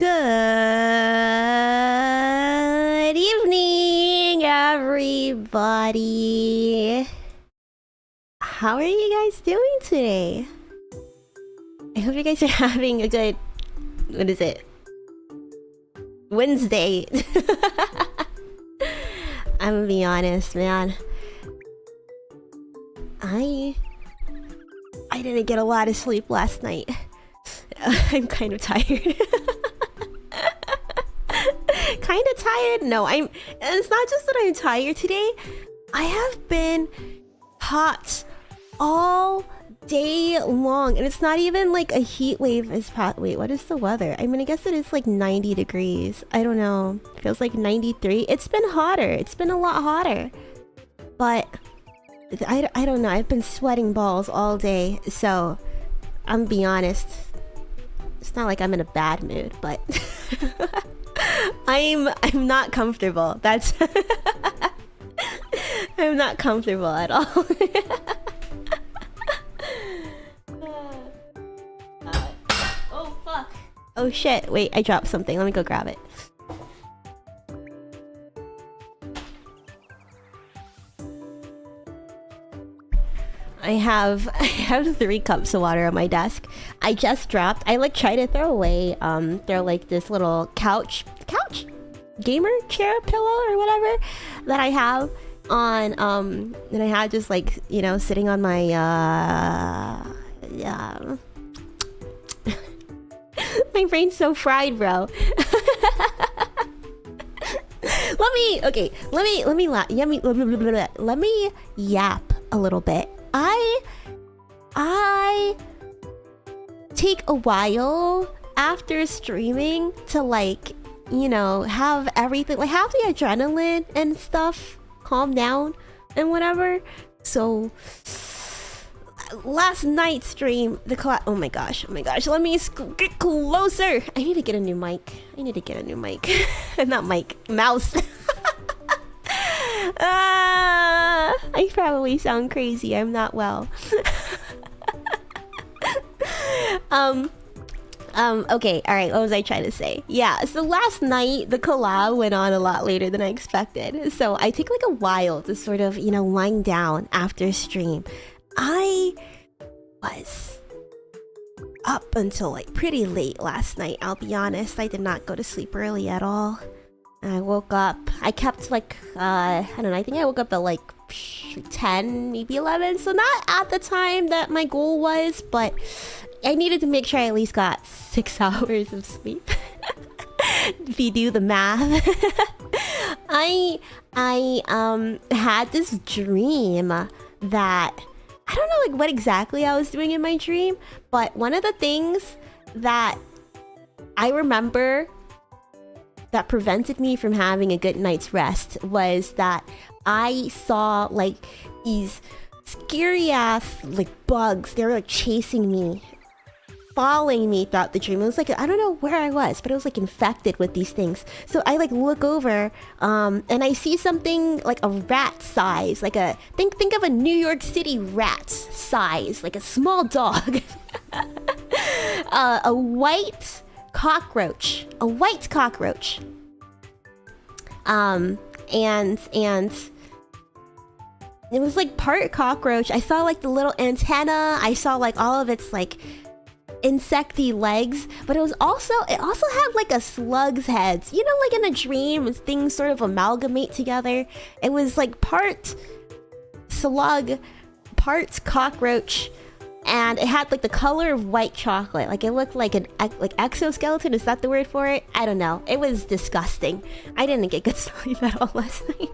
Good evening, everybody. How are you guys doing today? I hope you guys are having a good... What is it? Wednesday. I'm gonna be honest, man. I didn't get a lot of sleep last night. I'm kind of tired. Kind of tired? No, it's not just that I'm tired today. I have been hot all day long, and it's not even like a heat wave. Wait, what is the weather? I mean, I guess it is like 90 degrees. I don't know. It feels like 93. It's been hotter. It's been a lot hotter. But I don't know. I've been sweating balls all day, so I'm gonna be honest. It's not like I'm in a bad mood, but I'm not comfortable. That's I'm not comfortable at all. Oh fuck. Oh shit. Wait, I dropped something. Let me go grab it. I have 3 cups of water on my desk. I just dropped. I like try to throw away they're like this little couch gamer chair pillow or whatever that I have on that I had just like, you know, sitting on my yeah. My brain's so fried, bro. Let me yap a little bit. I take a while after streaming to, like, you know, have everything, like, have the adrenaline and stuff calm down and whatever. So last night's stream, oh my gosh, let me get closer. I need to get a new mic. Not mic, mouse. I probably sound crazy. I'm not well. Okay, alright, what was I trying to say? Yeah, so last night, the collab went on a lot later than I expected. So I take like a while to sort of, you know, wind down after stream. I was up until like pretty late last night, I'll be honest. I did not go to sleep early at all. I woke up, I kept like, I don't know, I think I woke up at like 10, maybe 11. So not at the time that my goal was, but I needed to make sure I at least got 6 hours of sleep. If you do the math. I had this dream that, I don't know like what exactly I was doing in my dream, but one of the things that I remember that prevented me from having a good night's rest was that I saw like these scary ass like bugs. They were like chasing me, following me throughout the dream. It was like, I don't know where I was, but it was like infected with these things. So I like look over and I see something like a rat size, like a think of a New York City rat size, like a small dog. A white cockroach. And it was like part cockroach. I saw like the little antenna. I saw like all of its like insecty legs, but it also had like a slug's head. You know, like in a dream, things sort of amalgamate together. It was like part slug, part cockroach. And it had like the color of white chocolate. Like it looked like an exoskeleton. Is that the word for it? I don't know. It was disgusting. I didn't get good sleep at all last night.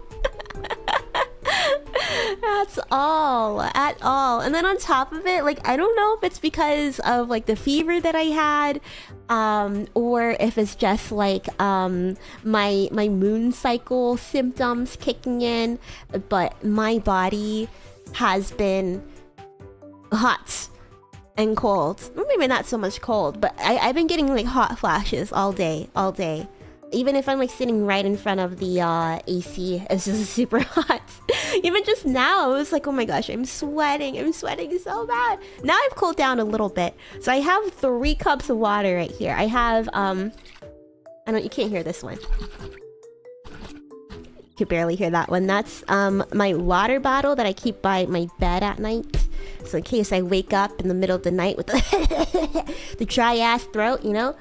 That's all at all. And then on top of it, like I don't know if it's because of like the fever that I had, or if it's just like my moon cycle symptoms kicking in. But my body has been hot and cold. Maybe not so much cold, but I've been getting like hot flashes all day. Even if I'm like sitting right in front of the AC, it's just super hot. Even just now, I was like, oh my gosh, I'm sweating so bad. Now I've cooled down a little bit. So I have 3 cups of water right here. I have You can't hear this one. You could barely hear that one. That's my water bottle that I keep by my bed at night. So in case I wake up in the middle of the night with the dry ass throat, you know?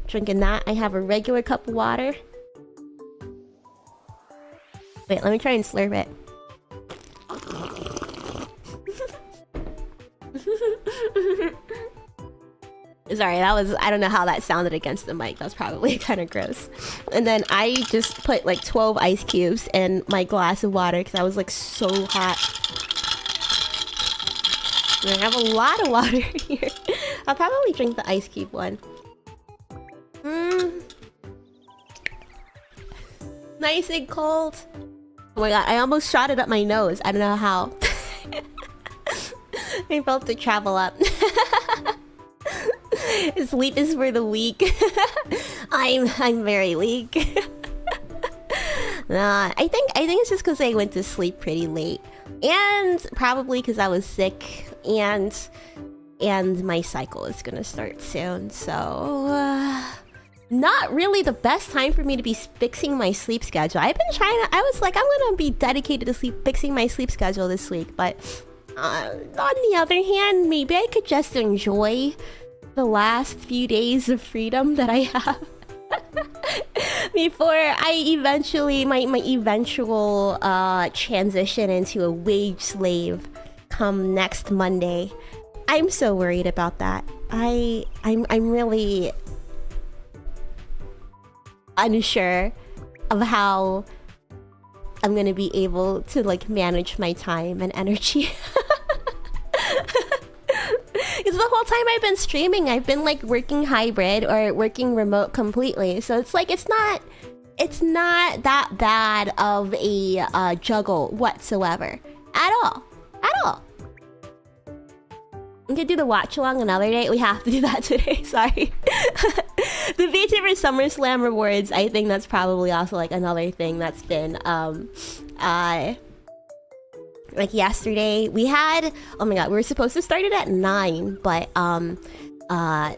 Drinking that. I have a regular cup of water. Wait, let me try and slurp it. Sorry, that was... I don't know how that sounded against the mic. That was probably kind of gross. And then I just put like 12 ice cubes in my glass of water because I was like so hot. And I have a lot of water here. I'll probably drink the ice cube one. Nice and cold. Oh my god, I almost shot it up my nose. I don't know how. I felt it travel up. Sleep is for the weak. I'm very weak. Nah, I think it's just because I went to sleep pretty late, and probably because I was sick, and my cycle is gonna start soon. So not really the best time for me to be fixing my sleep schedule. I've been trying to. I was like, I'm gonna be dedicated to fixing my sleep schedule this week, but on the other hand, maybe I could just enjoy the last few days of freedom that I have before I eventually my eventual transition into a wage slave come next Monday. I'm so worried about that. I'm really unsure of how I'm gonna be able to like manage my time and energy. Because the whole time I've been streaming, I've been like working hybrid or working remote completely. So it's like it's not that bad of a juggle whatsoever at all. We could do the watch along another day. We have to do that today. Sorry. The VTuber SummerSlam rewards. I think that's probably also like another thing that's been like yesterday we had, oh my god, we were supposed to start it at 9, but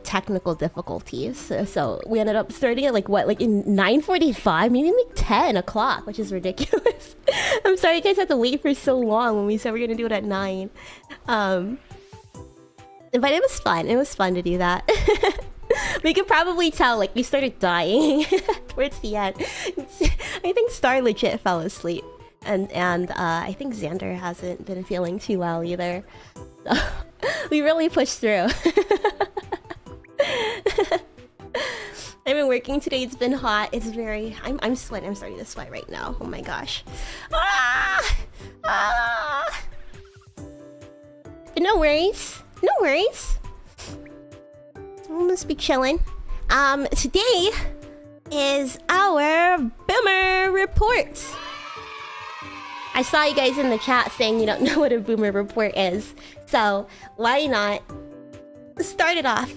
technical difficulties, so we ended up starting at like what, like in 9:45, maybe like 10 o'clock, which is ridiculous. I'm sorry you guys had to wait for so long when we said we were gonna do it at 9. But it was fun to do that. We could probably tell, like, we started dying towards the end. I think Star legit fell asleep. And I think Xander hasn't been feeling too well either. So, we really pushed through. I've been working today. It's been hot. It's very... I'm sweating. I'm starting to sweat right now. Oh my gosh. But no worries. No worries. We'll just be chilling. Today is our Boomer Report. I saw you guys in the chat saying you don't know what a Boomer Report is. So, why not start it off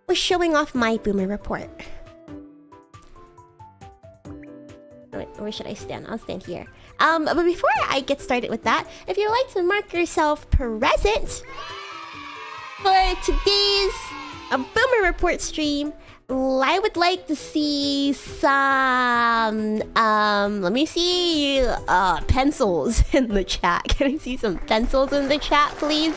with showing off my Boomer Report. Wait, where should I stand? I'll stand here. But before I get started with that, if you'd like to mark yourself present for today's Boomer Report stream, I would like to see some, let me see, pencils in the chat. Can I see some pencils in the chat, please?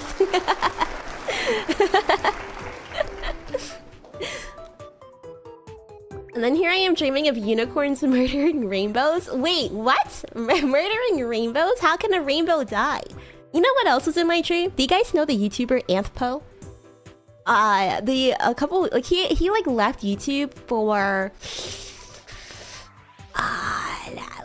And then here I am dreaming of unicorns murdering rainbows. Wait, what? Murdering rainbows? How can a rainbow die? You know what else was in my dream? Do you guys know the YouTuber Anthpo? He like left YouTube for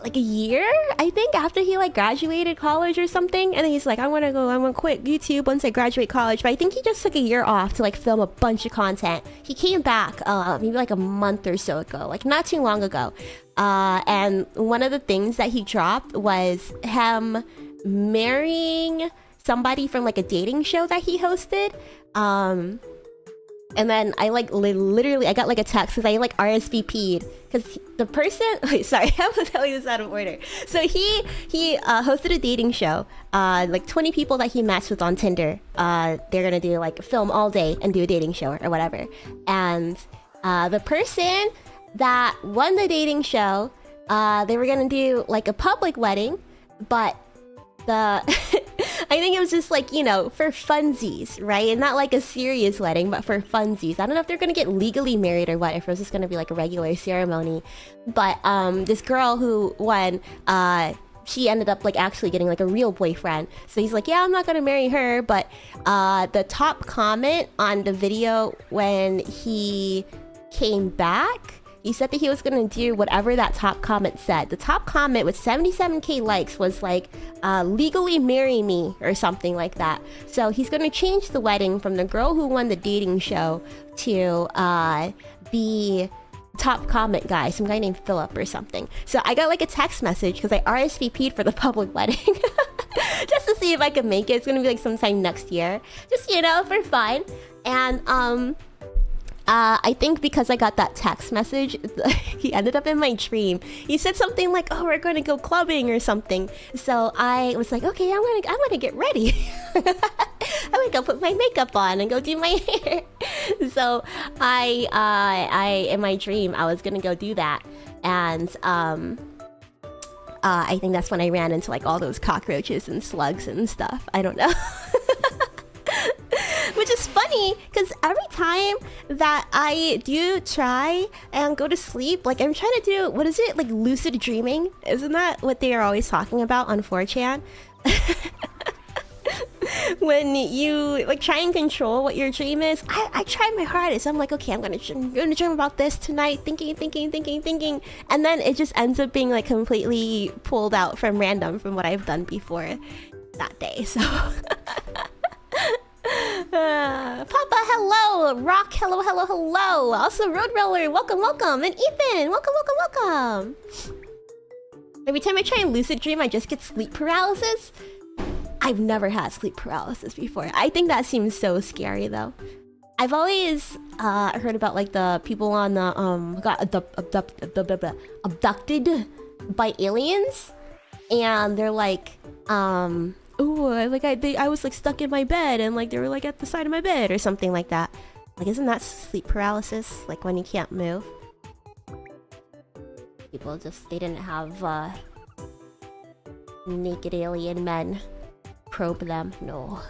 like a year, I think, after he like graduated college or something, and then he's like, I'm gonna quit YouTube once I graduate college. But I think he just took a year off to like film a bunch of content. He came back maybe like a month or so ago, like not too long ago, and one of the things that he dropped was him marrying somebody from like a dating show that he hosted. And then I like literally I got like a text because I like RSVP'd because the person, wait, sorry, I'm gonna tell you this out of order. So he hosted a dating show, like 20 people that he matched with on Tinder. They're gonna do like film all day and do a dating show or whatever. And the person that won the dating show. They were gonna do like a public wedding, but the I think it was just like, you know, for funsies, right? And not like a serious wedding, but for funsies. I don't know if they're gonna get legally married or what, if it was just gonna be like a regular ceremony. But this girl who won, she ended up like actually getting like a real boyfriend. So he's like, yeah, I'm not gonna marry her. But the top comment on the video when he came back, he said that he was gonna do whatever that top comment said. The top comment with 77k likes was like, legally marry me or something like that. So he's gonna change the wedding from the girl who won the dating show to the top comment guy, some guy named Philip or something. So I got like a text message because I RSVP'd for the public wedding just to see if I could make it. It's gonna be like sometime next year, just, you know, for fun. And I think because I got that text message, he ended up in my dream. He said something like, "Oh, we're going to go clubbing or something." So I was like, "Okay, I'm gonna get ready. I'm gonna go put my makeup on and go do my hair." So I in my dream I was gonna go do that, and I think that's when I ran into like all those cockroaches and slugs and stuff. I don't know. Which is funny, because every time that I do try and go to sleep, like I'm trying to do, what is it, like lucid dreaming? Isn't that what they are always talking about on 4chan? When you like try and control what your dream is, I try my hardest. I'm like, okay, I'm gonna dream about this tonight, thinking, and then it just ends up being like completely pulled out from random from what I've done before that day. So Papa, hello! Rock, hello! Also, Road Roller, welcome! And Ethan, welcome! Every time I try and lucid dream, I just get sleep paralysis. I've never had sleep paralysis before. I think that seems so scary, though. I've always heard about like the people on the got abducted by aliens, and they're like oh, I was like stuck in my bed, and like they were like at the side of my bed or something like that. Like, isn't that sleep paralysis? Like when you can't move? People just, they didn't have naked alien men probe them. No.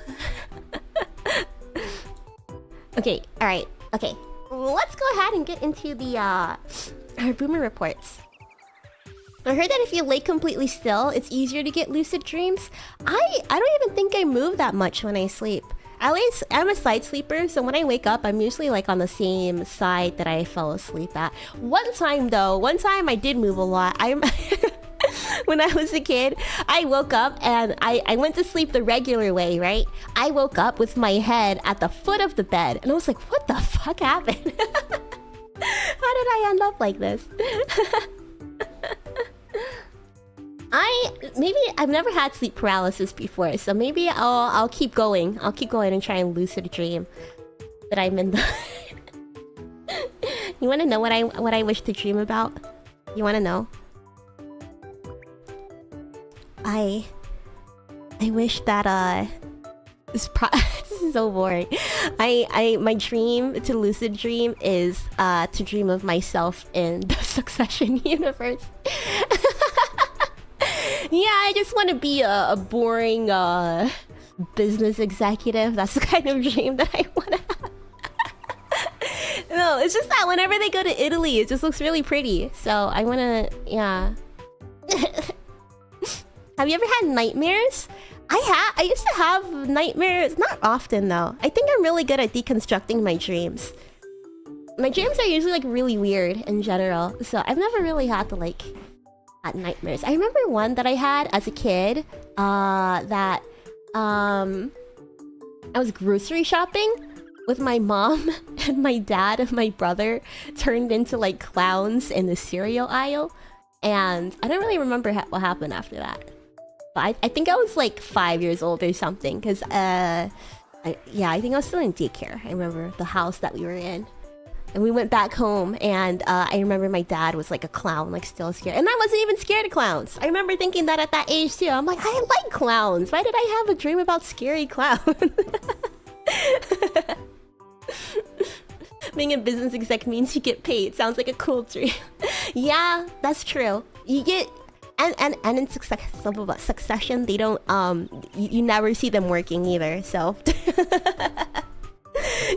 Okay, alright, okay. Let's go ahead and get into the our boomer reports. I heard that if you lay completely still, it's easier to get lucid dreams. I don't even think I move that much when I sleep. At least I'm a side sleeper, so when I wake up, I'm usually like on the same side that I fell asleep at. One time I did move a lot. When I was a kid, I woke up and I went to sleep the regular way, right? I woke up with my head at the foot of the bed, and I was like, what the fuck happened? How did I end up like this? Maybe I've never had sleep paralysis before, so maybe I'll keep going. I'll keep going and try and lucid dream that I'm in the... You want to know what I wish to dream about? You want to know? I wish that this is so boring. My dream to lucid dream is to dream of myself in the Succession universe. Yeah, I just want to be a boring business executive. That's the kind of dream that I want to have. No, it's just that whenever they go to Italy, it just looks really pretty. So I want to, yeah. Have you ever had nightmares? I used to have nightmares, not often though. I think I'm really good at deconstructing my dreams. My dreams are usually like really weird in general, so I've never really had to like had nightmares. I remember one that I had as a kid, that I was grocery shopping with my mom and my dad and my brother turned into like clowns in the cereal aisle, and I don't really remember what happened after that. But I think I was like 5 years old or something, because I think I was still in daycare. I remember the house that we were in. And we went back home, and I remember my dad was like a clown, like still scared. And I wasn't even scared of clowns. I remember thinking that at that age too. I'm like, I like clowns. Why did I have a dream about scary clowns? But Being a business exec means you get paid. Sounds like a cool dream. Yeah, that's true. You get... And in succession, they don't... You never see them working either, so...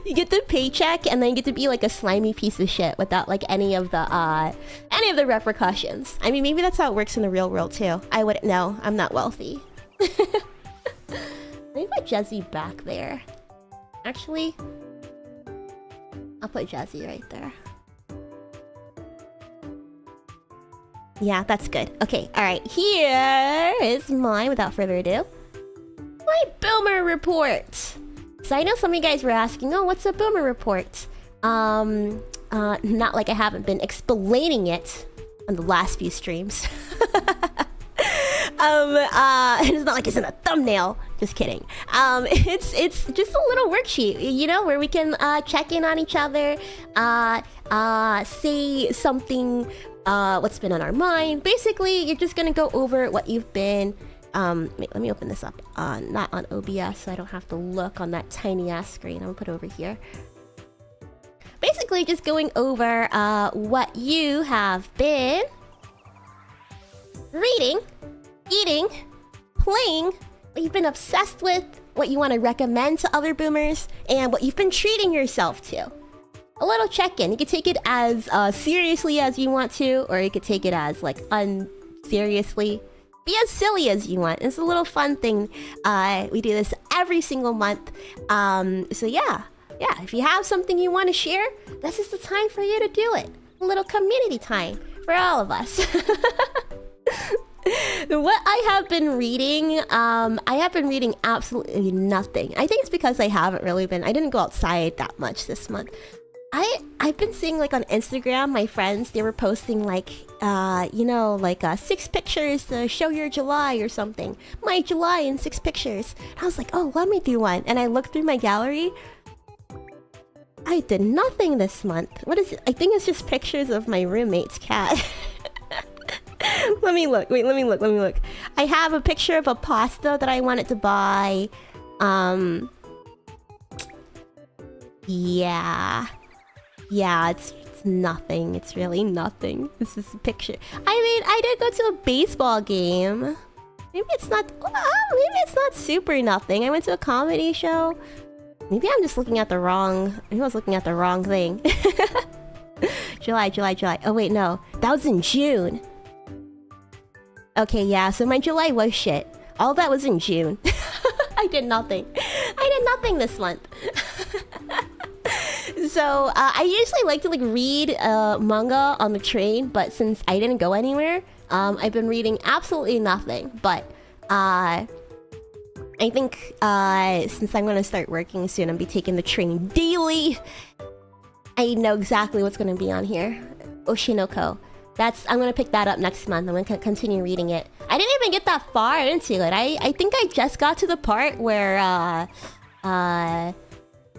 You get the paycheck, and then you get to be like a slimy piece of shit without like any of the repercussions. I mean, maybe that's how it works in the real world too. I wouldn't know. I'm not wealthy. Let me put Jesse back there. Actually, I'll put Jesse right there. Yeah, that's good. Okay, alright. Here is mine, without further ado. My Boomer report! So I know some of you guys were asking, oh, what's a Boomer report? Not like I haven't been explaining it on the last few streams. It's not like it's in a thumbnail. Just kidding. It's just a little worksheet, you know, where we can check in on each other, say something, what's been on our mind. Basically, you're just gonna go over what you've been. Wait, let me open this up. Not on OBS, so I don't have to look on that tiny ass screen. I'm gonna put it over here. Basically, just going over what you have been reading, eating, playing, what you've been obsessed with, what you want to recommend to other boomers, and what you've been treating yourself to. A little check-in. You can take it as seriously as you want to, or you could take it as like unseriously. Be as silly as you want. It's a little fun thing. We do this every single month. So yeah, if you have something you want to share, this is the time for you to do it. A little community time for all of us. What I have been reading, I have been reading absolutely nothing. I think it's because I didn't go outside that much this month. I've been seeing like on Instagram, my friends, they were posting like, 6 pictures to show your July or something. My July in 6 pictures. And I was like, oh, let me do one. And I looked through my gallery. I did nothing this month. What is it? I think it's just pictures of my roommate's cat. Let me look. Wait, let me look. I have a picture of a pasta that I wanted to buy. Yeah, it's nothing. It's really nothing. This is a picture. I mean, I did go to a baseball game. Maybe it's not super nothing. I went to a comedy show. Maybe I'm just looking at the wrong... Maybe I was looking at the wrong thing. July. Oh, wait, no. That was in June. Okay, yeah, so my July was shit. All that was in June. I did nothing. This month. So, I usually like to like read manga on the train, but since I didn't go anywhere, I've been reading absolutely nothing. But I think since I'm gonna start working soon, I'll be taking the train daily. I know exactly what's gonna be on here. Oshinoko. I'm gonna pick that up next month. I'm gonna continue reading it. I didn't even get that far into it. I think I just got to the part where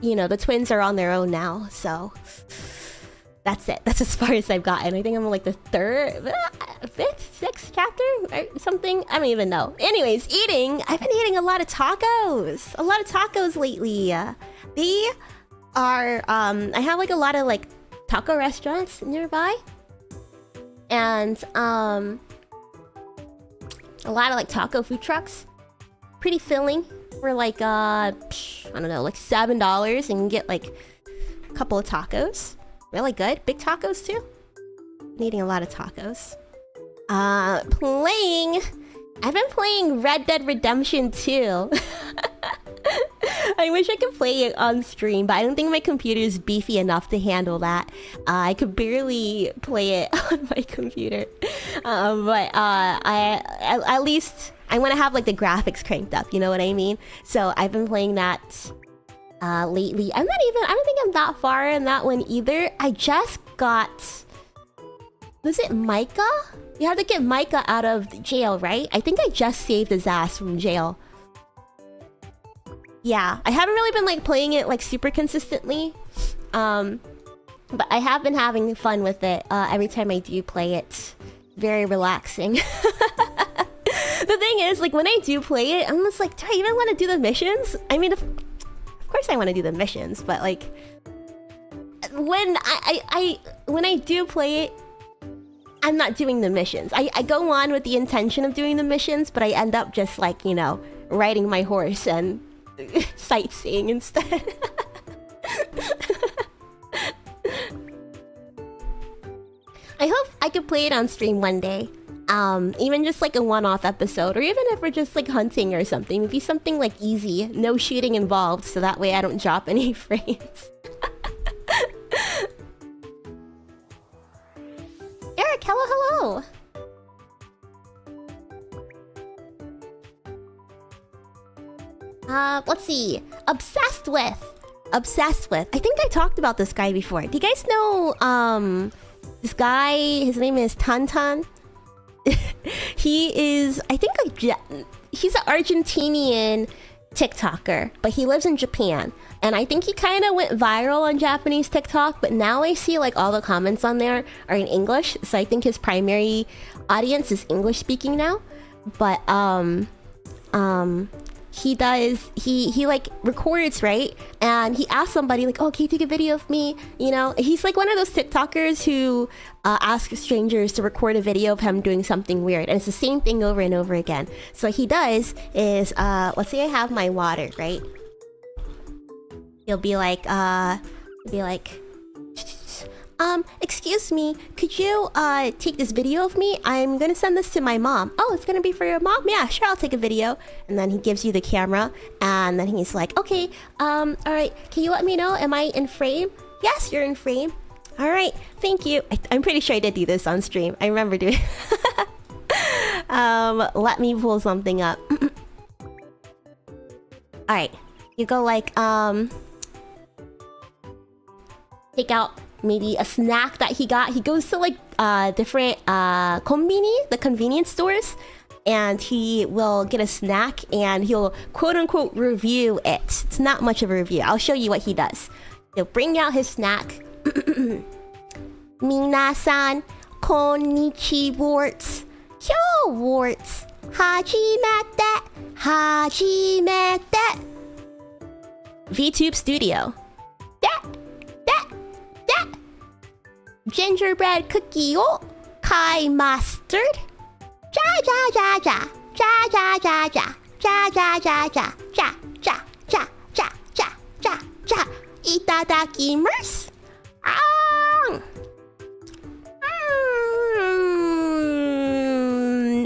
the twins are on their own now, so that's it. That's as far as I've gotten. I think I'm on like the 5th, 6th chapter or something. I don't even know. Anyways, eating. I've been eating a lot of tacos. A lot of tacos lately. They are, I have like a lot of like taco restaurants nearby. And, a lot of like taco food trucks. Pretty filling. For like, I don't know, like $7 and you can get like a couple of tacos. Really good. Big tacos too. I'm eating a lot of tacos. Playing. I've been playing Red Dead Redemption 2. I wish I could play it on stream, but I don't think my computer is beefy enough to handle that. I could barely play it on my computer. But at least I want to have like the graphics cranked up, you know what I mean? So I've been playing that lately. I don't think I'm that far in that one either. I just got... Was it Micah? You have to get Micah out of jail, right? I think I just saved his ass from jail. Yeah, I haven't really been like playing it like super consistently. But I have been having fun with it every time I do play it. Very relaxing. The thing is, like when I do play it, I'm just like, do I even want to do the missions? I mean, of course I want to do the missions, but like... when I do play it, I'm not doing the missions. I go on with the intention of doing the missions, but I end up just like, you know, riding my horse and sightseeing instead. I hope I could play it on stream one day. Even just like a one-off episode, or even if we're just like hunting or something. Maybe something like easy, no shooting involved, so that way I don't drop any frames. Eric, hello. Let's see. Obsessed with. I think I talked about this guy before. Do you guys know, this guy, his name is Tantan? He is, I think, he's an Argentinian TikToker, but he lives in Japan. And I think he kind of went viral on Japanese TikTok, but now I see like all the comments on there are in English. So I think his primary audience is English speaking now. But he like records, right? And he asks somebody like, oh, can you take a video of me? You know, he's like one of those TikTokers who ask strangers to record a video of him doing something weird. And it's the same thing over and over again. So what he does is, let's say I have my water, right? He'll be like, excuse me, could you take this video of me? I'm gonna send this to my mom. Oh, it's gonna be for your mom? Yeah, sure, I'll take a video. And then he gives you the camera, and then he's like, okay, all right, can you let me know, am I in frame? Yes, you're in frame. All right, thank you. I'm pretty sure I did do this on stream. I remember doing let me pull something up. All right, you go like, take out maybe a snack that he got. He goes to like different konbini, the convenience stores, and he will get a snack and he'll quote unquote review it. It's not much of a review. I'll show you what he does. He'll bring out his snack. Minasan, konnichiwa warts. Kyou warts. Hajimete. VTube Studio. Gingerbread cookie o kai mustard. Ja. Itadakimasu.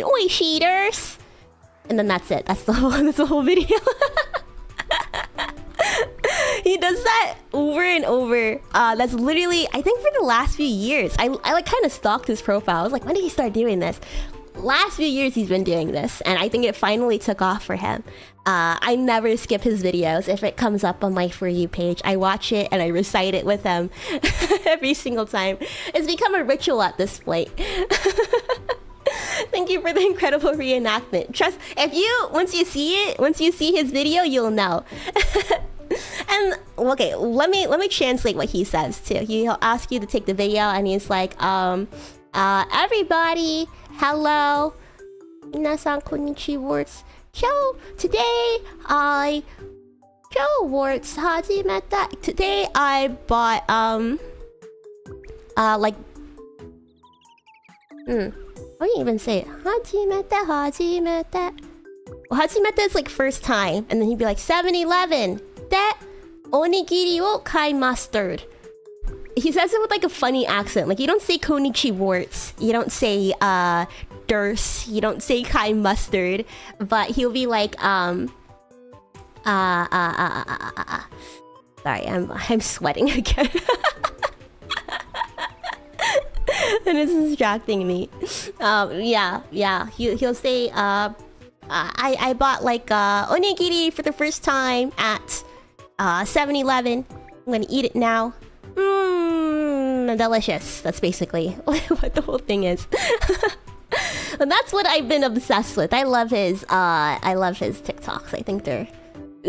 Oishiters. And then that's it. That's the whole video. He does that over and over. That's literally, I think, for the last few years. I like kind of stalked his profile. I was like, when did he start doing this? Last few years he's been doing this, and I think it finally took off for him. I never skip his videos. If it comes up on my For You page, I watch it and I recite it with him every single time. It's become a ritual at this point. Thank you for the incredible reenactment. Trust, once you see his video, you'll know. And okay, let me translate what he says too. He'll ask you to take the video, and he's like, everybody, hello, minasan konnichiwa warts. Today I bought like how do you even say it? Hajimete. Well, hajimete is like first time, and then he'd be like 7-Eleven. That onigiri wo kai mustard. He says it with like a funny accent. Like you don't say konnichiwa warts. You don't say durs. You don't say kai mustard. But he'll be like Sorry, I'm sweating again. And it's distracting me. Yeah. He'll say I bought like onigiri for the first time at 7-Eleven. I'm gonna eat it now. Delicious. That's basically what the whole thing is. And that's what I've been obsessed with. I love his TikToks. I think they're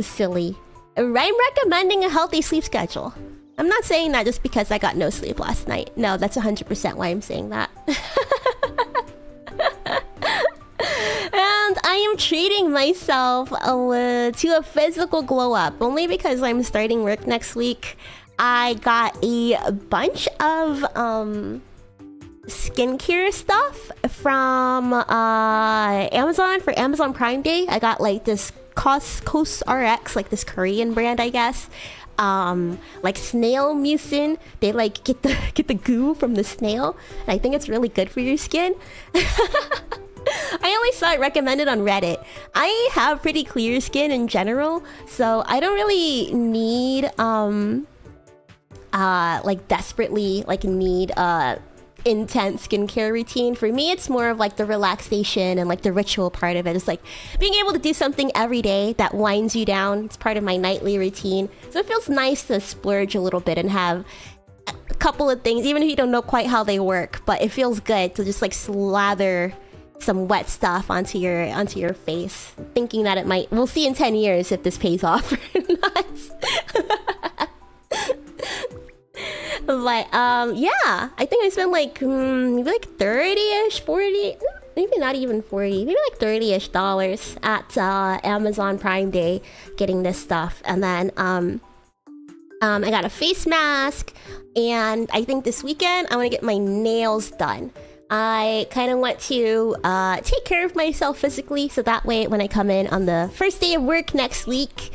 silly. I'm recommending a healthy sleep schedule. I'm not saying that just because I got no sleep last night. No, that's 100% why I'm saying that. And I am treating myself to a physical glow up, only because I'm starting work next week. I got a bunch of skincare stuff from Amazon for Amazon Prime Day. I got like this COSRX, like this Korean brand, I guess. Like snail mucin. They like get the goo from the snail, and I think it's really good for your skin. I only saw it recommended on Reddit. I have pretty clear skin in general, so I don't really need like desperately like need intense skincare routine. For me, it's more of like the relaxation and like the ritual part of it. It's like being able to do something every day that winds you down. It's part of my nightly routine, so it feels nice to splurge a little bit and have a couple of things, even if you don't know quite how they work, but it feels good to just like slather some wet stuff onto your face, thinking that it might, we'll see in 10 years if this pays off or not. But yeah, I think I spent like maybe like 30-ish, 40, maybe not even 40, maybe like $30-ish at Amazon Prime Day getting this stuff. And then I got a face mask, and I think this weekend I want to get my nails done. I kind of want to take care of myself physically, so that way when I come in on the first day of work next week,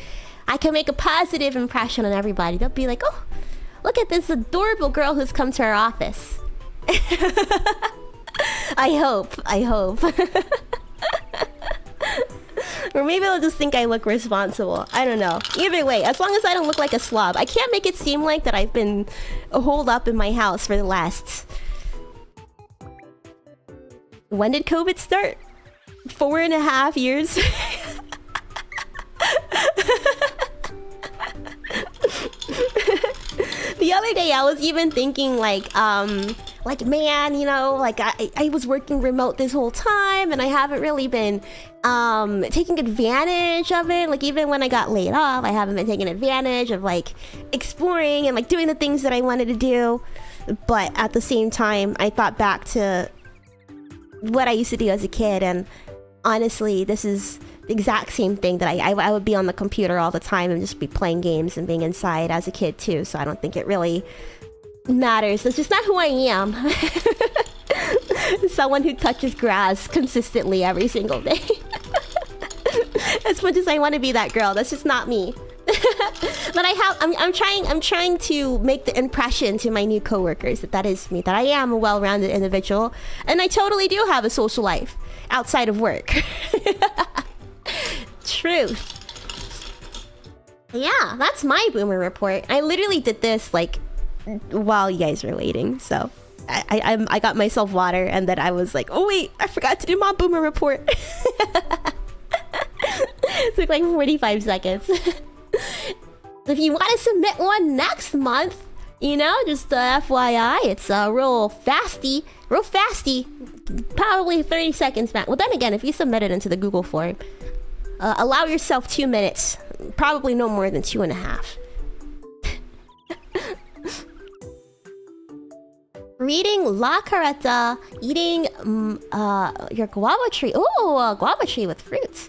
I can make a positive impression on everybody. They'll be like, oh, look at this adorable girl who's come to our office. I hope. Or maybe they'll just think I look responsible. I don't know. Either way, as long as I don't look like a slob. I can't make it seem like that I've been holed up in my house for the last... When did COVID start? 4.5 years? The other day I was even thinking like man, you know, like I was working remote this whole time and I haven't really been taking advantage of it. Like even when I got laid off, I haven't been taking advantage of like exploring and like doing the things that I wanted to do. But at the same time, I thought back to what I used to do as a kid, and honestly, this is the exact same thing that I would be on the computer all the time and just be playing games and being inside as a kid too, so I don't think it really matters. That's just not who I am. Someone who touches grass consistently every single day. As much as I want to be that girl, that's just not me. But I'm trying to make the impression to my new coworkers that is me, that I am a well-rounded individual, and I totally do have a social life outside of work. Truth. Yeah, that's my boomer report. I literally did this like while you guys were waiting, so I got myself water, and then I was like, oh wait, I forgot to do my boomer report. It took like 45 seconds. If you want to submit one next month, you know, just FYI, it's real fasty, probably 30 seconds max. Well, then again, if you submit it into the Google form, allow yourself 2 minutes, probably no more than 2.5. Reading La Carreta, eating your guava tree. Oh, a guava tree with fruits.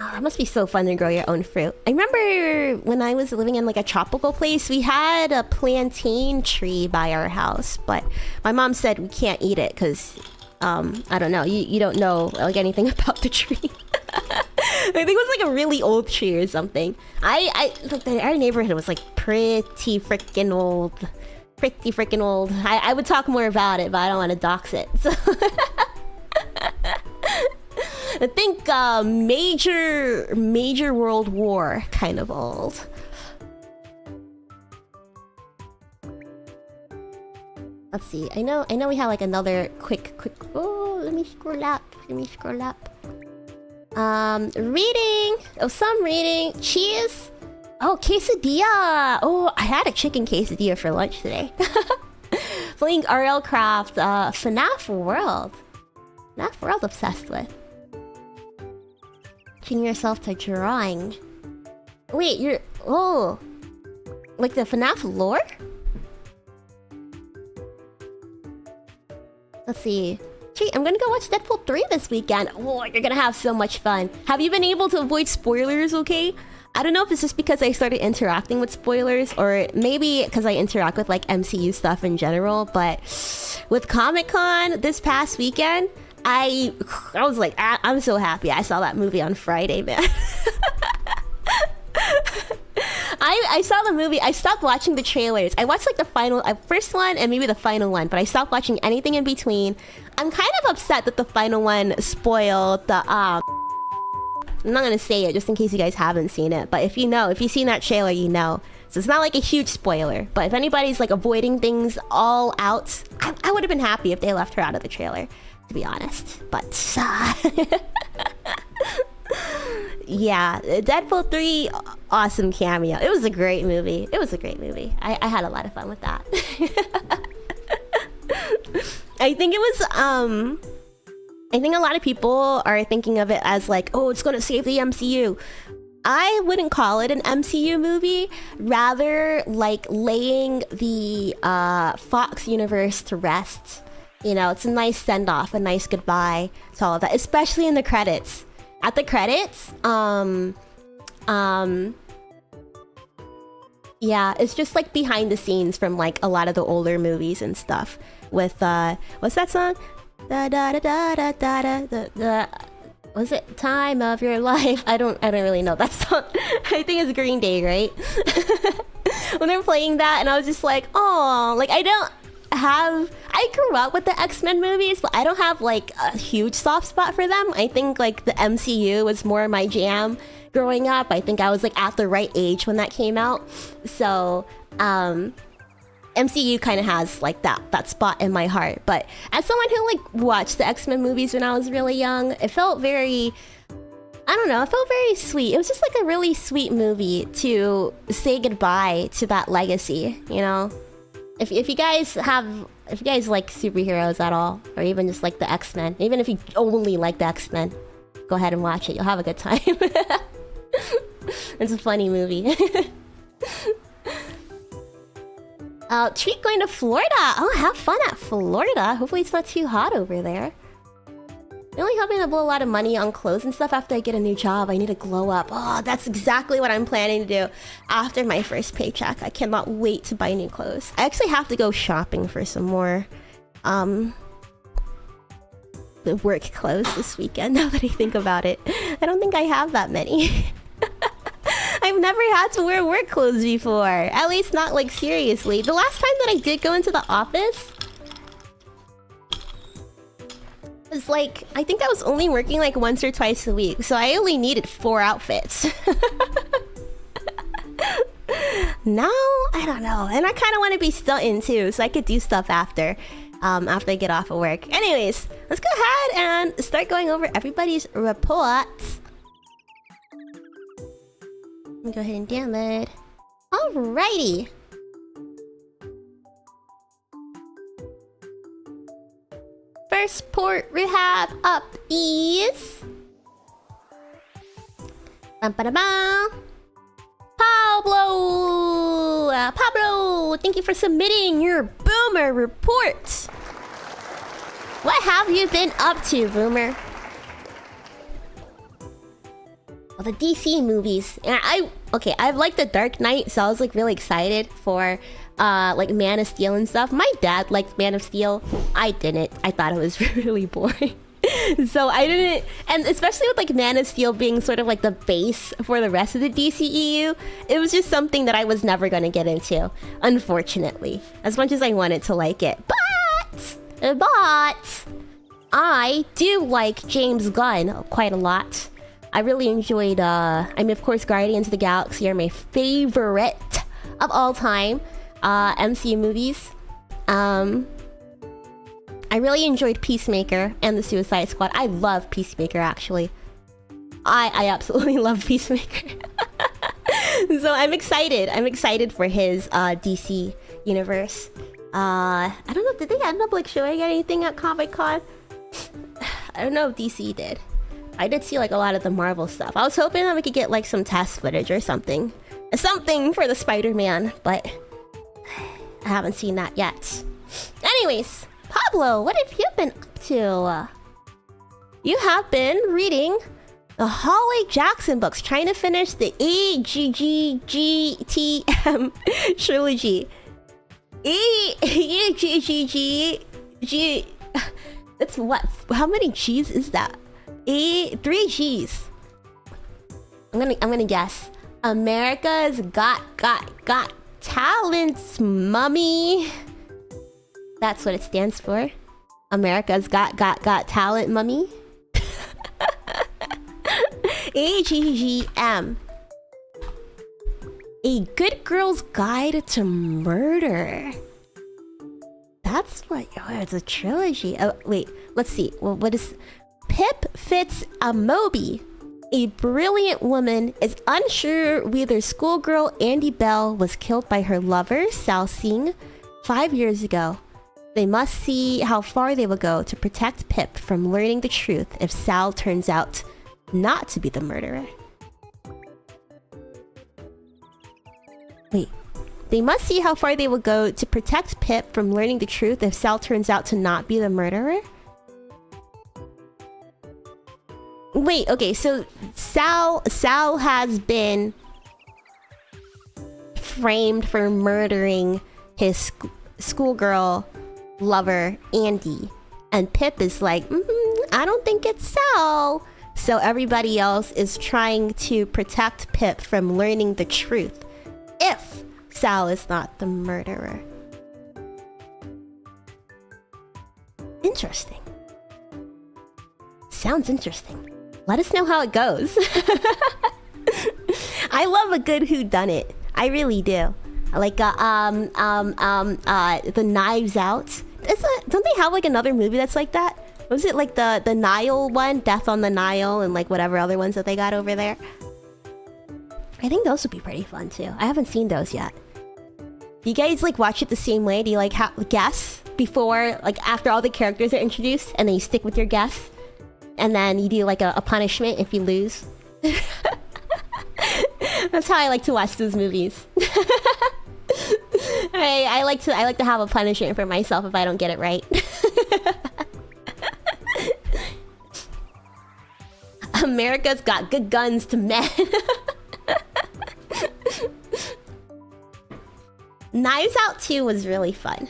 Oh, it must be so fun to grow your own fruit. I remember when I was living in like a tropical place, we had a plantain tree by our house, but my mom said we can't eat it because I don't know, you don't know like anything about the tree. I think it was like a really old tree or something. Our neighborhood was like pretty freaking old. I would talk more about it, but I don't want to dox it. So I think major world war kind of old. Let's see. I know we have like another quick. Oh, let me scroll up. Reading. Oh, some reading. Cheese. Oh, quesadilla. Oh, I had a chicken quesadilla for lunch today. Playing RL Craft. FNAF World. FNAF World obsessed with. Teaching yourself to drawing. Wait, you're... Oh. Like the FNAF lore? Let's see. Gee, I'm gonna go watch Deadpool 3 this weekend. Oh, you're gonna have so much fun. Have you been able to avoid spoilers, okay? I don't know if it's just because I started interacting with spoilers, or maybe because I interact with like MCU stuff in general, but with Comic-Con this past weekend, I was like, I'm so happy I saw that movie on Friday, man. I saw the movie. I stopped watching the trailers. I watched like the first one and maybe the final one, but I stopped watching anything in between. I'm kind of upset that the final one spoiled the I'm not gonna say it just in case you guys haven't seen it, but if you've seen that trailer, you know. So it's not like a huge spoiler, but if anybody's like avoiding things all out, I would have been happy if they left her out of the trailer, to be honest. But yeah, Deadpool 3, awesome cameo. It was a great movie. I had a lot of fun with that. I think it was I think a lot of people are thinking of it as like, oh, it's gonna save the MCU. I wouldn't call it an MCU movie, rather like laying the Fox universe to rest. You know, it's a nice send-off, a nice goodbye to all of that, especially in the credits. At the credits, yeah, it's just like behind the scenes from like a lot of the older movies and stuff. With what's that song? Da da da da da da da da. Was it Time of Your Life? I don't really know that song. I think it's Green Day, right? When they're playing that, and I was just like, oh, like I grew up with the X-Men movies, but I don't have like a huge soft spot for them. I think like the MCU was more my jam growing up. I think I was like at the right age when that came out. So MCU kind of has like that spot in my heart. But as someone who like watched the X-Men movies when I was really young, it felt very, I don't know, it felt very sweet. It was just like a really sweet movie to say goodbye to that legacy, you know? If you guys like superheroes at all, or even just like the X-Men, even if you only like the X-Men, go ahead and watch it. You'll have a good time. It's a funny movie. Treat going to Florida. Oh, have fun at Florida. Hopefully it's not too hot over there. I'm only hoping to blow a lot of money on clothes and stuff after I get a new job. I need to glow up. Oh, that's exactly what I'm planning to do after my first paycheck. I cannot wait to buy new clothes. I actually have to go shopping for some more work clothes this weekend, now that I think about it. I don't think I have that many. I've never had to wear work clothes before. At least not like seriously. The last time that I did go into the office was like, I think I was only working like once or twice a week. So I only needed 4 outfits. Now, I don't know. And I kind of want to be stunting too, so I could do stuff after I get off of work. Anyways, let's go ahead and start going over everybody's reports. Let me go ahead and download. Alrighty. First port we have up is Pablo. Pablo, thank you for submitting your Boomer report. What have you been up to, Boomer? Well, the DC movies. And I've liked The Dark Knight, so I was like really excited for like Man of Steel and stuff. My dad liked Man of Steel. I didn't. I thought it was really boring. So I didn't, and especially with like Man of Steel being sort of like the base for the rest of the DCEU, it was just something that I was never going to get into, unfortunately, as much as I wanted to like it. But I do like James Gunn quite a lot. I really enjoyed, I mean, of course, Guardians of the Galaxy are my favorite of all time MCU movies. I really enjoyed Peacemaker and the Suicide Squad. I love Peacemaker, actually. I absolutely love Peacemaker. So I'm excited. I'm excited for his DC universe. I don't know, did they end up like showing anything at Comic-Con? I don't know if DC did. I did see like a lot of the Marvel stuff. I was hoping that we could get like some test footage or something. Something for the Spider-Man, but I haven't seen that yet. Anyways, Pablo, what have you been up to? You have been reading The Holly Jackson books, trying to finish the AGGGTM trilogy. AGGG. That's what? How many G's is that? 3 G's. I'm gonna guess. America's got talents, mummy. That's what it stands for. America's got talent, mummy. AGGM. A Good Girl's Guide to Murder. That's what... Oh, it's a trilogy. Oh, wait. Let's see. Well, what is... Pip Fitz Amobi. A brilliant woman is unsure whether schoolgirl Andy Bell was killed by her lover, Sal Singh, 5 years ago. They must see how far they will go to protect Pip from learning the truth if Sal turns out not to be the murderer. Wait. They must see how far they will go to protect Pip from learning the truth if Sal turns out to not be the murderer? Wait, okay, so Sal has been framed for murdering his schoolgirl lover, Andy. And Pip is like, I don't think it's Sal. So everybody else is trying to protect Pip from learning the truth if Sal is not the murderer. Interesting. Sounds interesting. Let us know how it goes. I love a good whodunit. I really do. Like the Knives Out. Don't they have like another movie that's like that? Was it like the Nile one? Death on the Nile and like whatever other ones that they got over there? I think those would be pretty fun too. I haven't seen those yet. Do you guys like watch it the same way? Do you like guess before, like after all the characters are introduced and then you stick with your guess? And then you do like a punishment if you lose? That's how I like to watch those movies. I like to have a punishment for myself if I don't get it right. America's got good guns to men. Knives Out 2 was really fun.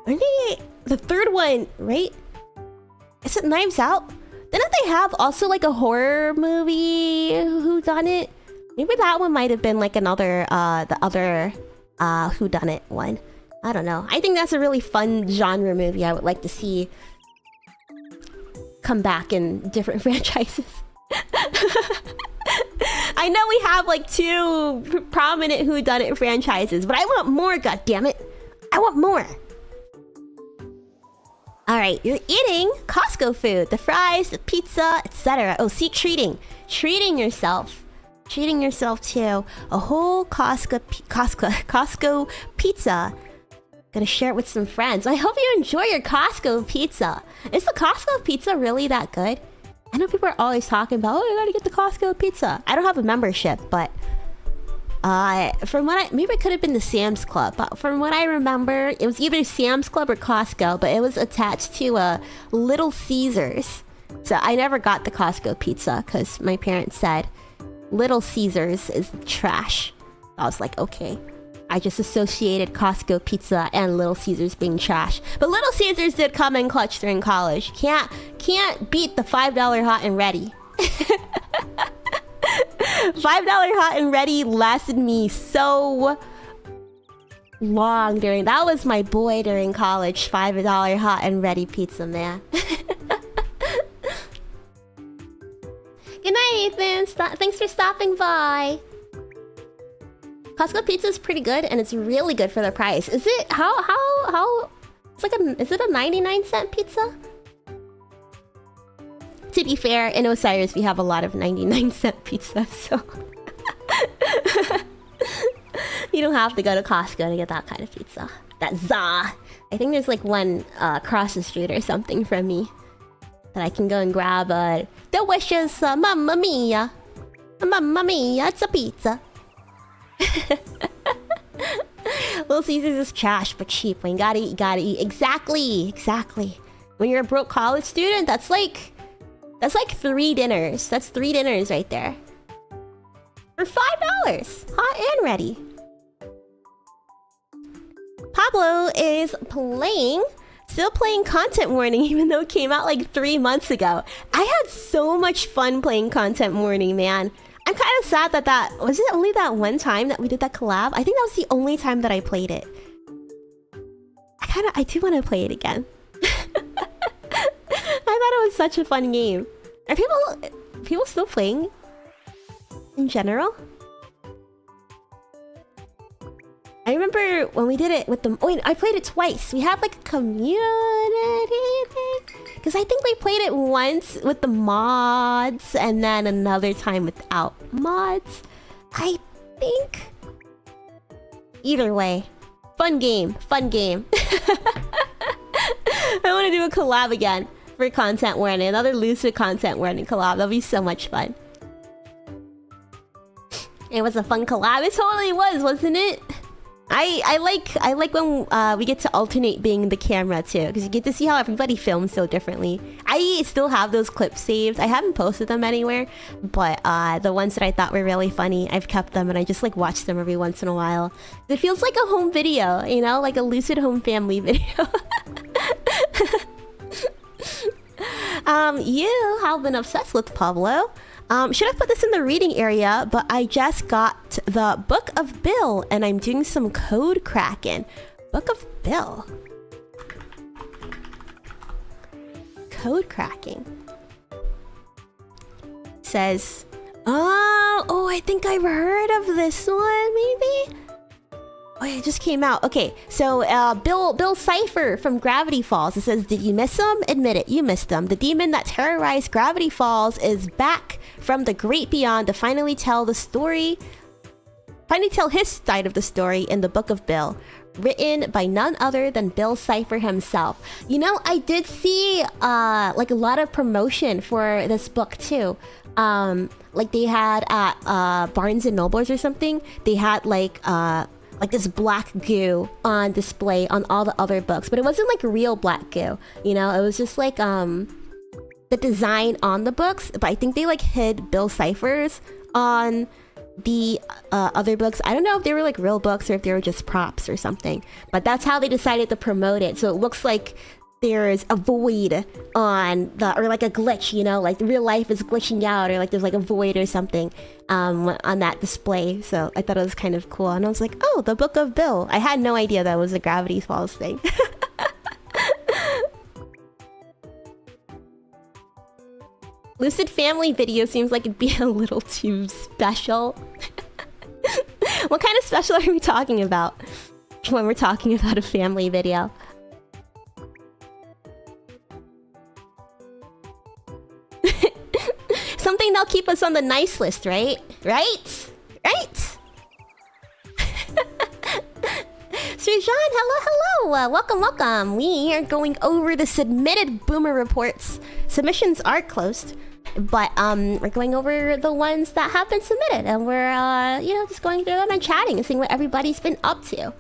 Aren't they the third one, right? Is it Knives Out? Didn't they have also like a horror movie whodunit? Maybe that one might have been like another the other whodunit one. I don't know. I think that's a really fun genre movie I would like to see come back in different franchises. I know we have like 2 prominent whodunit franchises, but I want more, goddammit. I want more. Alright, you're eating Costco food. The fries, the pizza, etc. Oh, see, treating yourself. Treating yourself to a whole Costco pizza. Gonna share it with some friends. I hope you enjoy your Costco pizza. Is the Costco pizza really that good? I know people are always talking about, oh, you gotta get the Costco pizza. I don't have a membership, but from what maybe it could have been the Sam's Club, but from what I remember, it was either Sam's Club or Costco, but it was attached to a Little Caesars. So I never got the Costco pizza because my parents said Little Caesars is trash. I was like, okay. I just associated Costco pizza and Little Caesars being trash. But Little Caesars did come in clutch during college. Can't beat the $5 hot and ready. $5 hot and ready lasted me so long during... That was my boy during college. $5 hot and ready pizza, man. Good night, Ethan. Thanks for stopping by. Costco pizza is pretty good, and it's really good for the price. Is it... How... It's like a... Is it a 99-cent pizza? To be fair, in Osiris we have a lot of 99-cent pizza, so... You don't have to go to Costco to get that kind of pizza. That za! I think there's like one across the street or something from me that I can go and grab a delicious Mamma Mia! Mamma Mia, it's a pizza! Little Caesars is trash, but cheap. When you gotta eat, you gotta eat. Exactly! When you're a broke college student, that's like... That's like 3 dinners. That's 3 dinners right there. For $5. Hot and ready. Pablo is still playing Content Warning, even though it came out like 3 months ago. I had so much fun playing Content Warning, man. I'm kind of sad that was it only that one time that we did that collab? I think that was the only time that I played it. I do want to play it again. I thought it was such a fun game. Are people still playing in general? I remember when we did it with the... Oh wait, I played it twice. We had like a community thing. Because I think we played it once with the mods and then another time without mods. I think... Either way. Fun game. Fun game. I want to do a collab again for Content Warning. Another Lucid Content Warning collab. That'll be so much fun. It was a fun collab. It totally was, wasn't it? I like when we get to alternate being the camera too, because you get to see how everybody films so differently. I still have those clips saved. I haven't posted them anywhere, but the ones that I thought were really funny, I've kept them and I just like watch them every once in a while. It feels like a home video, you know, like a Lucid home family video. You have been obsessed with Pablo. Should have put this in the reading area, but I just got the Book of Bill and I'm doing some code cracking. Book of Bill. Code cracking. Says, oh, I think I've heard of this one, maybe? Oh, it just came out. Okay, so Bill Cipher from Gravity Falls. It says, did you miss him? Admit it, you missed him. The demon that terrorized Gravity Falls is back from the great beyond to finally tell his side of the story in the Book of Bill, written by none other than Bill Cipher himself. You know, I did see like a lot of promotion for this book too. Like they had at Barnes and Nobles or something. They had like this black goo on display on all the other books, but it wasn't like real black goo, you know. It was just like the design on the books, but I think they like hid Bill Cipher's on the other books. I don't know if they were like real books or if they were just props or something, but that's how they decided to promote it. So it looks like there's a void on the, or like a glitch, you know, like real life is glitching out, or like there's like a void or something on that display. So I thought it was kind of cool, and I was like, oh, the Book of Bill. I had no idea that was a Gravity Falls thing. Lucid family video seems like it'd be a little too special. What kind of special are we talking about when we're talking about a family video? Something that'll keep us on the nice list, right? Right? Right? Sir John, hello. Welcome. We are going over the submitted boomer reports. Submissions are closed, but we're going over the ones that have been submitted, and we're you know, just going through them and chatting and seeing what everybody's been up to.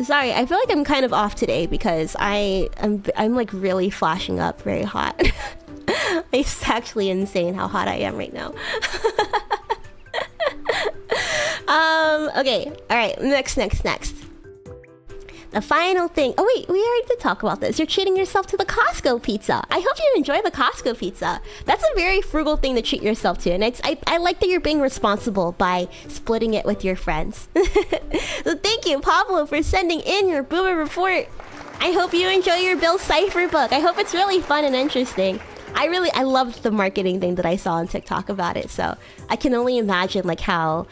Sorry, I feel like I'm kind of off today because I'm like really flashing up very hot. It's actually insane how hot I am right now. Okay, alright, next. The final thing. Oh wait, we already did talk about this. You're treating yourself to the Costco pizza. I hope you enjoy the Costco pizza. That's a very frugal thing to treat yourself to, and I like that you're being responsible by splitting it with your friends. So thank you, Pablo, for sending in your boomer report. I hope you enjoy your Bill Cipher book. I hope it's really fun and interesting. I loved the marketing thing that I saw on TikTok about it, so I can only imagine like how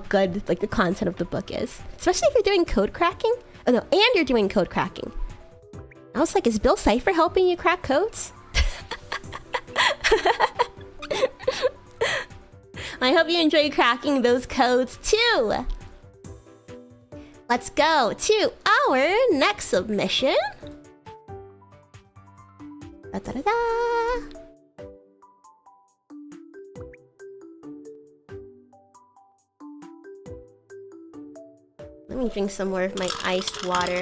good like the content of the book is, especially if you're doing code cracking. Oh no, and you're doing code cracking. I was like, is Bill Cipher helping you crack codes? I hope you enjoy cracking those codes too. Let's go to our next submission. Let me drink some more of my iced water.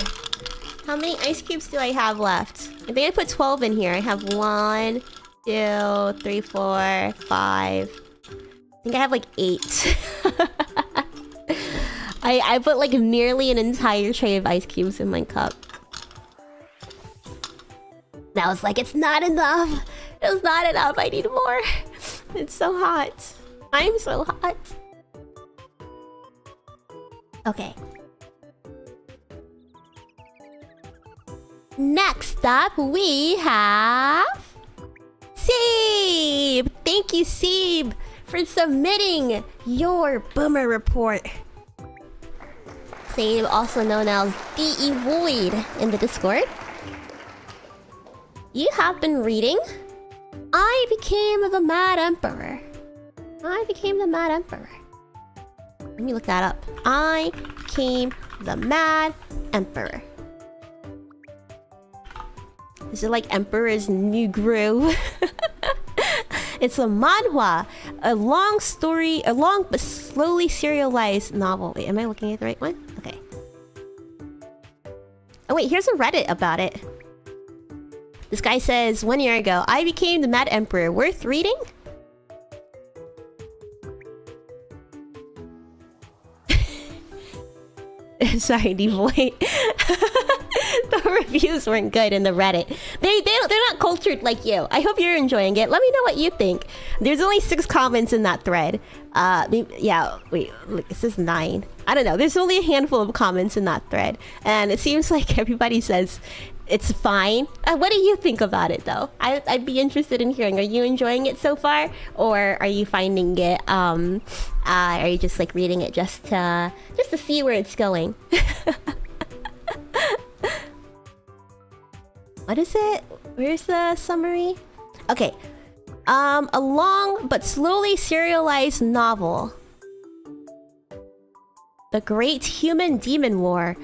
How many ice cubes do I have left? I think I put 12 in here. I have 1, 2, 3, 4, 5. I think I have like 8. I put like nearly an entire tray of ice cubes in my cup. Now it's like, it's not enough. It's not enough. I need more. It's so hot. I'm so hot. Okay. Next up, we have... Seeb! Thank you, Seeb, for submitting your Boomer report. Seeb, also known as DE Void in the Discord. You have been reading I Became the Mad Emperor. I Became the Mad Emperor. Let me look that up. I Became the Mad Emperor. Is it like Emperor's New Groove? It's a manhwa, a long story, a long but slowly serialized novel. Wait, am I looking at the right one? Okay. Oh wait, here's a Reddit about it. This guy says, 1 year ago, I became the Mad Emperor. Worth reading? Sorry, Devoid. The reviews weren't good in the Reddit. They're not cultured like you. I hope you're enjoying it. Let me know what you think. There's only 6 comments in that thread. Yeah, wait, look, this is 9. I don't know. There's only a handful of comments in that thread, and it seems like everybody says it's fine. What do you think about it, though? I'd be interested in hearing. Are you enjoying it so far, or are you finding it? Are you just like reading it just to see where it's going? What is it? Where's the summary? Okay. A long but slowly serialized novel. The Great Human Demon War.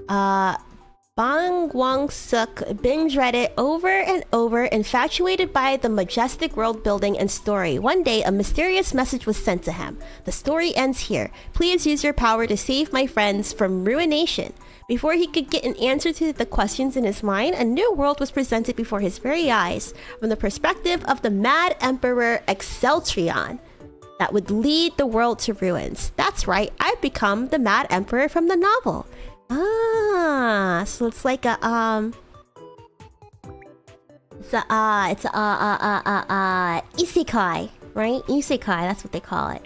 Bang Wang-suk binge-read it over and over, infatuated by the majestic world building and story. One day, a mysterious message was sent to him. The story ends here. Please use your power to save my friends from ruination. Before he could get an answer to the questions in his mind, a new world was presented before his very eyes, from the perspective of the Mad Emperor Exceltrion, that would lead the world to ruins. That's right, I've become the Mad Emperor from the novel. Ah, so it's like a isekai, right? Isekai, that's what they call it.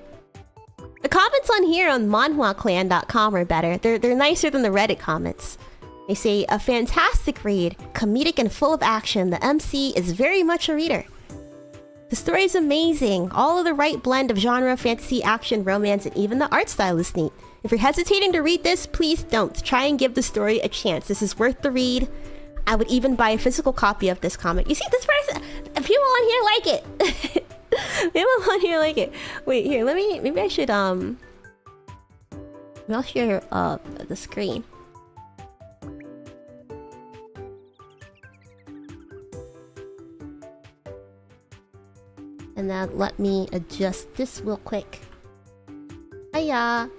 The comments on here on manhwaclan.com are better. They're nicer than the Reddit comments. They say, a fantastic read, comedic and full of action. The MC is very much a reader. The story is amazing. All of the right blend of genre, fantasy, action, romance, and even the art style is neat. If you're hesitating to read this, please don't. Try and give the story a chance. This is worth the read. I would even buy a physical copy of this comic. You see, this person, people on here like it. People on here like it. Wait, here, maybe I should, maybe I'll share, the screen. And then let me adjust this real quick. Hiya.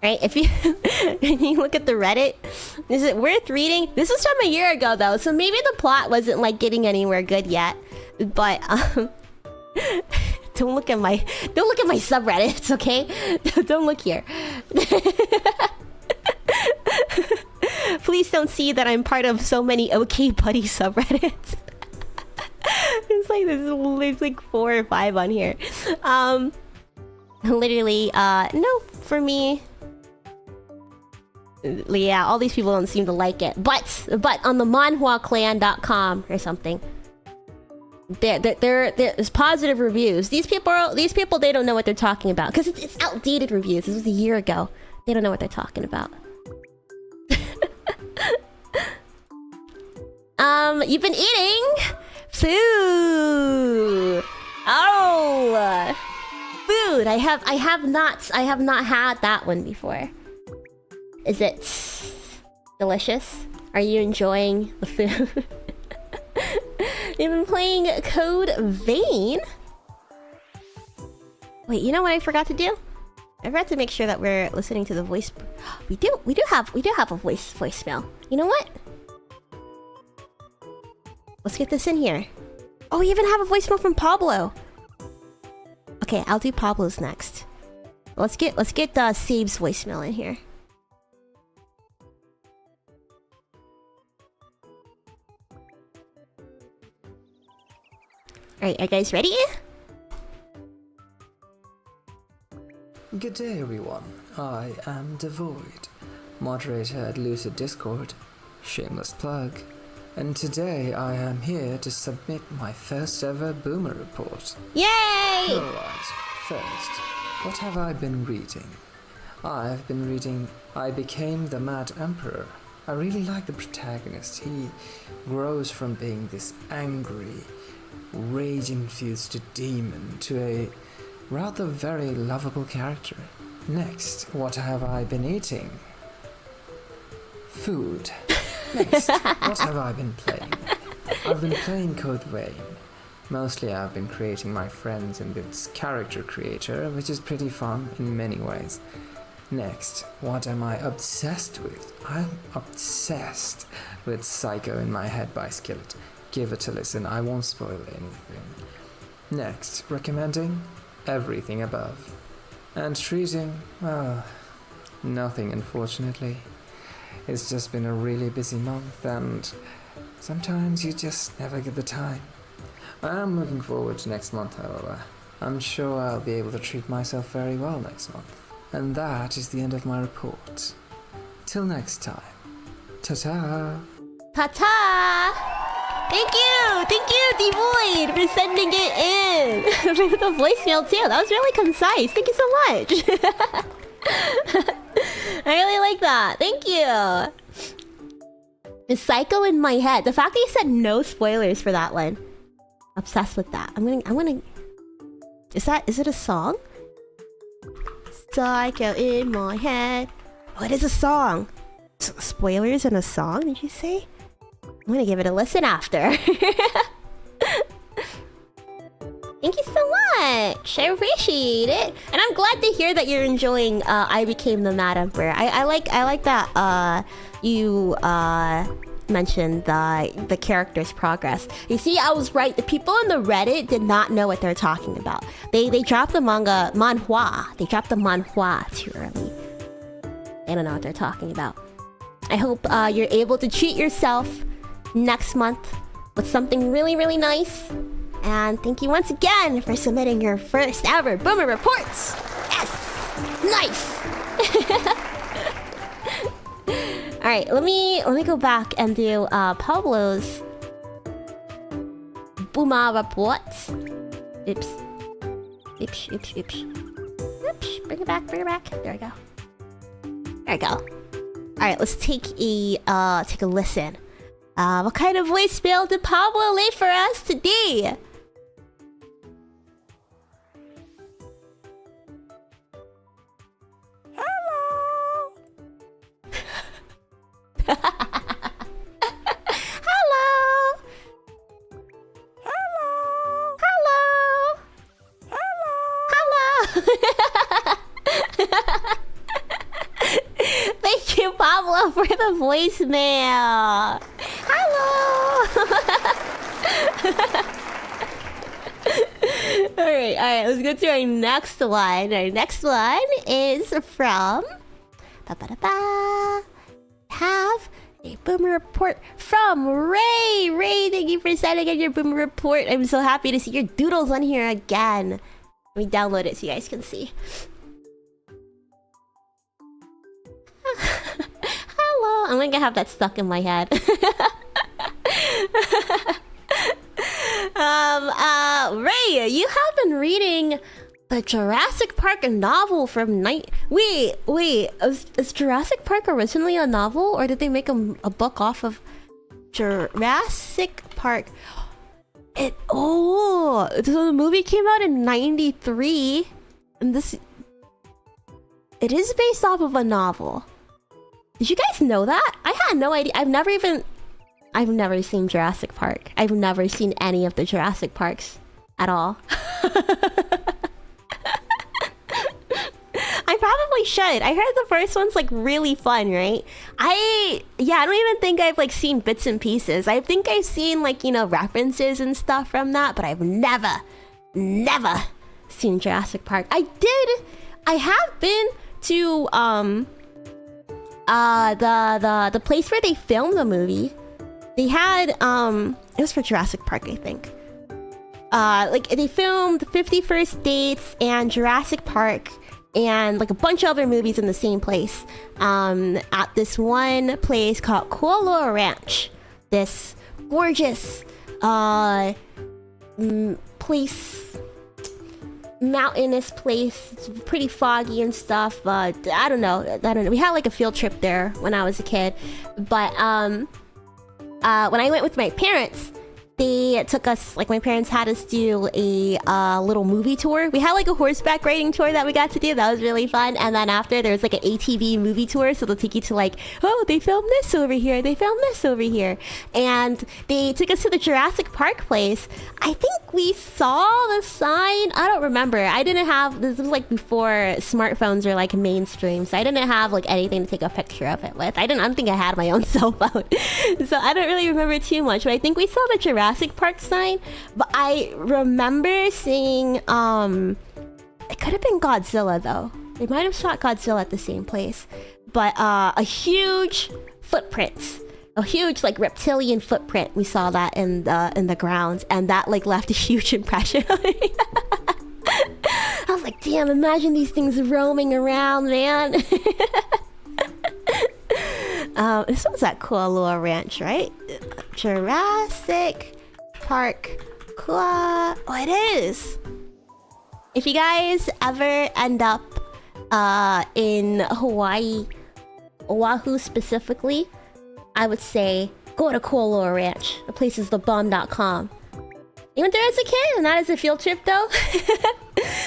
Right, if you look at the Reddit, is it worth reading? This is from a year ago though, so maybe the plot wasn't like getting anywhere good yet. But don't look at my subreddits, okay? Don't look here. Please don't see that I'm part of so many OK Buddy subreddits. There's like 4 or 5 on here. Literally, no, for me. Yeah, all these people don't seem to like it. But on the manhwaclan.com or something, there's positive reviews. These people, they don't know what they're talking about because it's outdated reviews. This was a year ago. They don't know what they're talking about. You've been eating food. Oh, food. I have not had that one before. Is it delicious? Are you enjoying the food? You've been playing Code Vein. Wait, you know what I forgot to do? I forgot to make sure that we're listening to the voice. We do have a voicemail. You know what? Let's get this in here. Oh, we even have a voicemail from Pablo. Okay, I'll do Pablo's next. Let's get Sabe's voicemail in here. Alright, are you guys ready? Good day, everyone. I am Devoid, moderator at Lucid Discord, shameless plug, and today I am here to submit my first ever Boomer report. Yay! Alright, first, what have I been reading? I've been reading I Became the Mad Emperor. I really like the protagonist. He grows from being this angry, rage-infused demon to a rather very lovable character. Next, what have I been eating? Food. Next, what have I been playing? I've been playing Code Vein. Mostly I've been creating my friends in this character creator, which is pretty fun in many ways. Next, what am I obsessed with? I'm obsessed with Psycho in My Head by Skillet. Give it a listen, I won't spoil anything. Next, recommending everything above. And treating, well, nothing unfortunately. It's just been a really busy month and sometimes you just never get the time. I am looking forward to next month, however. I'm sure I'll be able to treat myself very well next month. And that is the end of my report. Till next time. Ta-ta! Ta-ta! Thank you, Devoid, for sending it in. For the voicemail too. That was really concise. Thank you so much. I really like that. Thank you. The Psycho in My Head. The fact that you said no spoilers for that one. Obsessed with that. I'm gonna. Is it a song? Psycho in My Head. Oh, it is a song. Spoilers in a song? Did you say? I'm gonna give it a listen after. Thank you so much. I appreciate it, and I'm glad to hear that you're enjoying. I Became the Mad Emperor. I like that. You mentioned the character's progress. You see, I was right. The people on the Reddit did not know what they're talking about. They dropped the manhwa. They dropped the manhwa too early. They don't know what they're talking about. I hope you're able to treat yourself next month with something really, really nice. And thank you once again for submitting your first ever Boomer reports. Yes, nice. All right, let me go back and do Pablo's Boomer report. Oops. Bring it back. There we go. All right, let's take a listen. What kind of voicemail did Pablo lay for us today? Hello. Thank you, Pablo, for the voicemail. Alright, let's go to our next one. Our next one is from have a Boomer report from Ray. Ray, thank you for sending in your Boomer report. I'm so happy to see your doodles on here again. Let me download it so you guys can see. Hello. I'm gonna have that stuck in my head. Ray, you have been reading the Jurassic Park novel from Wait, is Jurassic Park originally a novel, or did they make a book off of Jurassic Park? So the movie came out in '93, and it is based off of a novel. Did you guys know that? I had no idea. I've never seen Jurassic Park. I've never seen any of the Jurassic Parks at all. I'm should. I heard the first one's like really fun, right? I don't even think I've like seen bits and pieces. I think I've seen like, you know, references and stuff from that, but I've never seen Jurassic Park. I have been to the place where they filmed the movie. They had it was for Jurassic Park, I think. Like they filmed 51st Dates and Jurassic Park and like a bunch of other movies in the same place at this one place called Koala Ranch. This gorgeous place, mountainous place. It's pretty foggy and stuff. I don't know. We had like a field trip there when I was a kid, but when I went with my parents, they took us, like my parents had us do a little movie tour. We had like a horseback riding tour that we got to do. That was really fun. And then after there was like an ATV movie tour. So they'll take you to like, oh, they filmed this over here. They filmed this over here. And they took us to the Jurassic Park place. I think we saw the sign. I don't remember. I didn't have, this was like before smartphones were like mainstream. So I didn't have like anything to take a picture of it with. I don't think I had my own cell phone. So I don't really remember too much. But I think we saw the Jurassic Park sign, but I remember seeing it could have been Godzilla though. They might have shot Godzilla at the same place, but a huge footprint, a huge like reptilian footprint. We saw that in the grounds, and that like left a huge impression on me. I was like, damn, imagine these things roaming around, man. This one's at Koala Ranch, right? Jurassic Park. Oh, it is. If you guys ever end up in Hawaii, Oahu specifically, I would say go to Koala Ranch. The place is thebomb.com. You went there as a kid and not as a field trip though?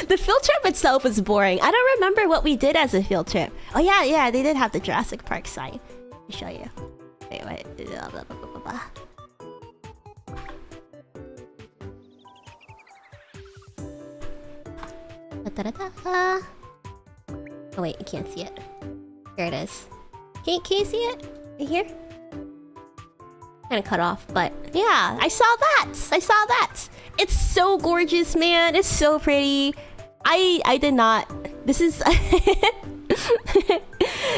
The field trip itself was boring. I don't remember what we did as a field trip. Oh yeah, they did have the Jurassic Park sign. Let me show you. Wait. Blah, blah, blah, blah, blah. Oh wait, you can't see it. There it is. Can you see it? Right here? Kind of cut off, but yeah, I saw that. It's so gorgeous, man. It's so pretty. I did not. This is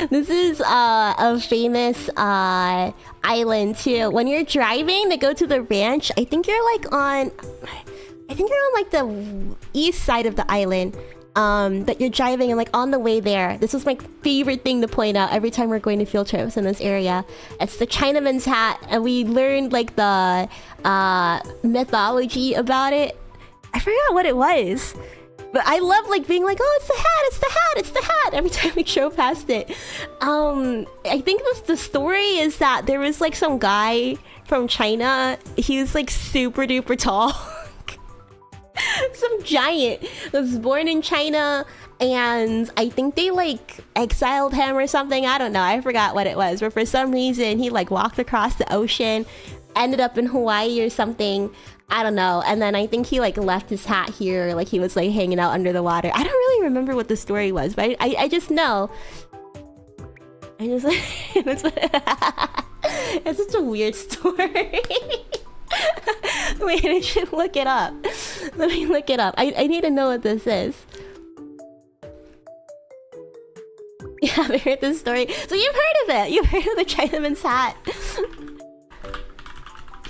this is a famous island too. When you're driving to go to the ranch, I think you're on like the east side of the island. That you're driving and like on the way there. This was my favorite thing to point out every time we're going to field trips in this area. It's the Chinaman's hat, and we learned like the mythology about it. I forgot what it was, but I love like being like, oh, it's the hat every time we drove past it. I think the story is that there was like some guy from China. He was like super duper tall. Some giant was born in China, and I think they like exiled him or something. I don't know, I forgot what it was, but for some reason he like walked across the ocean, ended up in Hawaii or something. I don't know. And then I think he like left his hat here, like he was like hanging out under the water. I don't really remember what the story was, but I just know. It's such a weird story. Wait, I should look it up. Let me look it up. I need to know what this is. You haven't heard this story? So you've heard of it. You've heard of the Chinaman's hat.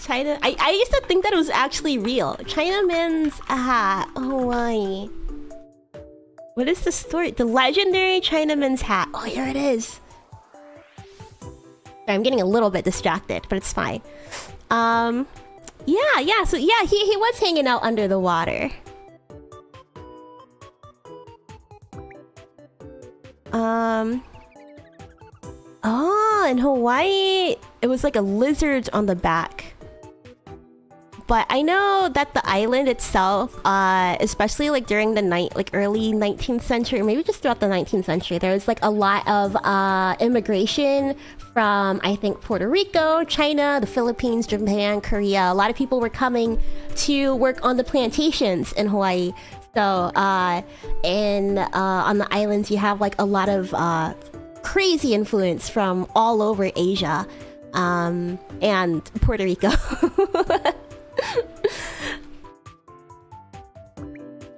I used to think that it was actually real. Chinaman's hat. Hawaii. What is the story? The legendary Chinaman's hat. Oh, here it is. Sorry, I'm getting a little bit distracted, but it's fine. Yeah. So yeah, he was hanging out under the water. Oh, in Hawaii, it was like a lizard on the back. but I know that the island itself, especially like during the early 19th century, or maybe just throughout the 19th century, there was like a lot of immigration from, I think, Puerto Rico, China, the Philippines, Japan, Korea. A lot of people were coming to work on the plantations in Hawaii. So on the islands, you have like a lot of crazy influence from all over Asia and Puerto Rico.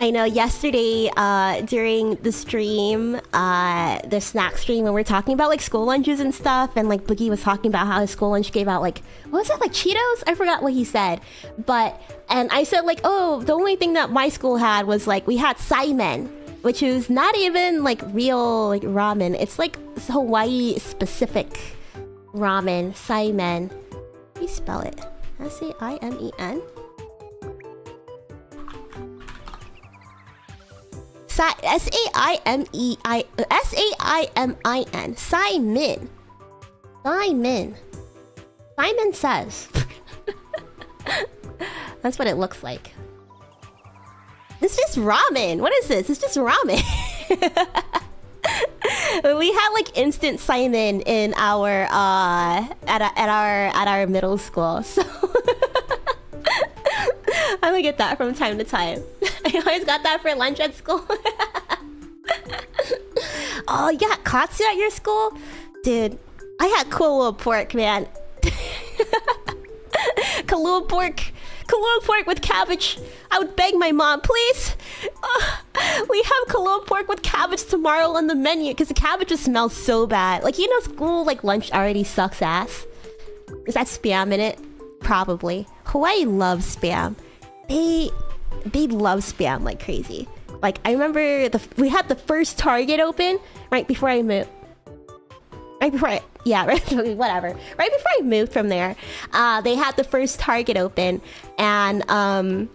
I know yesterday during the stream, the snack stream, when we were talking about like school lunches and stuff, and like Boogie was talking about how his school lunch gave out like, what was that, like Cheetos? I forgot what he said. And I said like, oh, the only thing that my school had was like, we had saimen, which is not even like real like ramen. It's like Hawaii specific ramen, saimen. How do you spell it? S-A-I-M-E-N? S-A-I-M-I-N. Saimin. Saimin. Simon says. That's what it looks like. It's just ramen. What is this? It's just ramen. We had like instant saimin in our at our middle school. So I'm gonna get that from time to time. I always got that for lunch at school. Oh, you got katsu at your school? Dude, I had Kahlua pork, man. Kahlua pork with cabbage. I would beg my mom, please. We have Kahlua pork with cabbage tomorrow on the menu because the cabbage just smells so bad. Like, you know, school like lunch already sucks ass. Is that spam in it? Probably. Hawaii loves spam. They love spam like crazy. Like, I remember we had the first Target open right before I moved. Right before I moved from there. They had the first Target open, and I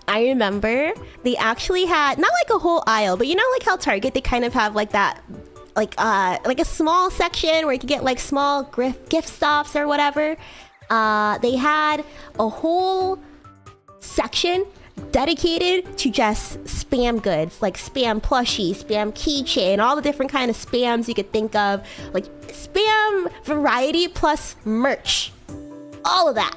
remember they actually had not like a whole aisle, but you know, like how Target, they kind of have like that, like a small section where you can get like small gift stops or whatever. They had a whole section dedicated to just spam goods, like spam plushie, spam keychain, all the different kind of spams you could think of, like spam variety plus merch, all of that.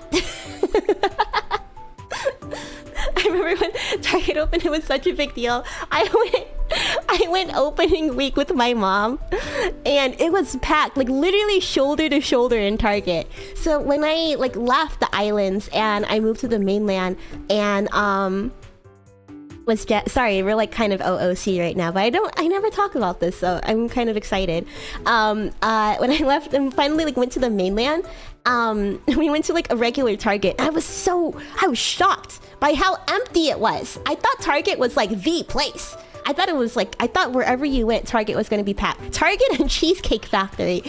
I remember when Target opened, it was such a big deal. I went opening week with my mom, and it was packed, like literally shoulder to shoulder in Target. So when I like left the islands and I moved to the mainland, and sorry, we're like kind of OOC right now, but I never talk about this, so I'm kind of excited. When I left and finally like went to the mainland, we went to like a regular Target. I was shocked by how empty it was. I thought Target was like the place. I thought wherever you went, Target was going to be packed. Target and Cheesecake Factory.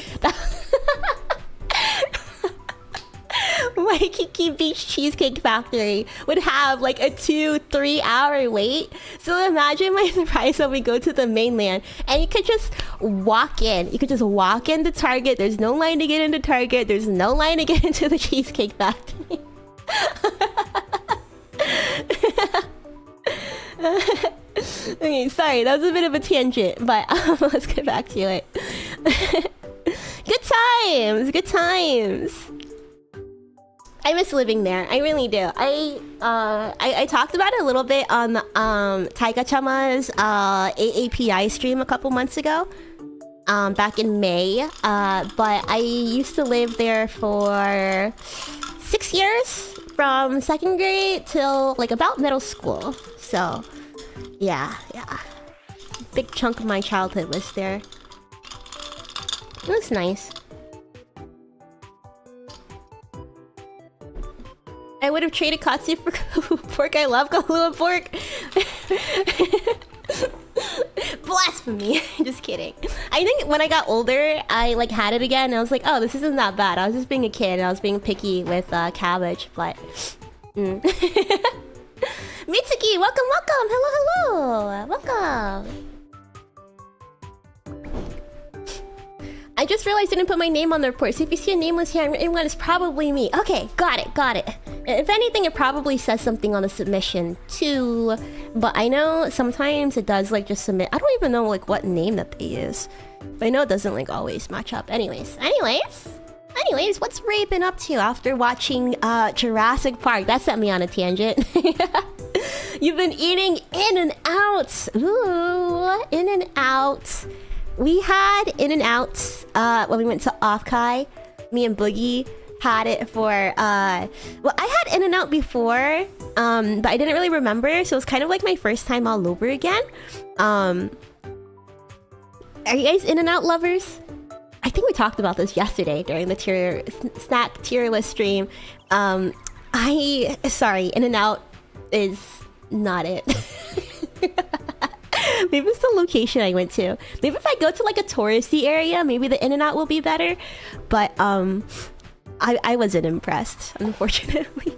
Waikiki Beach Cheesecake Factory would have like a 2-3 hour wait. So imagine my surprise when we go to the mainland and you could just walk in. You could just walk into Target. There's no line to get into Target. There's no line to get into the Cheesecake Factory. Okay, sorry, that was a bit of a tangent, but let's get back to it. Good times. I miss living there. I really do. I talked about it a little bit on the Taiga-chama's AAPI stream a couple months ago, back in May. But I used to live there for 6 years, from second grade till like about middle school. So yeah. Big chunk of my childhood was there. It was nice. I would have traded katsu for Kahlua pork. I love Kahlua pork. Blasphemy. Just kidding. I think when I got older, I like had it again, and I was like, oh, this isn't that bad. I was just being a kid, and I was being picky with cabbage, but... Mitsuki, welcome. Hello. Welcome. I I just realized I didn't put my name on the report. So if you see a nameless handwritten one, it's probably me. Okay, got it. If anything, it probably says something on the submission too. But I know sometimes it does like just submit. I don't even know like what name that they use. But I know it doesn't like always match up. Anyways, what's Ray been up to after watching Jurassic Park? That set me on a tangent. You've been eating In-N-Out. Ooh, In-N-Out. We had In-N-Out when we went to Off-Kai. Me and Boogie had it for... well, I had In-N-Out before, but I didn't really remember, so it was kind of like my first time all over again. Are you guys In-N-Out lovers? I think we talked about this yesterday during the snack tier list stream. Sorry, In-N-Out is not it. Maybe it's the location I went to. Maybe if I go to like a touristy area, maybe the In-N-Out will be better. But I wasn't impressed, unfortunately.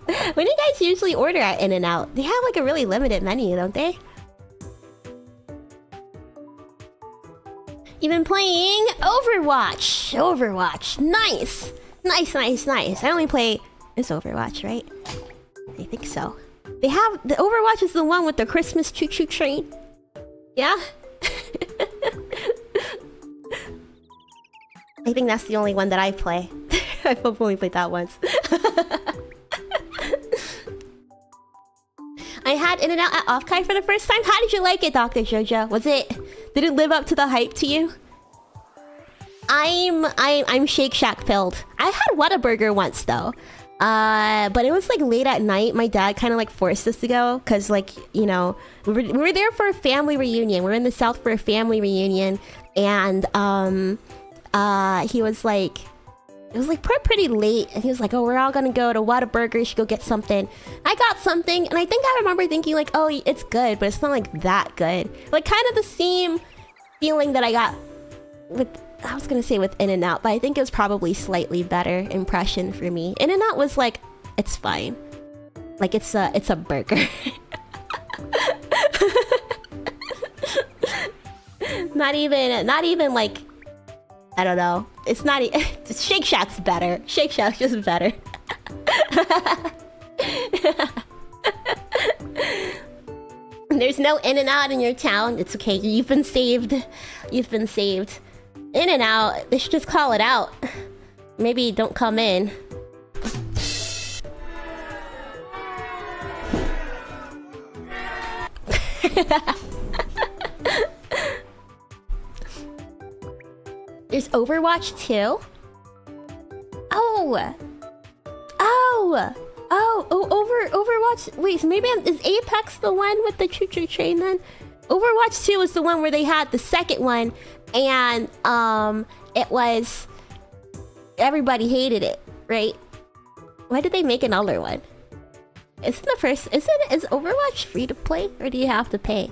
When do you guys usually order at In-N-Out? They have like a really limited menu, don't they? You've been playing Overwatch. Nice. I only play... It's Overwatch, right? I think so. They have... The Overwatch is the one with the Christmas choo-choo train. Yeah? I think that's the only one that I play. I've only played that once. I had In-N-Out at Off-Kai for the first time. How did you like it, Dr. Jojo? Did it live up to the hype to you? I'm Shake Shack filled. I had Whataburger once though. But it was like late at night. My dad kind of like forced us to go because like, you know, we were there for a family reunion. We're in the South for a family reunion, and he was like, it was like pretty late, and he was like, oh, we're all gonna go to Whataburger, you should go get something. I got something, and I think I remember thinking like, oh, it's good, but it's not like that good. Like kind of the same feeling that I got with, I was gonna say with In-N-Out, but I think it was probably slightly better impression for me. In-N-Out was like, it's fine. Like it's a burger. not even like, I don't know. It's not... Shake Shack's better. Shake Shack's just better. There's no In-N-Out in your town. It's okay. You've been saved. In-N-Out. They should just call it out. Maybe don't come in. There's Overwatch 2? Overwatch. Wait, so maybe is Apex the one with the choo-choo train then? Overwatch 2 was the one where they had the second one, and it was, everybody hated it, right? Why did they make another one? Is Overwatch free to play, or do you have to pay?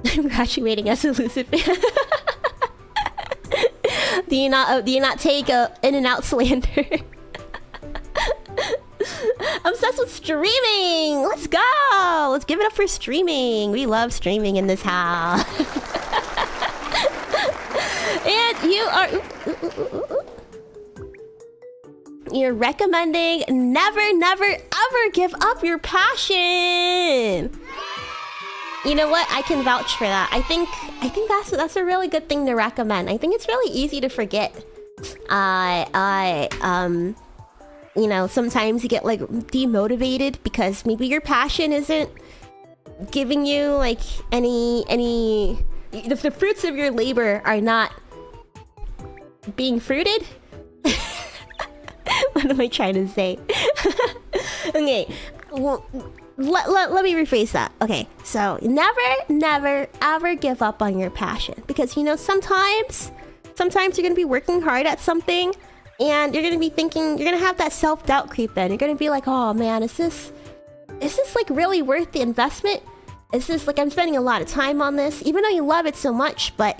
I'm graduating as a lucid fan. Do you not take In-N-Out slander? Obsessed with streaming! Let's go! Let's give it up for streaming! We love streaming in this house. And you are... You're recommending never ever give up your passion! You know what? I can vouch for that. I think that's a really good thing to recommend. I think it's really easy to forget. You know, sometimes you get like demotivated because maybe your passion isn't giving you like any the fruits of your labor are not being fruited. What am I trying to say? Okay, well, let me rephrase that. Okay, so never ever give up on your passion, because you know sometimes you're gonna be working hard at something, and you're gonna be thinking, you're gonna have that self-doubt creep in. You're gonna be like, oh man, is this like really worth the investment? Is this like, I'm spending a lot of time on this, even though you love it so much, but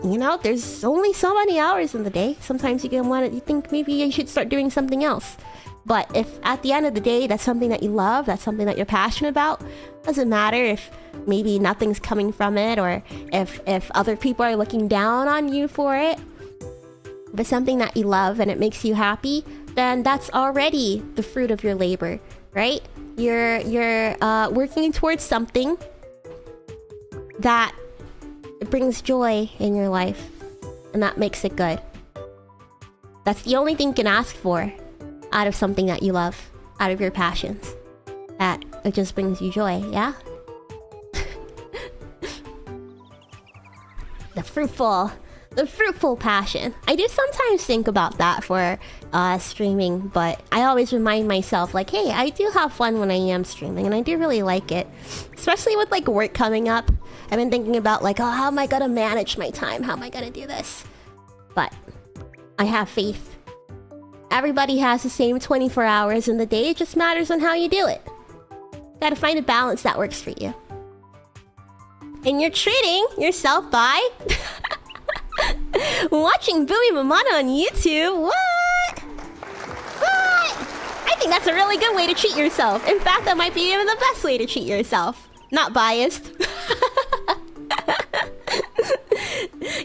you know, there's only so many hours in the day. Sometimes you think maybe you should start doing something else. But if at the end of the day, that's something that you love, that's something that you're passionate about, doesn't matter if maybe nothing's coming from it or if other people are looking down on you for it. If it's something that you love and it makes you happy, then that's already the fruit of your labor, right? You're working towards something that brings joy in your life, and that makes it good. That's the only thing you can ask for out of something that you love, out of your passions. That it just brings you joy, yeah? The fruitful passion. I do sometimes think about that for streaming, but I always remind myself, like, hey, I do have fun when I am streaming, and I do really like it. Especially with, like, work coming up. I've been thinking about, like, oh, how am I gonna manage my time? How am I gonna do this? But I have faith. Everybody has the same 24 hours in the day. It just matters on how you do it. Gotta find a balance that works for you. And you're treating yourself by watching Boomi Mamana on YouTube. What? I think that's a really good way to treat yourself. In fact, that might be even the best way to treat yourself. Not biased.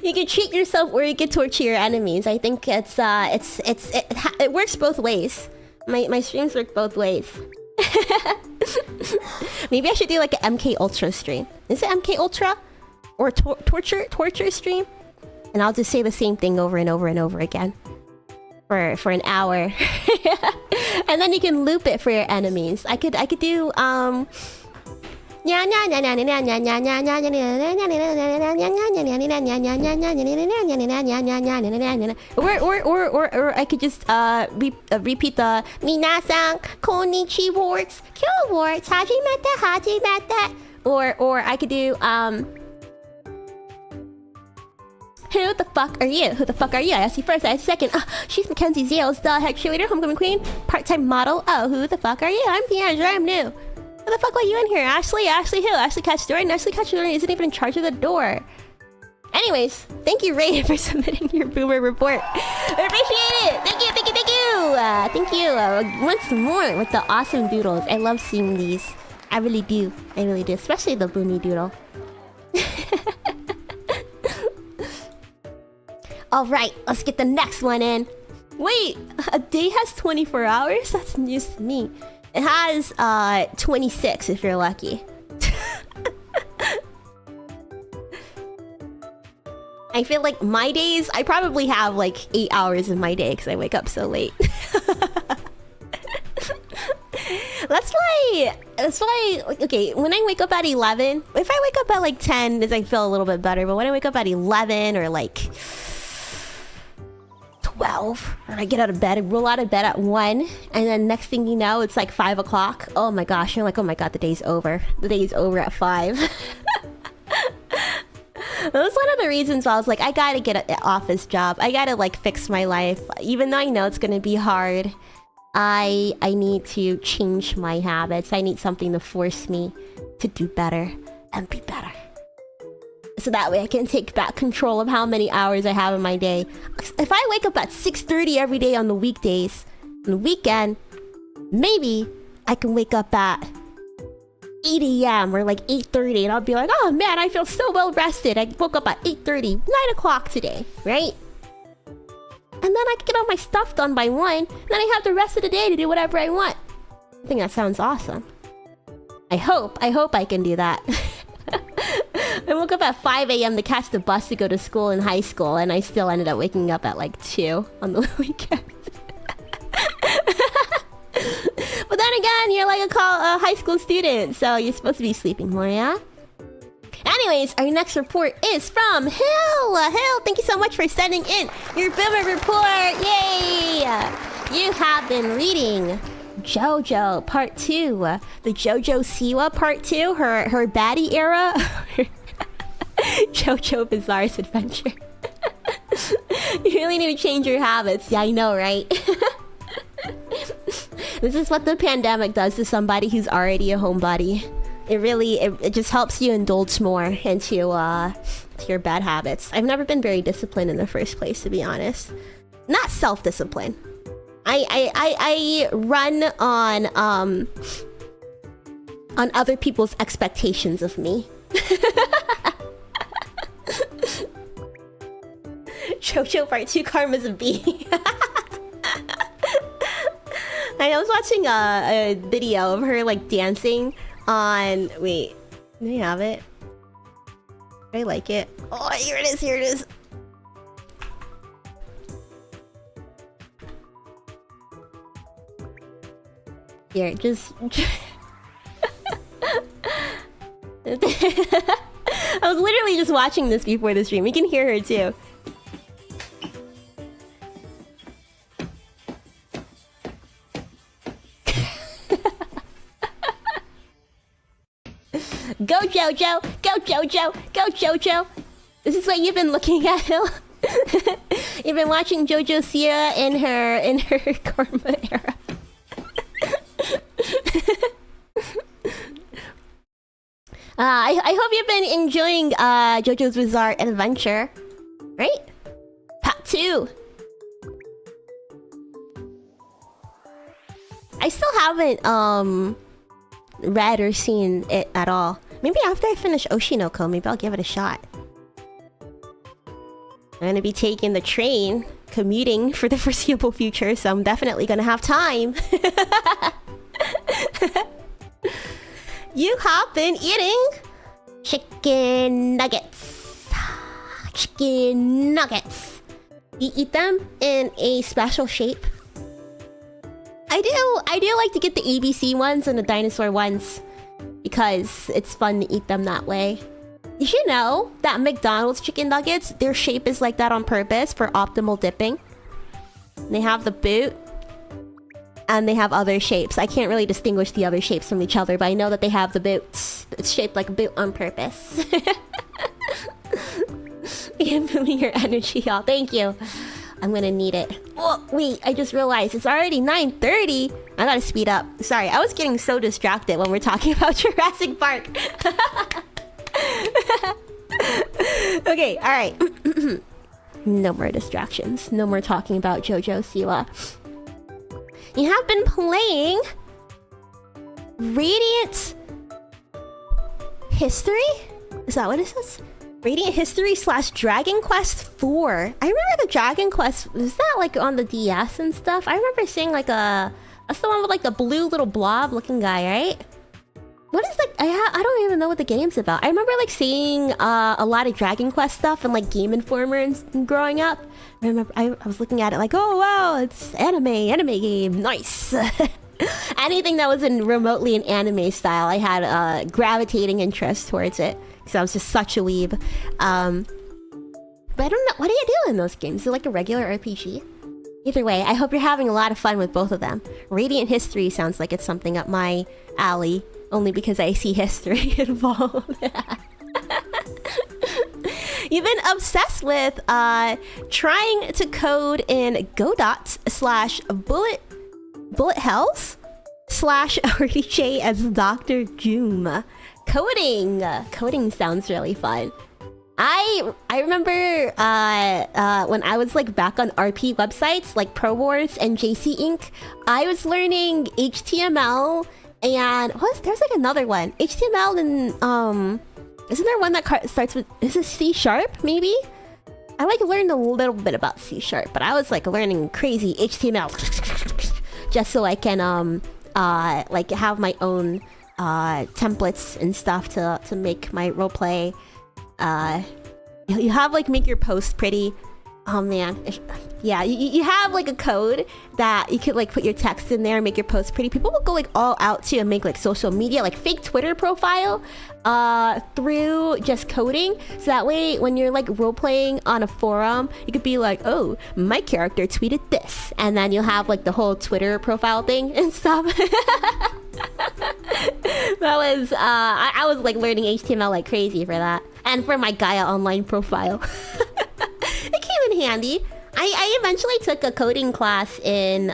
You can treat yourself or you can torture your enemies. I think it works both ways. My streams work both ways. Maybe I should do like an MK Ultra stream. Is it MK Ultra? Or torture stream? And I'll just say the same thing over and over and over again. For an hour. And then you can loop it for your enemies. I could do or I could just repeat the minasan konnichiwa kyowords hajimete. Or I could do who the fuck are you? Who the fuck are you? I asked you first, I asked you second. She's Mackenzie Zales, the head cheerleader, homecoming queen, part-time model. Oh, who the fuck are you? I'm Pianger, I'm new. Who the fuck let you in here? Ashley? Ashley who? Ashley Castore? Ashley Castore isn't even in charge of the door. Anyways, thank you, Ray, for submitting your boomer report. I appreciate it! Thank you! Thank you! Once more with the awesome doodles. I love seeing these. I really do. Especially the Boomi doodle. Alright, let's get the next one in. Wait, a day has 24 hours? That's news to me. It has 26 if you're lucky. I feel like my days, I probably have like 8 hours in my day because I wake up so late. That's why, okay, when I wake up at 11, if I wake up at like 10, I feel a little bit better, but when I wake up at 11 or like 12, or I get out of bed, I roll out of bed at 1, and then next thing you know, it's like 5 o'clock. Oh my gosh, you're like, oh my god, the day's over. The day's over at 5. That was one of the reasons why I was like, I gotta get an office job. I gotta like fix my life. Even though I know it's gonna be hard, I need to change my habits. I need something to force me to do better and be better. So that way I can take back control of how many hours I have in my day. If I wake up at 6:30 every day on the weekdays, on the weekend, maybe I can wake up at 8 a.m. or like 8:30 and I'll be like, oh man, I feel so well rested. I woke up at 8:30, 9 o'clock today, right? And then I can get all my stuff done by 1, and then I have the rest of the day to do whatever I want. I think that sounds awesome. I hope I can do that. I woke up at 5 a.m. to catch the bus to go to school in high school, and I still ended up waking up at like 2 on the weekend. But then again, you're like a high school student, so you're supposed to be sleeping more, yeah? Anyways, our next report is from Hill! Hill, thank you so much for sending in your boomer report! Yay! You have been reading JoJo Part 2. The JoJo Siwa Part 2, her baddie era. JoJo Bizarre's Adventure. You really need to change your habits. Yeah, I know, right? This is what the pandemic does to somebody who's already a homebody. It just helps you indulge more into your bad habits. I've never been very disciplined in the first place, to be honest. Not self-discipline. I run on other people's expectations of me. JoJo Part 2 Karma's a B. I was watching a video of her like dancing on... Wait, do you have it? I like it. Oh, here it is, here it is. Here, just... I was literally just watching this before the stream. You can hear her too. Go JoJo! Go JoJo! Go JoJo! This is what you've been looking at, Hill. You've been watching JoJo Sierra in her Karma era. I hope you've been enjoying JoJo's Bizarre Adventure. Right? Part 2. I still haven't read or seen it at all. Maybe after I finish Oshinoko, maybe I'll give it a shot. I'm gonna be taking the train, commuting for the foreseeable future, so I'm definitely gonna have time. You have been eating chicken nuggets. Chicken nuggets. You eat them in a special shape. I do like to get the ABC ones and the dinosaur ones because it's fun to eat them that way. Did you know that McDonald's chicken nuggets, their shape is like that on purpose for optimal dipping? They have the boot and they have other shapes. I can't really distinguish the other shapes from each other, but I know that they have the boots. It's shaped like a boot on purpose. You're moving your energy, y'all. Thank you. I'm gonna need it. Oh, wait, I just realized it's already 9:30. I gotta speed up. Sorry, I was getting so distracted when we're talking about Jurassic Park. Okay, alright. No more distractions. No more talking about JoJo Siwa. You have been playing Radiant History? Is that what it says? Radiant History / Dragon Quest 4. I remember the Dragon Quest, was that like on the DS and stuff? I remember seeing like a... That's the one with like the blue little blob looking guy, right? What is like... I don't even know what the game's about. I remember like seeing a lot of Dragon Quest stuff and like Game Informer and growing up. I remember I was looking at it like, oh wow, it's anime game, nice. Anything that was in remotely an anime style, I had a gravitating interest towards it. Because I was just such a weeb. But I don't know, what do you do in those games? Is it like a regular RPG? Either way, I hope you're having a lot of fun with both of them. Radiant History sounds like it's something up my alley, only because I see history involved. You've been obsessed with trying to code in Godot / bullet hells / RDJ as Dr. Doom. Coding sounds really fun. I remember when I was like back on RP websites like Pro Wars and JC Inc. I was learning HTML and there's like another one, HTML and isn't there one that starts with, is it C# maybe? I like learned a little bit about C#, but I was like learning crazy HTML just so I can like have my own templates and stuff to make my roleplay. You have like make your post pretty. Oh man, yeah, you have like a code that you could like put your text in there and make your post pretty. People will go like all out to and make like social media, like fake Twitter profile through just coding. So that way when you're like role playing on a forum, you could be like, oh, my character tweeted this, and then you'll have like the whole Twitter profile thing and stuff. That was I was like learning HTML like crazy for that, and for my Gaia Online profile. It came in handy. I eventually took a coding class in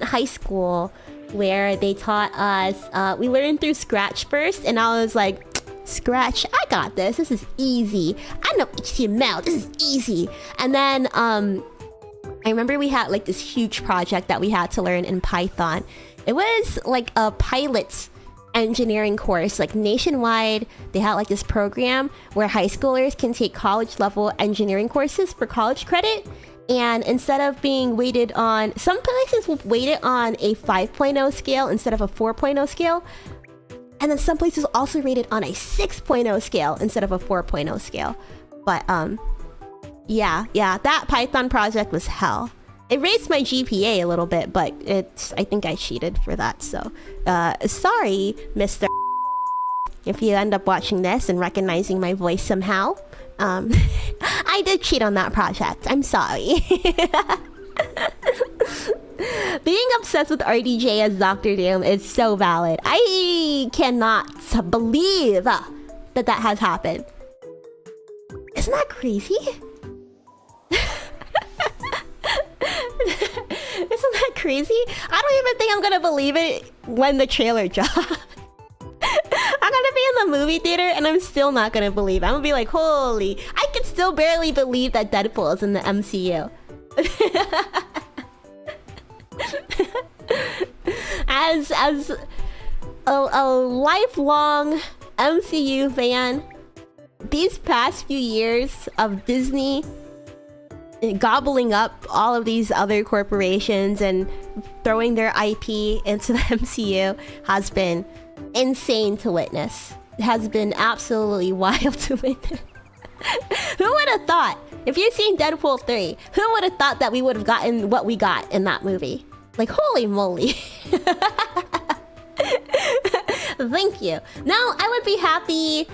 high school where they taught us, we learned through Scratch first, and I was like, Scratch, I got this. This is easy. I know HTML. This is easy. And then I remember we had like this huge project that we had to learn in Python. It was like a pilot engineering course, like nationwide. They had like this program where high schoolers can take college level engineering courses for college credit. And instead of being weighted on, some places will weight it on a 5.0 scale instead of a 4.0 scale. And then some places also rated on a 6.0 scale instead of a 4.0 scale. But yeah, that Python project was hell. It raised my GPA a little bit, but I think I cheated for that. So sorry, Mr. if you end up watching this and recognizing my voice somehow. I did cheat on that project. I'm sorry. Being obsessed with RDJ as Doctor Doom is so valid. I cannot believe that has happened. Isn't that crazy? Isn't that crazy? I don't even think I'm gonna believe it when the trailer drops. I'm gonna be in the movie theater and I'm still not gonna believe it. I'm gonna be like, holy, I can still barely believe that Deadpool is in the MCU. As a lifelong MCU fan, these past few years of Disney gobbling up all of these other corporations and throwing their IP into the MCU has been insane to witness. It has been absolutely wild to witness. Who would have thought? If you've seen Deadpool 3, who would have thought that we would have gotten what we got in that movie? Like, holy moly. Thank you. Now, I would be happy.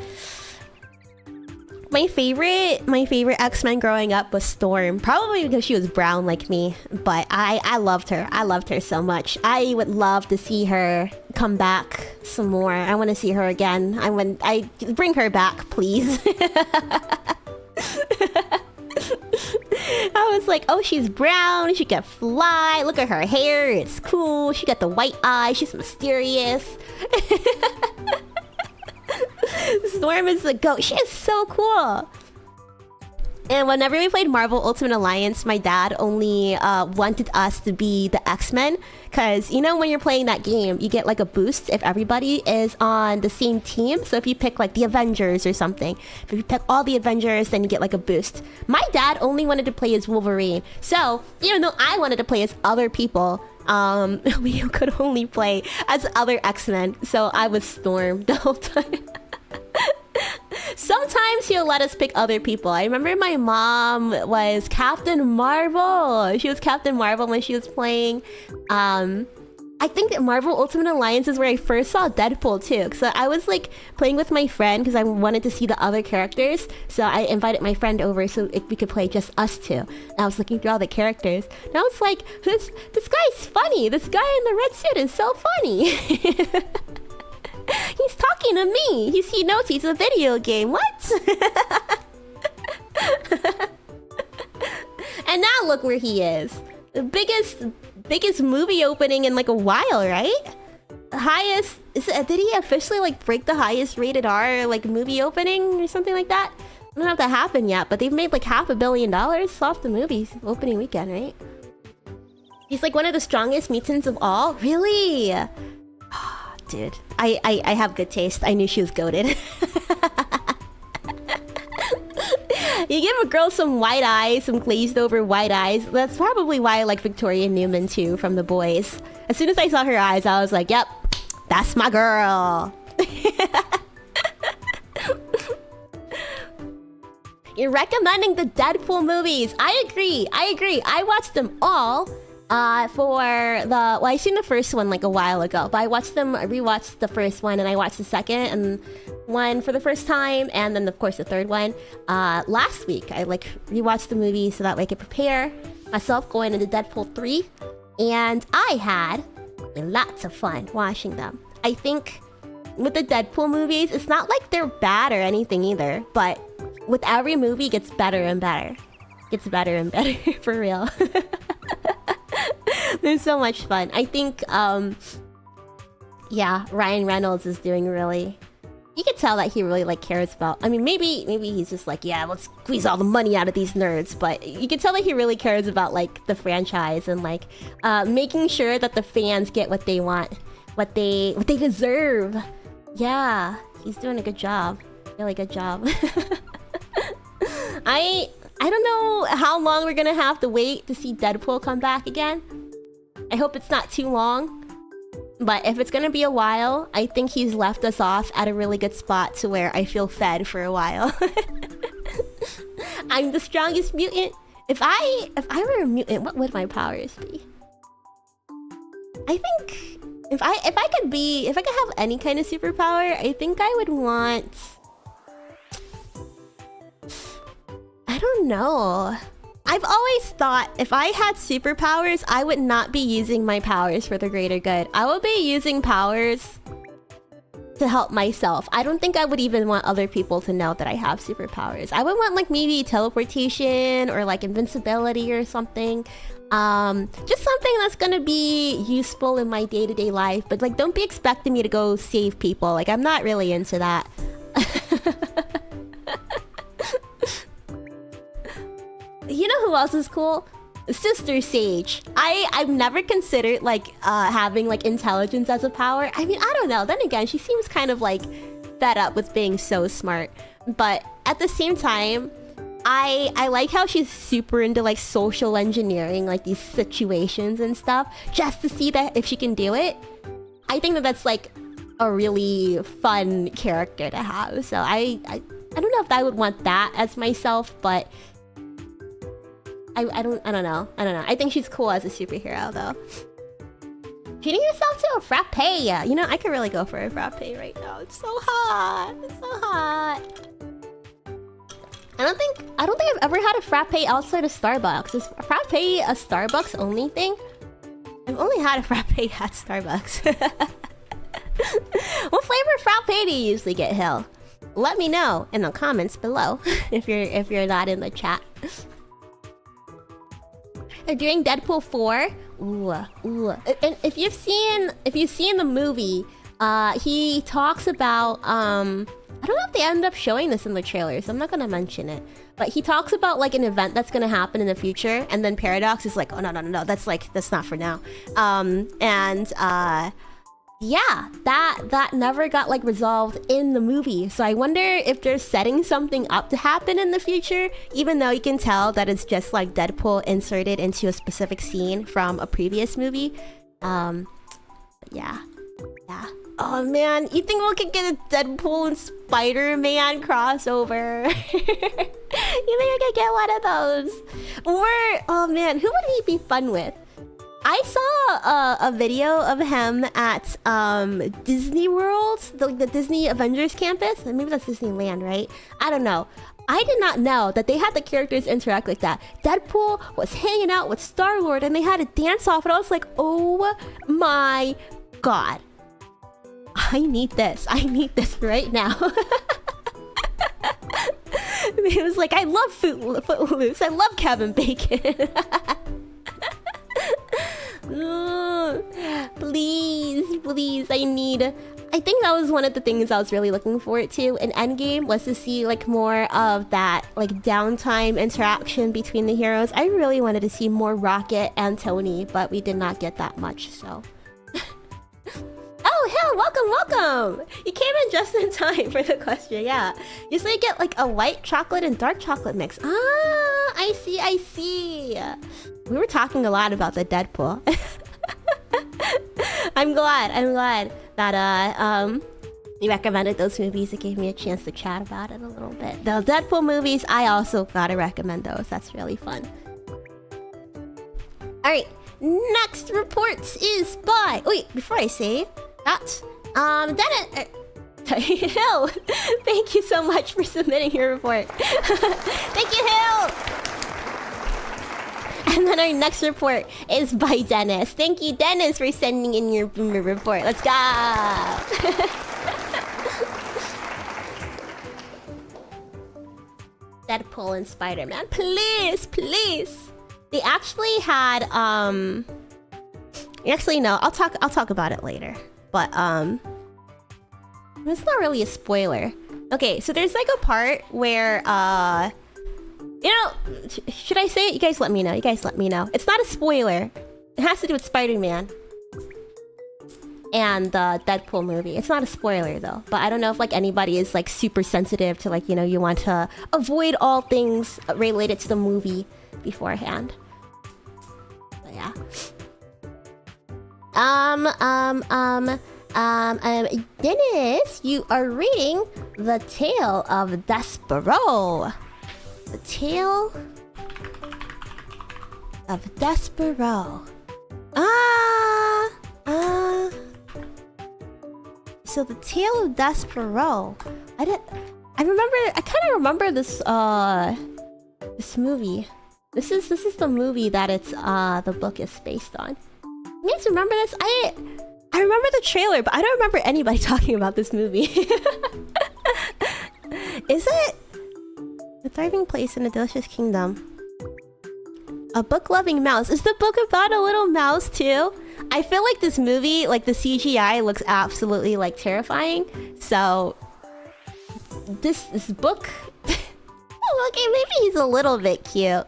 My favorite X-Men growing up was Storm. Probably because she was brown like me. But I loved her. I loved her so much. I would love to see her come back some more. I want to see her again. I bring her back, please. I was like, oh, she's brown. She can fly. Look at her hair. It's cool. She got the white eye. She's mysterious. Storm is the GOAT. She is so cool. And whenever we played Marvel Ultimate Alliance, my dad only wanted us to be the X-Men. Because, you know, when you're playing that game, you get like a boost if everybody is on the same team. So if you pick like the Avengers or something, if you pick all the Avengers, then you get like a boost. My dad only wanted to play as Wolverine. So, even though I wanted to play as other people, we could only play as other X-Men. So I was Storm the whole time. Sometimes he'll let us pick other people. I remember my mom was Captain Marvel. She was Captain Marvel when she was playing. I think that Marvel Ultimate Alliance is where I first saw Deadpool too. So I was like playing with my friend because I wanted to see the other characters. So I invited my friend over so we could play just us two. And I was looking through all the characters. And I was like, this guy's funny. This guy in the red suit is so funny. He's talking to me. He knows he's a video game. What? And now look where he is. The biggest movie opening in like a while, right? The highest. Did he officially like break the highest rated R like movie opening or something like that? I don't know if that happened yet, but they've made like $500 million off the movie's opening weekend, right? He's like one of the strongest mutants of all. Really? Dude, I have good taste. I knew she was goated. You give a girl some white eyes, some glazed over white eyes. That's probably why I like Victoria Newman too from The Boys. As soon as I saw her eyes, I was like, yep, that's my girl. You're recommending the Deadpool movies. I agree. I watched them all. I've seen the first one like a while ago, but I rewatched the first one and I watched the second one for the first time, and then of course the third one last week. I like rewatched the movie so that way I could prepare myself going into Deadpool 3, and I had lots of fun watching them. I think with the Deadpool movies, it's not like they're bad or anything either, but with every movie it gets better and better. Gets better and better for real. They're so much fun. I think, yeah, Ryan Reynolds is doing really you can tell that he really like cares about. I mean, maybe he's just like, yeah, let's squeeze all the money out of these nerds. But you can tell that he really cares about like the franchise and like making sure that the fans get what they want, what they deserve. Yeah, he's doing a good job. Really good job. I don't know how long we're gonna have to wait to see Deadpool come back again. I hope it's not too long. But if it's gonna be a while, I think he's left us off at a really good spot to where I feel fed for a while. I'm the strongest mutant. If I were a mutant, what would my powers be? I think if I could have any kind of superpower, I think I would want, I don't know. I've always thought if I had superpowers, I would not be using my powers for the greater good. I would be using powers to help myself. I don't think I would even want other people to know that I have superpowers. I would want like maybe teleportation or like invincibility or something. Just something that's gonna be useful in my day-to-day life. But like, don't be expecting me to go save people. Like, I'm not really into that. You know who else is cool? Sister Sage. I've never considered like having like intelligence as a power. I mean, I don't know. Then again, she seems kind of like fed up with being so smart. But at the same time, I like how she's super into like social engineering, like these situations and stuff, just to see that if she can do it. I think that that's like a really fun character to have. So I don't know if I would want that as myself, but I don't know. I think she's cool as a superhero though. Treating yourself to a frappe. You know, I could really go for a frappe right now. It's so hot. It's so hot. I don't think I've ever had a frappe outside of Starbucks. Is frappe a Starbucks only thing? I've only had a frappe at Starbucks. What flavor frappe do you usually get, Hill? Let me know in the comments below if you're not in the chat. They're doing Deadpool 4. Ooh. And if you've seen the movie, he talks about I don't know if they end up showing this in the trailer, so I'm not gonna mention it. But he talks about like an event that's gonna happen in the future, and then Paradox is like, oh no, that's not for now. Yeah, that never got like resolved in the movie. So I wonder if they're setting something up to happen in the future, even though you can tell that it's just like Deadpool inserted into a specific scene from a previous movie. Yeah. Oh man, you think we could get a Deadpool and Spider-Man crossover? You think I could get one of those? Or, oh man, who would he be fun with? I saw a video of him at Disney World, the Disney Avengers campus. Maybe that's Disneyland, right? I don't know. I did not know that they had the characters interact like that. Deadpool was hanging out with Star-Lord and they had a dance-off, and I was like, oh my god. I need this right now. It was like, I love Footloose. I love Kevin Bacon. Please, I think that was one of the things I was really looking forward to in Endgame, was to see like more of that like downtime interaction between the heroes. I really wanted to see more Rocket and Tony, but we did not get that much, so. Oh, hell, welcome! You came in just in time for the question, yeah. Usually you get like a white chocolate and dark chocolate mix. Ah, I see. We were talking a lot about the Deadpool. I'm glad that you recommended those movies. It gave me a chance to chat about it a little bit. The Deadpool movies, I also gotta recommend those. That's really fun. Alright, next report is by... Wait, before I say that, Dennis... Hill, thank you so much for submitting your report. Thank you, Hill! And then our next report is by Dennis. Thank you, Dennis, for sending in your boomer report. Let's go! Deadpool and Spider-Man. Please! They actually had, Actually, no. I'll talk about it later. But, It's not really a spoiler. Okay, so there's like a part where, you know, should I say it? You guys let me know. You guys let me know. It's not a spoiler. It has to do with Spider-Man and the Deadpool movie. It's not a spoiler though, but I don't know if like anybody is like super sensitive to like, you know, you want to avoid all things related to the movie beforehand. But yeah. Dennis, you are reading The Tale of Despero. The Tale of Despero. So The Tale of Despero. I kind of remember this this movie. This is the movie that it's the book is based on. You guys remember this? I remember the trailer, but I don't remember anybody talking about this movie. Is it a thriving place in a delicious kingdom? A book-loving mouse. Is the book about a little mouse too? I feel like this movie, like the CGI looks absolutely like terrifying. So this book okay, maybe he's a little bit cute.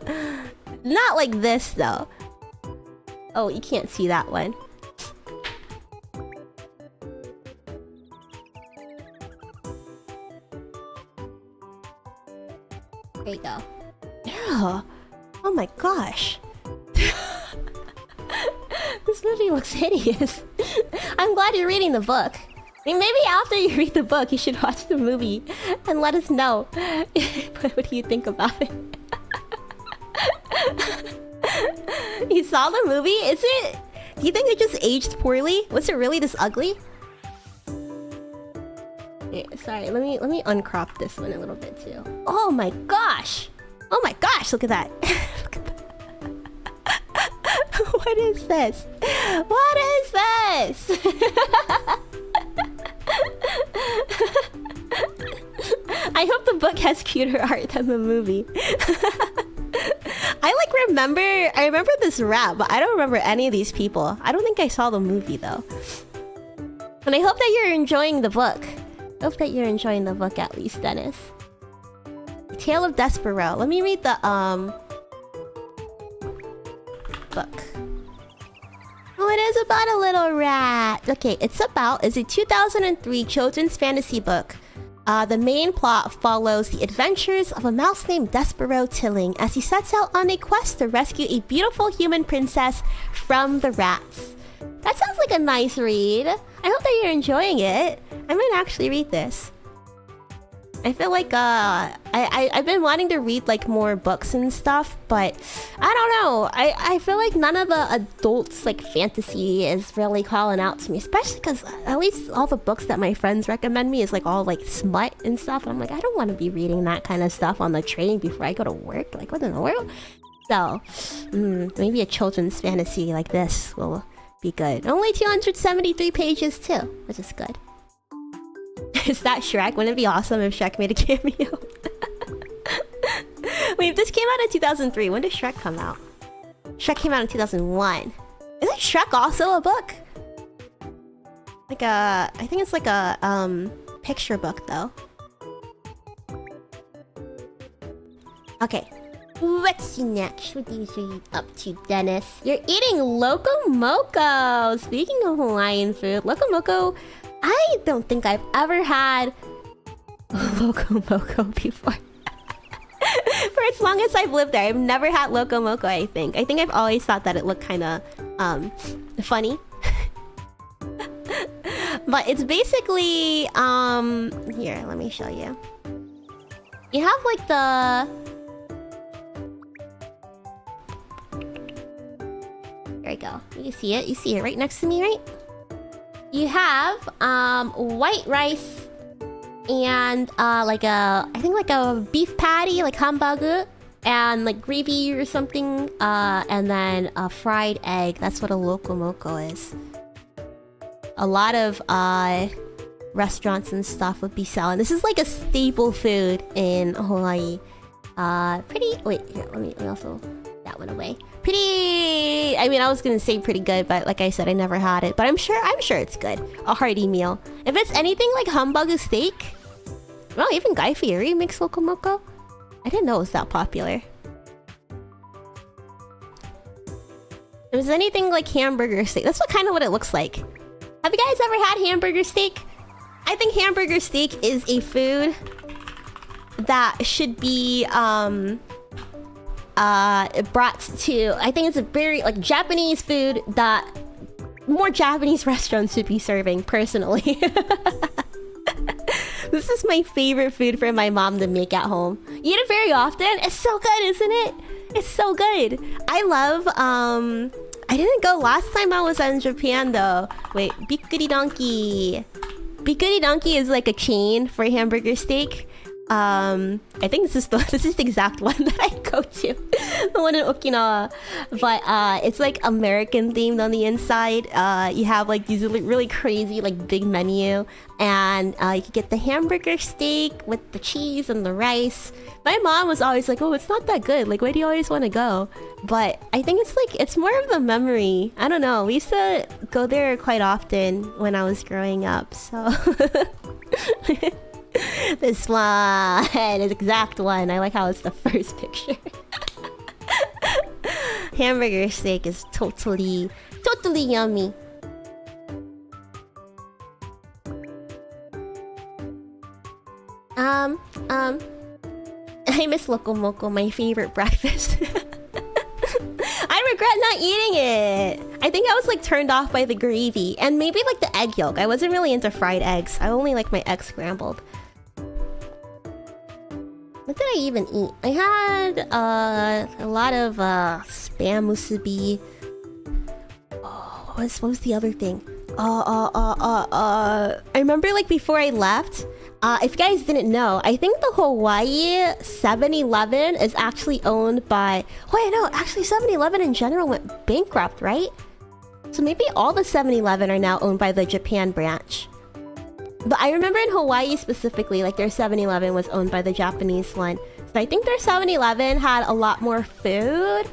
Not like this though. Oh, you can't see that one. There you go. Yeah. Oh my gosh. This movie looks hideous. I'm glad you're reading the book. I mean, maybe after you read the book, you should watch the movie and let us know. What do you think about it? You saw the movie? Is it... Do you think it just aged poorly? Was it really this ugly? Yeah, sorry, let me uncrop this one a little bit too. Oh my gosh! Oh my gosh, look at that. Look at that. What is this? What is this? I hope the book has cuter art than the movie. I remember this rap, but I don't remember any of these people. I don't think I saw the movie though. And I hope that you're enjoying the book. Hope that you're enjoying the book at least, Dennis. Tale of Despero. Let me read the book. Oh, it is about a little rat. Okay, it's a 2003 children's fantasy book. The main plot follows the adventures of a mouse named Despero Tilling as he sets out on a quest to rescue a beautiful human princess from the rats. That sounds like a nice read. I hope that you're enjoying it. I might actually read this. I feel like I've been wanting to read like more books and stuff, but I don't know. I feel like none of the adults like fantasy is really calling out to me, especially because at least all the books that my friends recommend me is like all like smut and stuff, and I'm like, I don't want to be reading that kind of stuff on the train before I go to work. Like, what in the world? So maybe a children's fantasy like this will be good. Only 273 pages too, which is good. Is that Shrek? Wouldn't it be awesome if Shrek made a cameo? Wait, if this came out in 2003, when did Shrek come out? Shrek came out in 2001. Isn't Shrek also a book? Like a... I think it's like a picture book though. Okay. What's next? What are you up to, Dennis? You're eating Loco Moco! Speaking of Hawaiian food, Loco Moco... I don't think I've ever had Loco Moco before. For as long as I've lived there, I've never had Loco Moco, I think. I think I've always thought that it looked kind of funny. But it's basically... Here, let me show you. You have like the... There you go. You see it? You see it right next to me, right? You have white rice and like a, I think like a beef patty, like hamburger, and like gravy or something, and then a fried egg. That's what a Loco Moco is. A lot of restaurants and stuff would be selling. This is like a staple food in Hawaii. Wait, here, let me also that one away. pretty. I mean, I was gonna say pretty good, but like I said, I never had it. But I'm sure it's good. A hearty meal. If it's anything like hamburger steak, well, even Guy Fieri makes lokomoko. I didn't know it was that popular. If it's anything like hamburger steak, that's what it looks like. Have you guys ever had hamburger steak? I think hamburger steak is a food that should be brought to, I think it's a very like Japanese food that more Japanese restaurants should be serving, personally. This is my favorite food for my mom to make at home. You eat it very often. It's so good, isn't it? It's so good. I love I didn't go last time I was in Japan though. Wait, Bikkuri Donkey. Bikkuri Donkey is like a chain for hamburger steak. I think this is the exact one that I go to. The one in Okinawa. But it's like American themed on the inside. You have like these really crazy like big menu. And you can get the hamburger steak with the cheese and the rice. My mom was always like, oh, it's not that good. Like, why do you always want to go? But I think it's like, it's more of the memory. I don't know. We used to go there quite often when I was growing up. So... This one is exact one. I like how it's the first picture. Hamburger steak is totally yummy. I miss lokomoko, my favorite breakfast. I regret not eating it. I think I was like turned off by the gravy and maybe like the egg yolk. I wasn't really into fried eggs. I only like my eggs scrambled. What did I even eat? I had a lot of spam musubi. Oh, what was the other thing? I remember like before I left, if you guys didn't know, I think the Hawaii 7-Eleven is actually owned by... Wait, no, actually 7-Eleven in general went bankrupt, right? So maybe all the 7-Eleven are now owned by the Japan branch. But I remember in Hawaii specifically, like their 7-Eleven was owned by the Japanese one. So I think their 7-Eleven had a lot more food.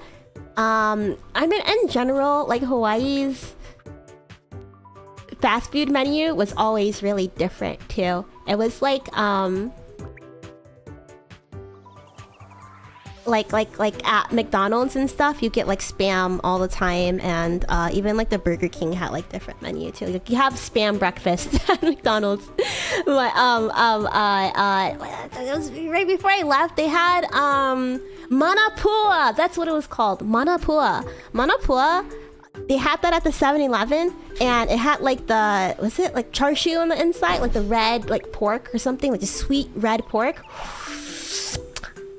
I mean, in general, like Hawaii's fast food menu was always really different too. It was like at McDonald's and stuff, you get like spam all the time, and even like the Burger King had like different menu too. Like, you have spam breakfast at McDonald's. But it was right before I left. They had Manapua. That's what it was called. Manapua. They had that at the 7-Eleven, and it had like was it like char siu on the inside, like the red like pork or something, like the sweet red pork.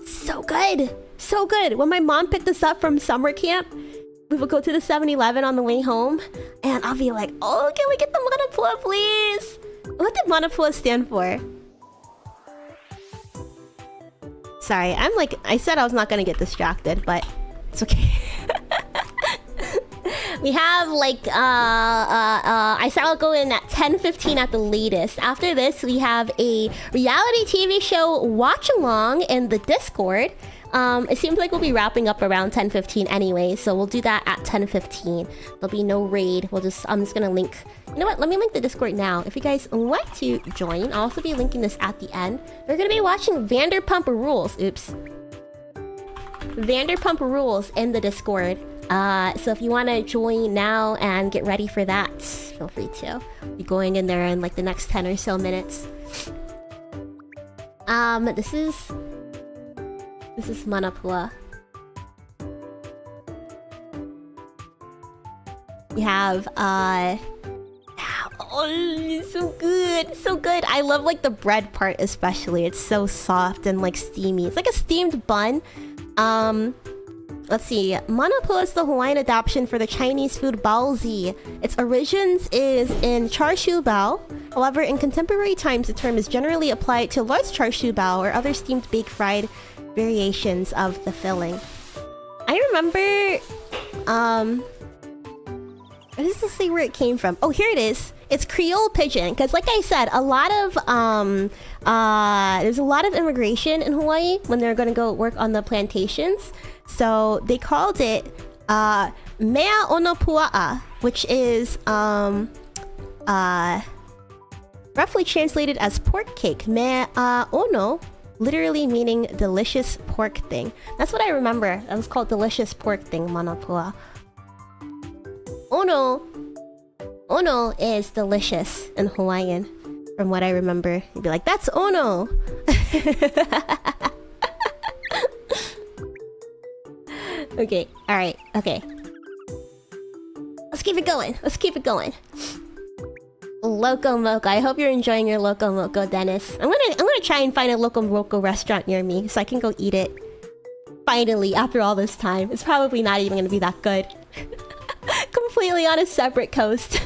So good. So good. When my mom picked us up from summer camp, we would go to the 7-Eleven on the way home, and I'll be like, oh, can we get the Manapua, please? What did Manapua stand for? Sorry, I said I was not gonna get distracted, but it's okay. We have like, I said I'll go in at 10:15 at the latest. After this, we have a reality TV show watch along in the Discord. It seems like we'll be wrapping up around 10:15 anyway, so we'll do that at 10:15. There'll be no raid. I'm just gonna link. You know what? Let me link the Discord now. If you guys want to join, I'll also be linking this at the end. We're gonna be watching Vanderpump Rules. Oops. Vanderpump Rules in the Discord. So if you want to join now and get ready for that, feel free to. Be going in there in like the next 10 or so minutes. This is Manapua. We have oh, it's so good, so good. I love like the bread part especially. It's so soft and like steamy. It's like a steamed bun. Let's see. Manapua is the Hawaiian adaptation for the Chinese food baozi. Its origins is in char siu bao. However, in contemporary times, the term is generally applied to large char siu bao or other steamed baked fried variations of the filling. I remember... What does this say where it came from? Oh, here it is. It's Creole Pigeon. Because like I said, a lot of... there's a lot of immigration in Hawaii when they're going to go work on the plantations. So they called it Mea ono pua'a, which is roughly translated as pork cake. Mea ono, literally meaning delicious pork thing. That's what I remember. That was called delicious pork thing, manapua. Ono is delicious in Hawaiian, from what I remember. You'd be like, that's ono! Okay, alright, okay. Let's keep it going. Loco Moco. I hope you're enjoying your Loco Moco, Dennis. I'm gonna try and find a Loco Moco restaurant near me so I can go eat it. Finally, after all this time. It's probably not even gonna be that good. Completely on a separate coast.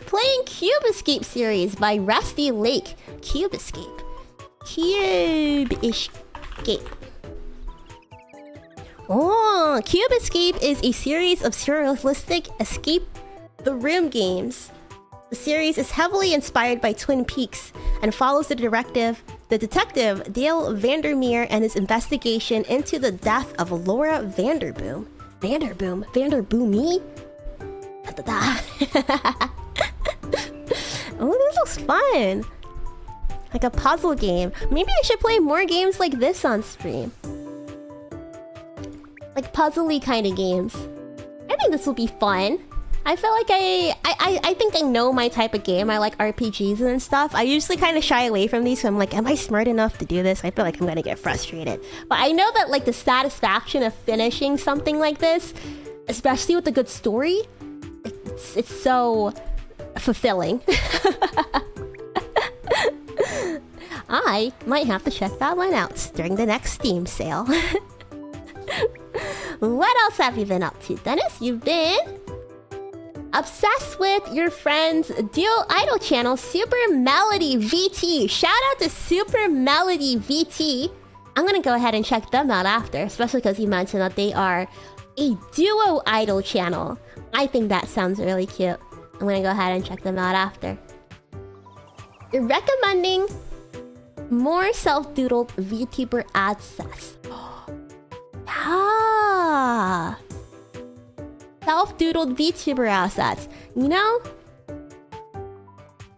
Playing Cube Escape series by Rusty Lake. Cube Escape. Oh, Cube Escape is a series of surrealistic escape the room games. The series is heavily inspired by Twin Peaks and follows the detective Dale Vandermeer and his investigation into the death of Laura Vanderboomi? Oh, this looks fun. Like a puzzle game. Maybe I should play more games like this on stream. Like puzzly kind of games. I think this will be fun. I feel like I think I know my type of game. I like RPGs and stuff. I usually kind of shy away from these, so I'm like, am I smart enough to do this? I feel like I'm gonna get frustrated. But I know that like the satisfaction of finishing something like this, especially with a good story, it's so fulfilling. I might have to check that one out during the next Steam sale. What else have you been up to, Dennis? You've been obsessed with your friend's dual idol channel, Super Melody VT. Shout out to Super Melody VT. I'm gonna go ahead and check them out after, especially because you mentioned that they are a duo idol channel. I think that sounds really cute. I'm gonna go ahead and check them out after. You're recommending more self-doodled VTuber ad sets. Ah, self-doodled VTuber assets. You know,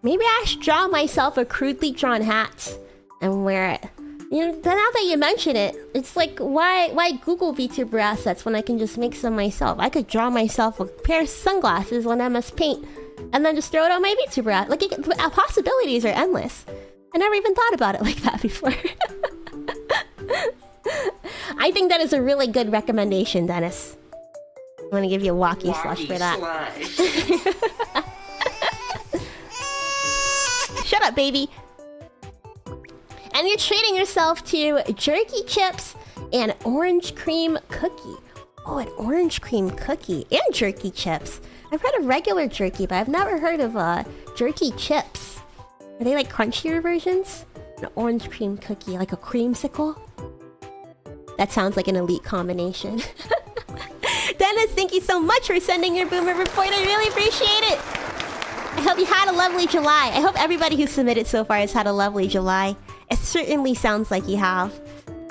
maybe I should draw myself a crudely drawn hat and wear it. You know, now that you mention it, it's like, why Google VTuber assets when I can just make some myself? I could draw myself a pair of sunglasses on MS Paint and then just throw it on my VTuber app. Like, possibilities are endless. I never even thought about it like that before. I think that is a really good recommendation, Dennis. I'm gonna give you a walkie slush for that. Shut up, baby. And you're treating yourself to jerky chips and orange cream cookie. Oh, an orange cream cookie and jerky chips. I've heard of regular jerky, but I've never heard of jerky chips. Are they like crunchier versions? An orange cream cookie, like a creamsicle? That sounds like an elite combination. Dennis, thank you so much for sending your Boomer report. I really appreciate it. I hope you had a lovely July. I hope everybody who submitted so far has had a lovely July. It certainly sounds like you have.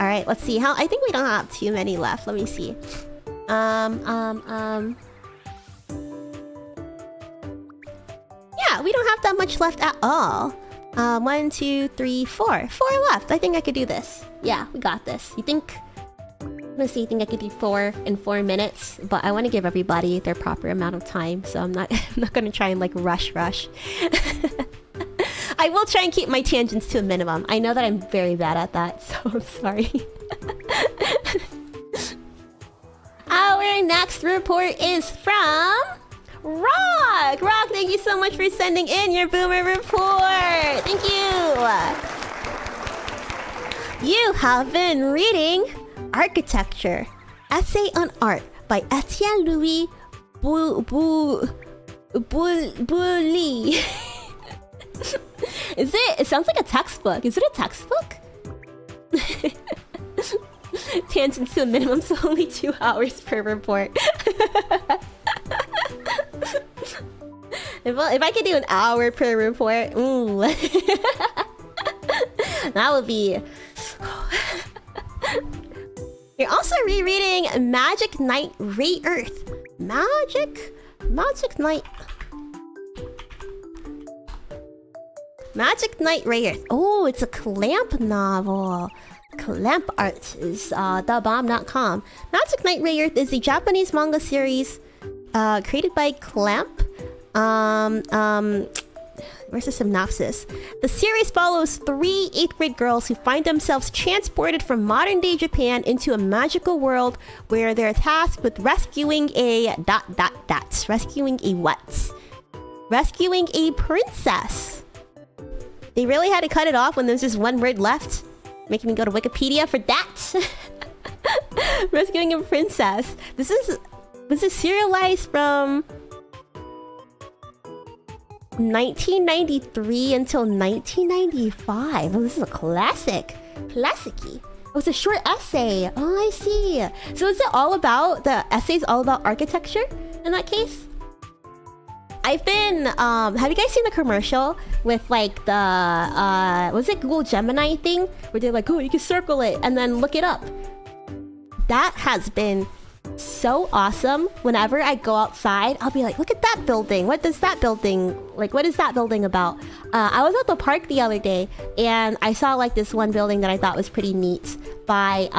All right, let's see. I think we don't have too many left. Let me see. Yeah, we don't have that much left at all. 1, 2, 3, 4. 4 left. I think I could do this. Yeah, we got this. You think? I think I could do 4 in 4 minutes, but I want to give everybody their proper amount of time, so I'm not gonna try and like rush. I will try and keep my tangents to a minimum. I know that I'm very bad at that, so I'm sorry. Our next report is from Rock! Rock, thank you so much for sending in your Boomer report! Thank you! You have been reading Architecture, Essay on Art by Etienne Louis Bouly. It sounds like a textbook. Is it a textbook? Tangents to a minimum, so only 2 hours per report. If I could do an hour per report, ooh. That would be... You're also rereading Magic Knight Ray Earth. Magic Knight Ray Earth. Oh, it's a Clamp novel. Clamp Art is thebomb.com. Magic Knight Ray Earth is a Japanese manga series created by Clamp. Where's the synopsis? The series follows 3 8th grade girls who find themselves transported from modern day Japan into a magical world where they're tasked with rescuing a ... Rescuing a what? Rescuing a princess. They really had to cut it off when there's just one word left, making me go to Wikipedia for that. Rescuing a princess. This is serialized from 1993 until 1995. Oh, this is a classic. Classic-y. Oh, it's a short essay. Oh, I see. So is it all about, the essay's all about architecture in that case? I've been, have you guys seen the commercial with like the, was it Google Gemini thing? Where they're like, oh, you can circle it and then look it up. That has been so awesome. Whenever I go outside, I'll be like, look at that building. What is that building about? I was at the park the other day and I saw like this one building that I thought was pretty neat by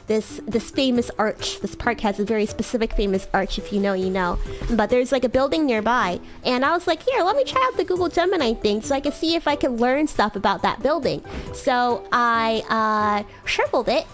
this famous arch. This park has a very specific famous arch. If you know, you know. But there's like a building nearby and I was like, here, let me try out the Google Gemini thing so I can see if I can learn stuff about that building. So I circled it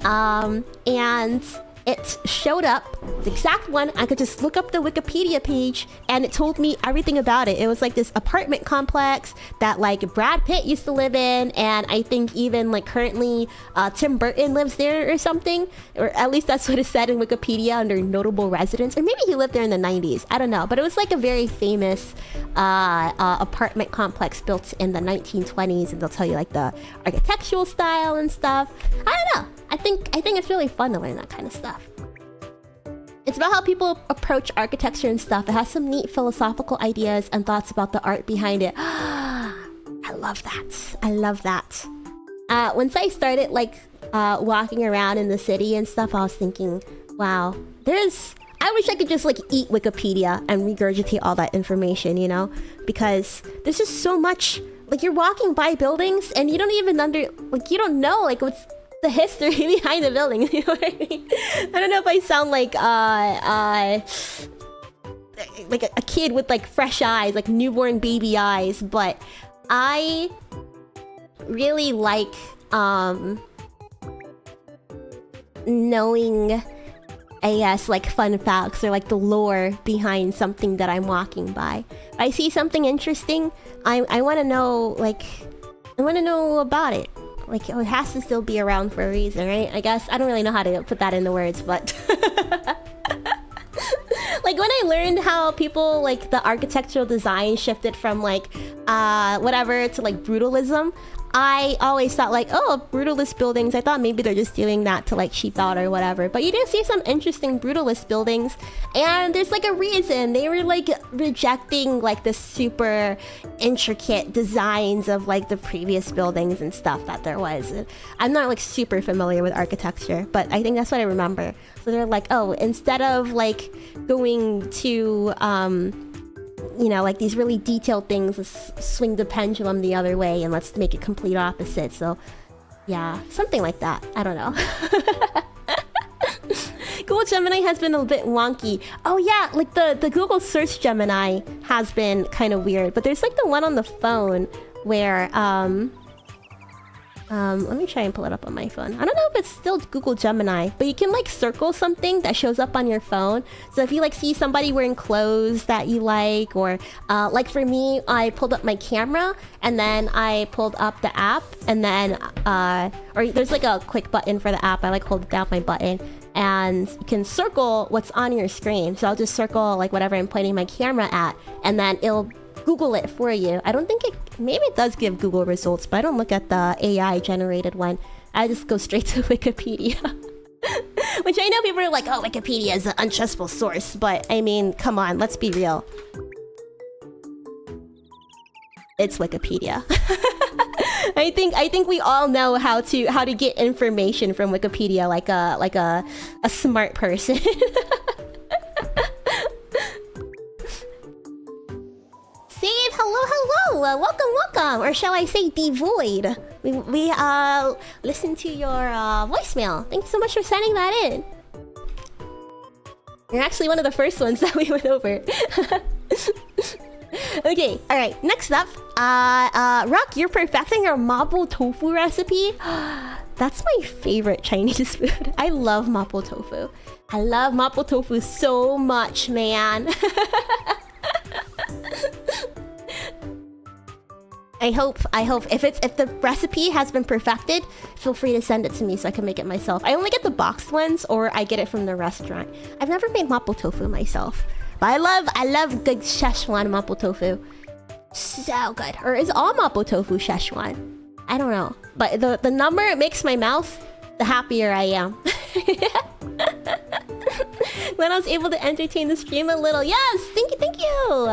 and it showed up, the exact one. I could just look up the Wikipedia page and it told me everything about it. It was like this apartment complex that like Brad Pitt used to live in, and I think even like currently Tim Burton lives there or something, or at least that's what it said in Wikipedia under notable residents, or maybe he lived there in the 90s, I don't know, but it was like a very famous apartment complex built in the 1920s, and they'll tell you like the architectural style and stuff. I don't know. I think it's really fun to learn that kind of stuff. It's about how people approach architecture and stuff. It has some neat philosophical ideas and thoughts about the art behind it. I love that. I love that. Once I started like walking around in the city and stuff, I was thinking, wow, I wish I could just like eat Wikipedia and regurgitate all that information, you know? Because there's just so much, like you're walking by buildings and you don't even you don't know like what's the history behind the building. You know what I mean? I don't know if I sound like a kid with like fresh eyes, like newborn baby eyes, but I really like knowing, I guess, like fun facts or like the lore behind something that I'm walking by. If I see something interesting, I want to know, like, I want to know about it. Like, it has to still be around for a reason, right? I guess I don't really know how to put that into words, but like when I learned how people, like the architectural design shifted from like whatever to like brutalism, I always thought like, oh, brutalist buildings, I thought maybe they're just doing that to like cheap out or whatever. But you do see some interesting brutalist buildings, and there's like a reason. They were like rejecting like the super intricate designs of like the previous buildings and stuff that there was. I'm not like super familiar with architecture, but I think that's what I remember. So they're like, oh, instead of like going to you know, like these really detailed things, let's swing the pendulum the other way and let's make it complete opposite. So yeah, something like that. I don't know. Google Gemini has been a bit wonky. Oh yeah, like the Google search Gemini has been kind of weird, but there's like the one on the phone where let me try and pull it up on my phone. I don't know if it's still Google Gemini, but you can like circle something that shows up on your phone. So if you like see somebody wearing clothes that you like, or like for me, I pulled up my camera and then I pulled up the app, and then or there's like a quick button for the app. I like hold down my button and you can circle what's on your screen. So I'll just circle like whatever I'm pointing my camera at, and then it'll Google it for you. I don't think maybe it does give Google results, but I don't look at the AI generated one. I just go straight to Wikipedia. Which I know people are like, oh, Wikipedia is an untrustful source, but I mean, come on, let's be real. It's Wikipedia. I think we all know how to get information from Wikipedia like a smart person. Save, hello, welcome, or shall I say devoid? We listened to your voicemail. Thank you so much for sending that in. You're actually one of the first ones that we went over. Okay, alright, next up, Rock, you're perfecting your mapo tofu recipe. That's my favorite Chinese food. I love mapo tofu. I love mapo tofu so much, man. I hope if the recipe has been perfected, feel free to send it to me so I can make it myself. I only get the boxed ones, or I get it from the restaurant. I've never made mapo tofu myself, but I love good Szechuan mapo tofu. So good. Or is all mapo tofu Szechuan? I don't know, but the number it makes my mouth, the happier I am. When I was able to entertain the stream a little, yes, thank you.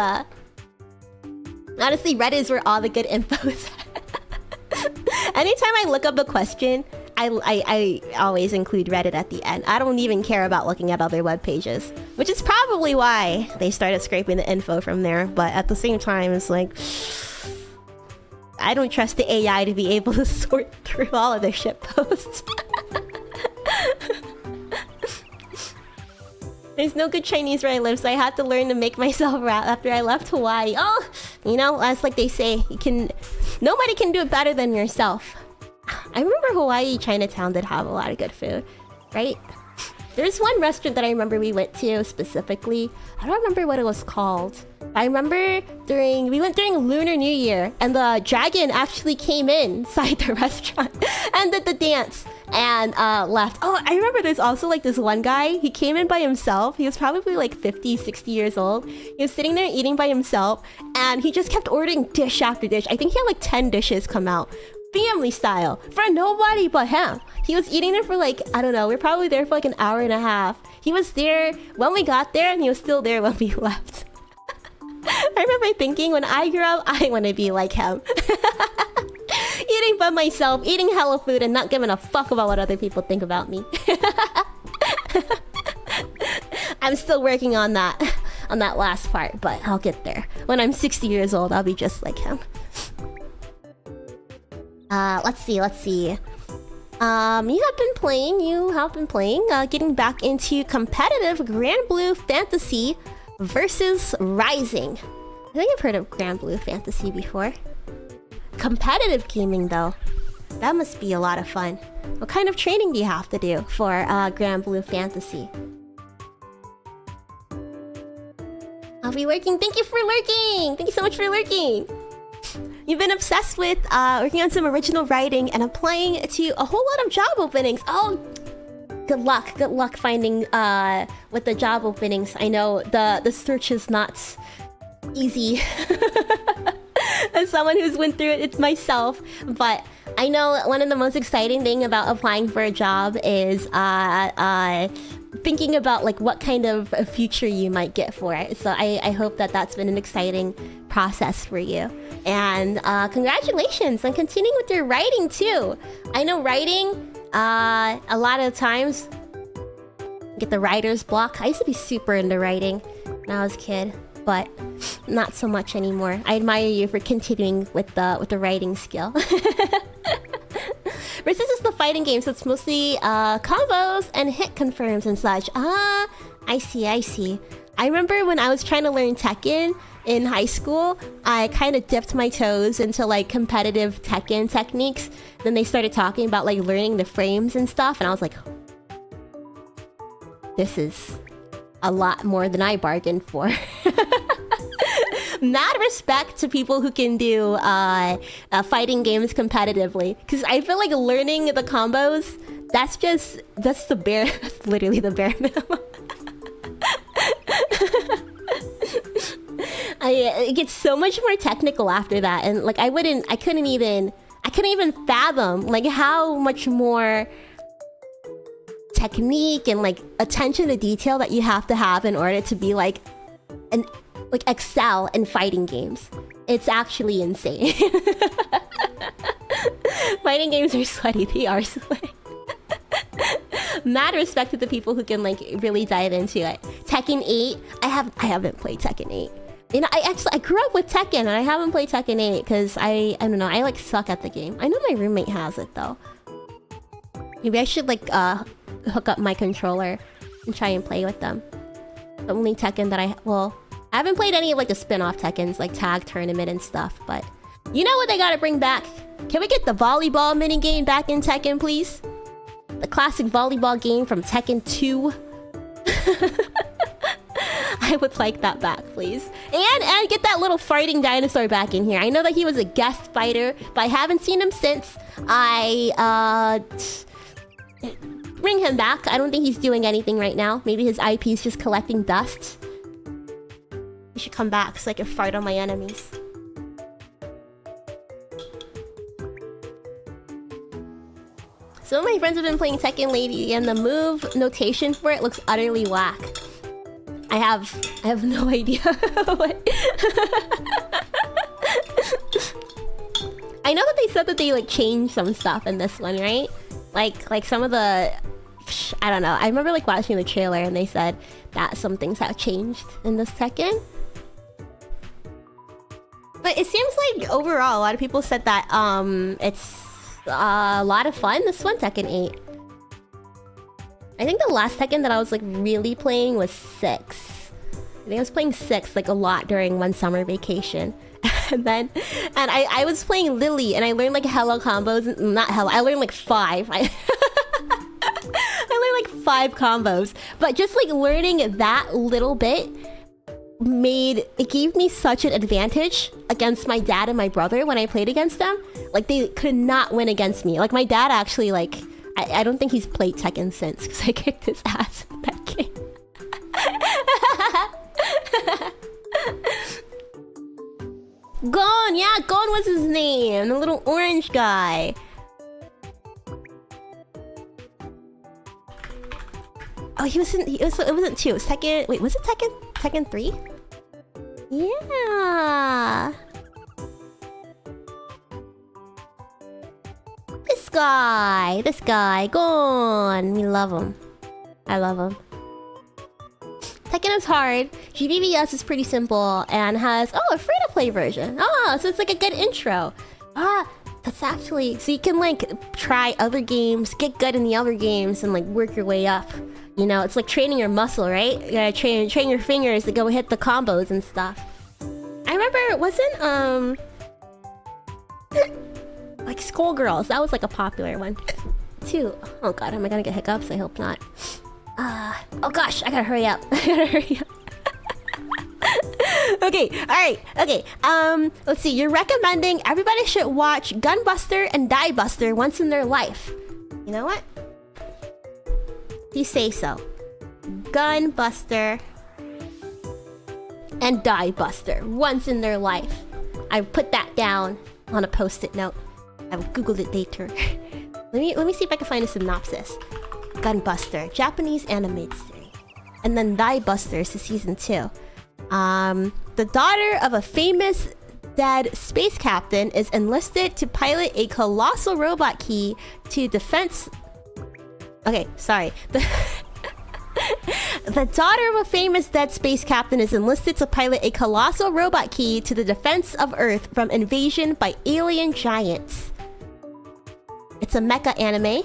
Honestly, Reddit is where all the good info is. Anytime I look up a question, I always include Reddit at the end. I don't even care about looking at other web pages, which is probably why they started scraping the info from there. But at the same time, it's like, I don't trust the AI to be able to sort through all of their shit posts. There's no good Chinese where I live, so I had to learn to make myself rap after I left Hawaii. Oh, you know, that's like they say, nobody can do it better than yourself. I remember Hawaii, Chinatown did have a lot of good food, right? There's one restaurant that I remember we went to specifically. I don't remember what it was called. I remember we went during Lunar New Year, and the dragon actually came inside the restaurant and did the dance and left. Oh, I remember there's also like this one guy. He came in by himself. He was probably like 50, 60 years old. He was sitting there eating by himself, and he just kept ordering dish after dish. I think he had like 10 dishes come out. Family style for nobody but him. He was eating there for like, I don't know, we were probably there for like an hour and a half. He was there when we got there, and he was still there when we left. I remember thinking, when I grow up, I want to be like him. Eating by myself, eating hella food, and not giving a fuck about what other people think about me. I'm still working on that last part, but I'll get there. When I'm 60 years old, I'll be just like him. Let's see. You have been playing, getting back into competitive Grand Blue Fantasy versus Rising. I think I've heard of Grand Blue Fantasy before. Competitive gaming, though, that must be a lot of fun. What kind of training do you have to do for Grand Blue Fantasy? I'll be lurking. Thank you for lurking. Thank you so much for lurking. You've been obsessed with working on some original writing and applying to a whole lot of job openings. Oh, good luck finding with the job openings. I know the search is not easy. As someone who's went through it, it's myself. But I know one of the most exciting thing about applying for a job is thinking about like what kind of a future you might get for it. So I hope that's been an exciting process for you. And congratulations on continuing with your writing too. I know writing, a lot of times get the writer's block. I used to be super into writing when I was a kid, but not so much anymore. I admire you for continuing with the writing skill. Versus is the fighting game, so it's mostly combos and hit confirms and such. Ah, I see. I remember when I was trying to learn Tekken in high school, I kind of dipped my toes into like competitive Tekken techniques. Then they started talking about like learning the frames and stuff, and I was like, this is a lot more than I bargained for. Mad respect to people who can do fighting games competitively, because I feel like learning the combos, that's the bare, literally the bare minimum. It gets so much more technical after that, and like I couldn't even fathom like how much more technique and like attention to detail that you have to have in order to be like excel in fighting games. It's actually insane. fighting games are sweaty. They are sweaty. Mad respect to the people who can like really dive into it. Tekken 8. I haven't played Tekken 8. You know, I grew up with Tekken and I haven't played Tekken 8 because I don't know, I like suck at the game. I know my roommate has it though. Maybe I should like hook up my controller and try and play with them. The only Tekken that I haven't played any of like the spin-off Tekkens like Tag Tournament and stuff, but you know what they gotta bring back? Can we get the volleyball minigame back in Tekken, please? The classic volleyball game from Tekken 2. I would like that back, please. And get that little fighting dinosaur back in here. I know that he was a guest fighter, but I haven't seen him since. Bring him back. I don't think he's doing anything right now. Maybe his IP is just collecting dust. He should come back so I can fight on my enemies. Some of my friends have been playing Tekken lately, and the move notation for it looks utterly whack. I have no idea. I know that they said that they like changed some stuff in this one, right? Like some of the, I don't know. I remember like watching the trailer and they said that some things have changed in this Tekken. But it seems like overall a lot of people said that it's a lot of fun. This one, Tekken 8. I think the last Tekken that I was like really playing was 6. I think I was playing 6 like a lot during one summer vacation. And I was playing Lily and I learned like hella combos. Not hella, I learned like 5. I learned like 5 combos. But just like learning that little bit gave me such an advantage against my dad and my brother when I played against them. Like they could not win against me. Like my dad actually like, I don't think he's played Tekken since because I kicked his ass in that game. Gon, yeah, Gon was his name. The little orange guy. Oh, it wasn't 2. It was Tekken. Wait, was it Tekken 3? Yeah. This guy, Gon. We love him. I love him. Tekken is hard. GBBS is pretty simple and has a free-to-play version. So it's like a good intro. That's actually so you can like try other games, get good in the other games, and like work your way up. You know, it's like training your muscle, right? You gotta train your fingers to go hit the combos and stuff. I remember it wasn't like Skullgirls. That was like a popular one too. Oh god, am I gonna get hiccups? I hope not. Oh gosh, I gotta hurry up. Okay, alright, okay. Let's see, you're recommending everybody should watch Gunbuster and Diebuster once in their life. You know what? You say so. Gunbuster and Diebuster once in their life. I put that down on a post-it note. I will Google it later. Let me see if I can find a synopsis. Gunbuster, Japanese animated series. And then Diebuster is the season 2. The daughter of a famous dead space captain is enlisted to pilot a colossal robot key to defense... Okay, sorry. The daughter of a famous dead space captain is enlisted to pilot a colossal robot key to the defense of Earth from invasion by alien giants. It's a mecha anime.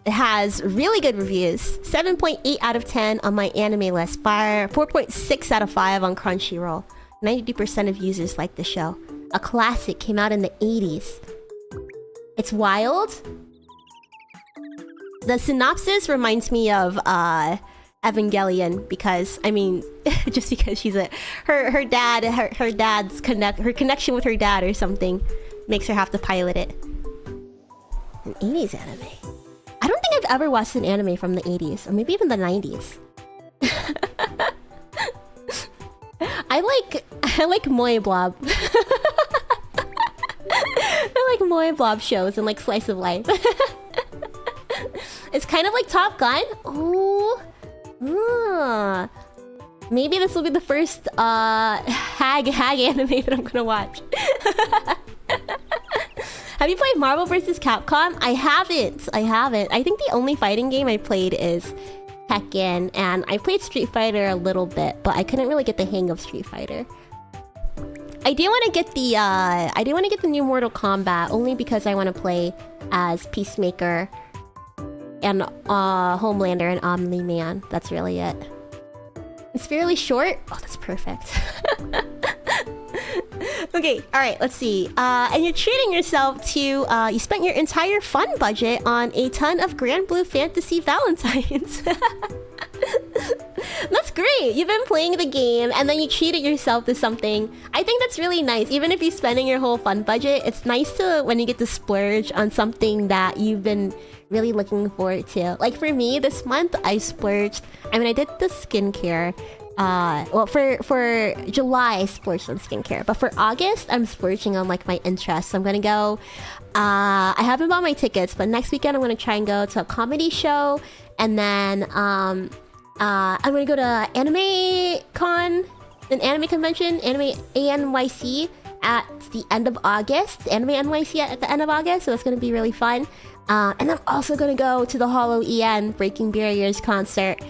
It has really good reviews. 7.8 out of 10 on my anime list. 4.6 out of 5 on Crunchyroll. 92% of users like the show. A classic, came out in the 80s. It's wild. The synopsis reminds me of Evangelion because, I mean, just because she's her connection with her dad or something makes her have to pilot it. An 80s anime. I don't think I've ever watched an anime from the 80s, or maybe even the 90s. I like Moe Blob. I like Moe Blob shows and like slice of life. It's kind of like Top Gun. Oh, maybe this will be the first hag anime that I'm gonna watch. Have you played Marvel vs. Capcom? I haven't. I think the only fighting game I played is Tekken, and I played Street Fighter a little bit, but I couldn't really get the hang of Street Fighter. I do want to get the new Mortal Kombat only because I want to play as Peacemaker and Homelander and Omni-Man. That's really it. It's fairly short. Oh, that's perfect. Okay, alright, let's see. And you're treating yourself to, you spent your entire fun budget on a ton of Grand Blue Fantasy Valentines. That's great. You've been playing the game and then you treated yourself to something. I think that's really nice. Even if you're spending your whole fun budget, it's nice to when you get to splurge on something that you've been really looking forward to. Like for me, this month I splurged. I mean, I did the skincare. Well, for July I splurged on skincare, but for August I'm splurging on like my interests. So I'm gonna go. I haven't bought my tickets, but next weekend I'm gonna try and go to a comedy show, and then I'm gonna go to Anime Con, an anime convention, Anime ANYC at the end of August. Anime NYC at the end of August, so it's gonna be really fun. And I'm also gonna go to the Hollow EN Breaking Barriers concert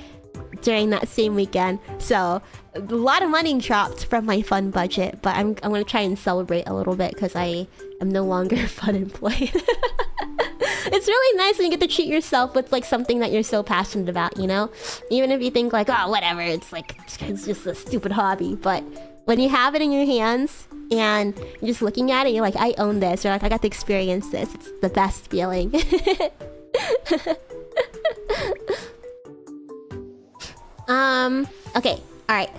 during that same weekend. So a lot of money dropped from my fun budget, but I'm gonna try and celebrate a little bit because I am no longer fun employed. It's really nice when you get to treat yourself with like something that you're so passionate about, you know? Even if you think like, oh, whatever, it's like, it's just a stupid hobby. But when you have it in your hands and you're just looking at it, you're like, I own this, or like, I got to experience this. It's the best feeling. Okay, alright.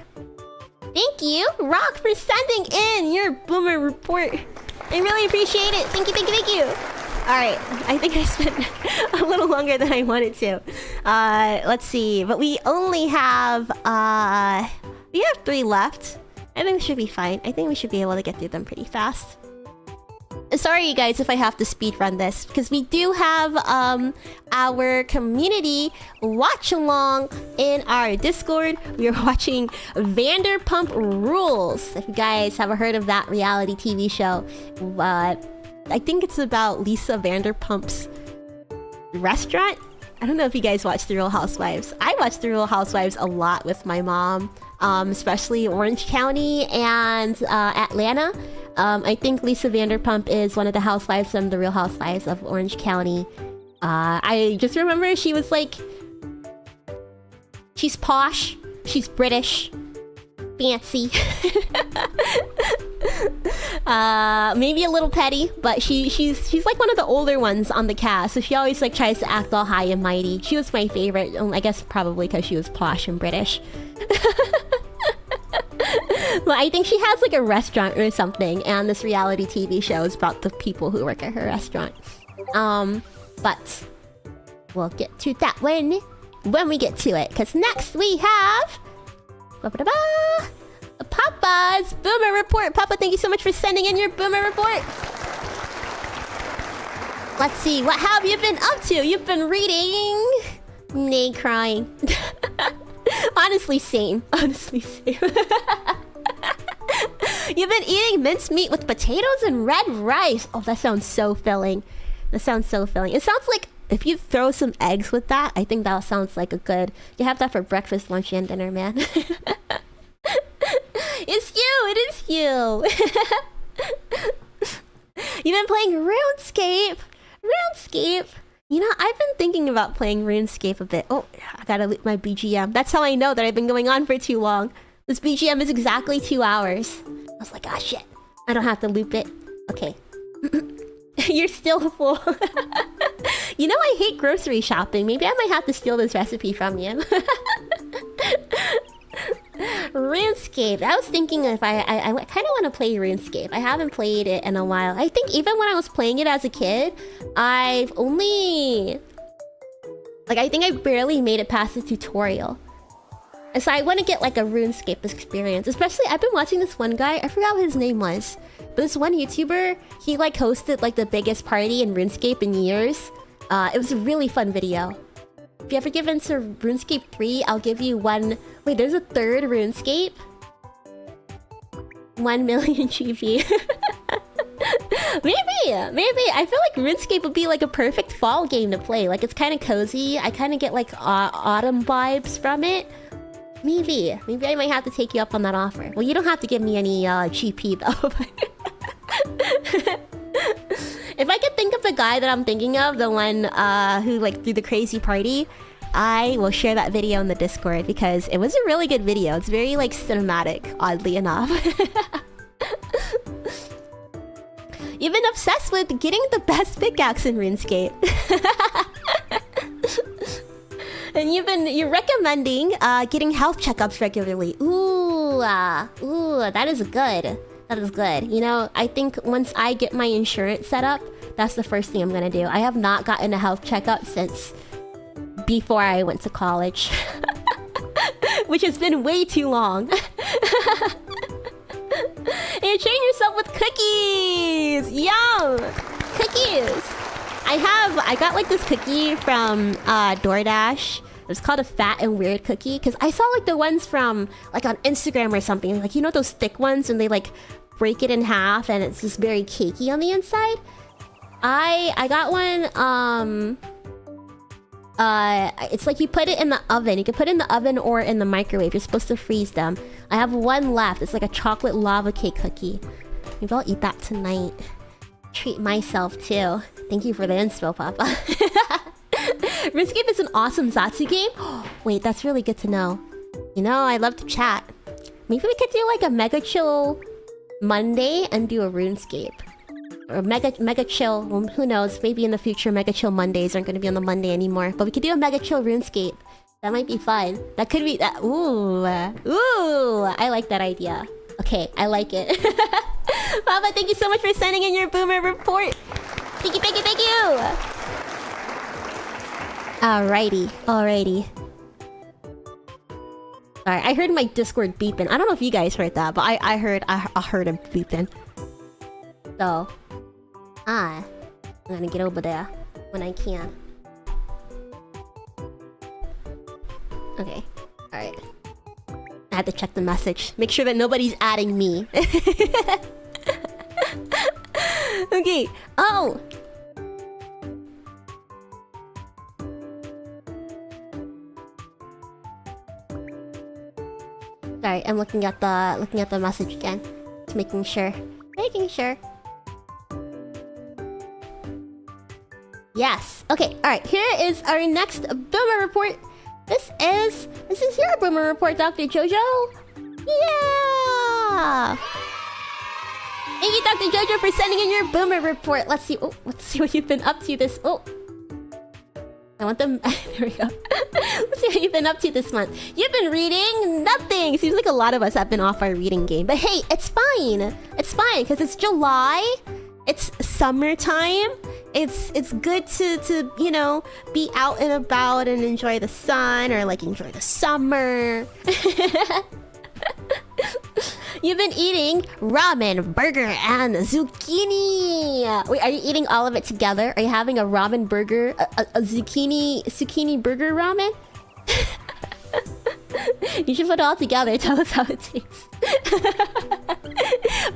Thank you, Rock, for sending in your boomer report. I really appreciate it. Thank you, thank you, thank you. Alright, I think I spent a little longer than I wanted to. Let's see. But we only have, we have 3 left. I think we should be fine. I think we should be able to get through them pretty fast. Sorry, you guys, if I have to speedrun this, because we do have our community watch along in our Discord. We are watching Vanderpump Rules. If you guys haven't heard of that reality TV show, I think it's about Lisa Vanderpump's restaurant. I don't know if you guys watch The Real Housewives. I watch The Real Housewives a lot with my mom, especially Orange County and Atlanta. I think Lisa Vanderpump is one of the housewives from The Real Housewives of Orange County. I just remember she was like... She's posh. She's British. Fancy. Maybe a little petty, but she's like one of the older ones on the cast, so she always like tries to act all high and mighty. She was my favorite, I guess probably because she was posh and British. But I think she has like a restaurant or something, and this reality TV show is about the people who work at her restaurant. But we'll get to that when we get to it, because next we have Papa's Boomer Report. Papa, thank you so much for sending in your Boomer Report. Let's see, what have you been up to? You've been reading... Nay, crying. Honestly, same. Honestly, same. You've been eating mincemeat with potatoes and red rice. Oh, that sounds so filling. That sounds so filling. It sounds like if you throw some eggs with that, I think that sounds like a good... You have that for breakfast, lunch, and dinner, man. It's you! It is you! You've been playing RuneScape! RuneScape! You know, I've been thinking about playing RuneScape a bit. Oh, I gotta loop my BGM. That's how I know that I've been going on for too long. This BGM is exactly 2 hours. I was like, ah, shit. I don't have to loop it. Okay. You're still full. You know, I hate grocery shopping. Maybe I might have to steal this recipe from you. RuneScape. I was thinking if I kind of want to play RuneScape. I haven't played it in a while. I think even when I was playing it as a kid, I've only... Like, I think I barely made it past the tutorial. And so I want to get like a RuneScape experience. Especially, I've been watching this one guy. I forgot what his name was. But this one YouTuber, he like hosted like the biggest party in RuneScape in years. It was a really fun video. If you ever give into RuneScape 3, I'll give you one... Wait, there's a 3rd RuneScape? 1 million GB. Maybe. I feel like RuneScape would be like a perfect fall game to play. Like, it's kind of cozy. I kind of get like autumn vibes from it. Maybe I might have to take you up on that offer. Well, you don't have to give me any GP though. If I could think of the guy that I'm thinking of, the one who like threw the crazy party, I will share that video in the Discord because it was a really good video. It's very like cinematic, oddly enough. You've been obsessed with getting the best pickaxe in RuneScape. And you're recommending getting health checkups regularly. Ooh, that is good. That is good. You know, I think once I get my insurance set up, that's the first thing I'm gonna do. I have not gotten a health checkup since before I went to college. Which has been way too long. And you're treating yourself with cookies! Yum! Cookies! I got like this cookie from DoorDash. It's called a fat and weird cookie. Because I saw like the ones from like on Instagram or something. Like, you know those thick ones and they like break it in half and it's just very cakey on the inside? I got one, it's like you put it in the oven. You can put it in the oven or in the microwave. You're supposed to freeze them. I have one left. It's like a chocolate lava cake cookie. Maybe I'll eat that tonight. Treat myself too. Thank you for the inspo, Papa. RuneScape is an awesome Zatsu game. Wait, that's really good to know. You know, I love to chat. Maybe we could do like a Mega Chill Monday and do a RuneScape. Or Mega Chill, well, who knows? Maybe in the future Mega Chill Mondays aren't going to be on the Monday anymore. But we could do a Mega Chill RuneScape. That might be fun. That could be that. Ooh, I like that idea. Okay, I like it. Papa, thank you so much for sending in your boomer report. Thank you. Alrighty. Sorry, I heard my Discord beeping. I don't know if you guys heard that, but I heard him beeping. So, I'm gonna get over there when I can. Okay, alright. I had to check the message. Make sure that nobody's adding me. Okay, oh! Sorry, I'm looking at the message again. Just making sure. Yes. Okay. All right. Here is our next boomer report. This is your boomer report, Dr. Jojo. Yeah. Thank you, Dr. Jojo, for sending in your boomer report. Let's see. Oh, let's see what you've been up to this. Oh, I want them. There we go. Let's see what you've been up to this month. You've been reading nothing. Seems like a lot of us have been off our reading game, but hey, it's fine. It's fine because it's July. It's summertime. It's good to you know, be out and about and enjoy the sun or like enjoy the summer. You've been eating ramen, burger, and zucchini. Wait, are you eating all of it together? Are you having a ramen burger, a zucchini burger ramen? You should put it all together. Tell us how it tastes.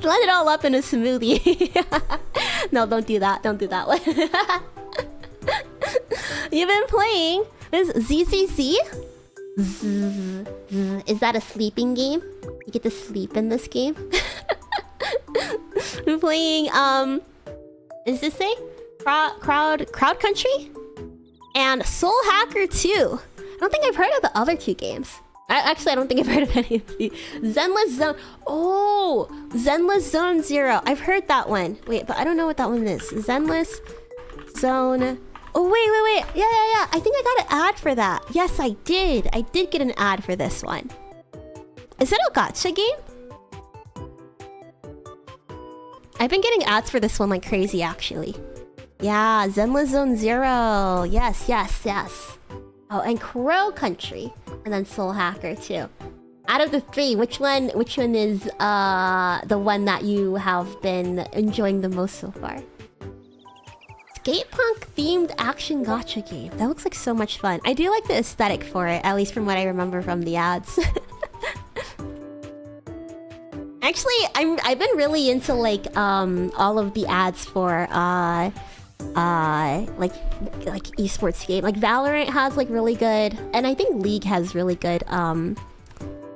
Blend it all up in a smoothie. No, don't do that. Don't do that one. You've been playing this ZZZ? Is that a sleeping game? You get to sleep in this game? We're playing, is this a Crowd Country? And Soul Hacker 2. I don't think I've heard of the other two games. Actually, I don't think I've heard of any of these. Zenless Zone. Oh, Zenless Zone Zero. I've heard that one. Wait, but I don't know what that one is. Zenless Zone. Oh, wait. Yeah. I think I got an ad for that. Yes, I did. I did get an ad for this one. Is it a gacha game? I've been getting ads for this one like crazy, actually. Yeah, Zenless Zone Zero. Yes. Oh, and Crow Country. And then Soul Hacker too. Out of the three, which one is the one that you have been enjoying the most so far? Skatepunk themed action gacha game. That looks like so much fun. I do like the aesthetic for it, at least from what I remember from the ads. I Actually, I've been really into like all of the ads for like esports game. Like Valorant has like really good, and I think League has really good I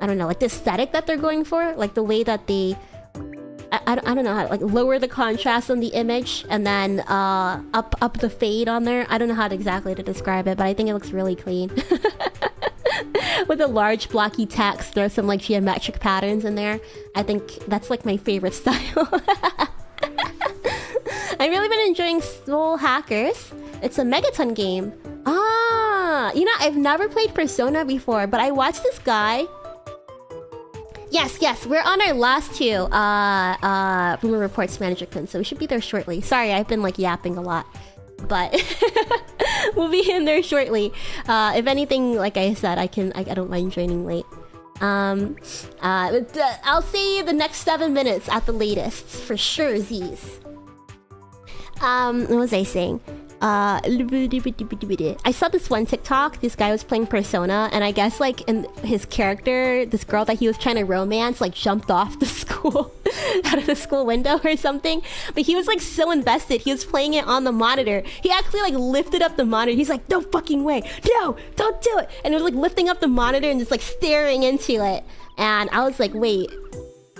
don't know, like the aesthetic that they're going for, like the way that they I don't know how to like lower the contrast on the image and then up the fade on there. I don't know how exactly to describe it, but I think it looks really clean. With a large blocky text, throw some like geometric patterns in there. I think that's like my favorite style. I've really been enjoying Soul Hackers. It's a Megaton game. Ah, you know, I've never played Persona before, but I watched this guy. Yes, we're on our last two Boomer Reports Manager Kun, so we should be there shortly. Sorry, I've been like yapping a lot, but we'll be in there shortly. If anything, like I said, I don't mind joining late. I'll see the next 7 minutes at the latest for sure. Z's. What was I saying? I saw this one TikTok. This guy was playing Persona, and I guess like in his character, this girl that he was trying to romance like jumped off the school out of the school window or something. But he was like so invested. He was playing it on the monitor. He actually like lifted up the monitor. He's like, no fucking way, no, don't do it. And it was like lifting up the monitor and just like staring into it. And I was like, wait,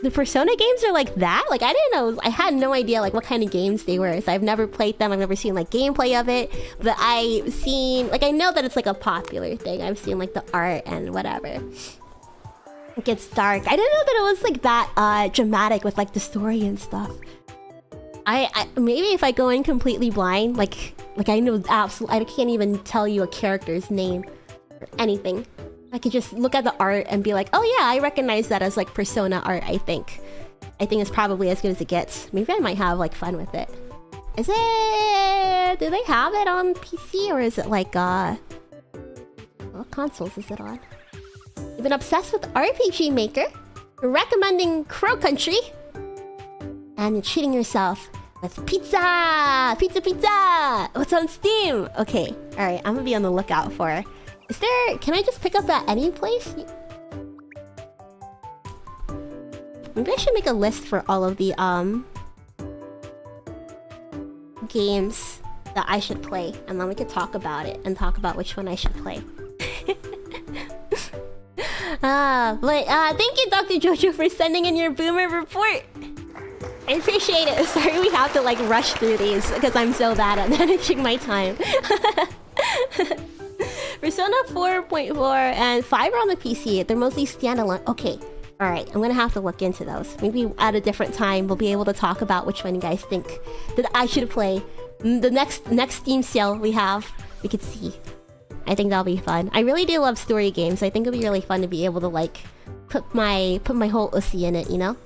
the Persona games are like that? Like, I didn't know. I had no idea like what kind of games they were. So I've never played them. I've never seen like gameplay of it. But I've seen, like, I know that it's like a popular thing. I've seen like the art and whatever. It gets dark. I didn't know that it was like that dramatic with like the story and stuff. I maybe if I go in completely blind, like I know absolutely, I can't even tell you a character's name or anything. I could just look at the art and be like, oh yeah, I recognize that as like Persona art. I think it's probably as good as it gets. Maybe I might have like fun with it. Is it? Do they have it on PC or is it like what consoles is it on? You've been obsessed with RPG Maker. You're recommending Crow Country, and you're treating yourself with pizza. What's on Steam? Okay, all right. I'm gonna be on the lookout for. Is there... Can I just pick up at any place? Maybe I should make a list for all of the games that I should play, and then we could talk about it and talk about which one I should play. Thank you, Dr. Jojo, for sending in your Boomer report. I appreciate it. Sorry we have to like rush through these because I'm so bad at managing my time. Persona 4.4 and 5 are on the PC. They're mostly standalone. Okay, alright, I'm gonna have to look into those. Maybe at a different time we'll be able to talk about which one you guys think that I should play. The next Steam sale we have, we could see. I think that'll be fun. I really do love story games. I think it'll be really fun to be able to like put my whole ussy in it, you know?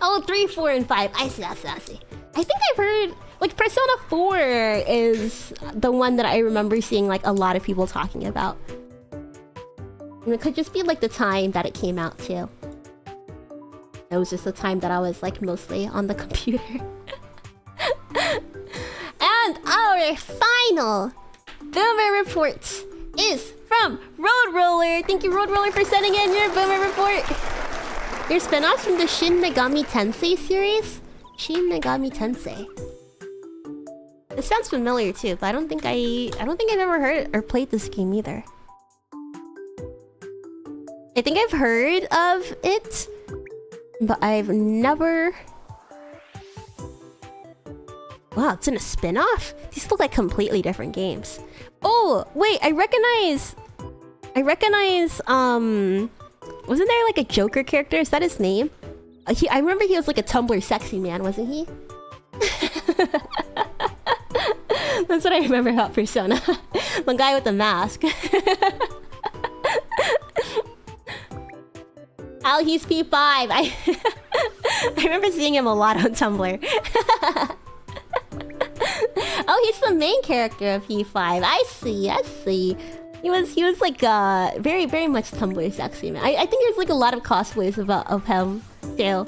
Oh, 3, 4, and 5. I see. I think I've heard... Like, Persona 4 is the one that I remember seeing, like, a lot of people talking about. And it could just be, like, the time that it came out, too. It was just the time that I was, like, mostly on the computer. And our final Boomer Report is from Road Roller. Thank you, Road Roller, for sending in your Boomer Report. Your spin-offs from the Shin Megami Tensei series? Shin Megami Tensei. This sounds familiar too, but I don't think I've ever heard or played this game either. I think I've heard of it, but I've never... Wow, it's in a spin-off? These look like completely different games. Oh, wait, I recognize... Wasn't there like a Joker character? Is that his name? I remember he was like a Tumblr sexy man, wasn't he? That's what I remember about Persona. The guy with the mask. Oh, he's P5. I remember seeing him a lot on Tumblr. Oh, he's the main character of P5. I see. He was like very, very much Tumblr sexy man. I think there's like a lot of cosplays of him too.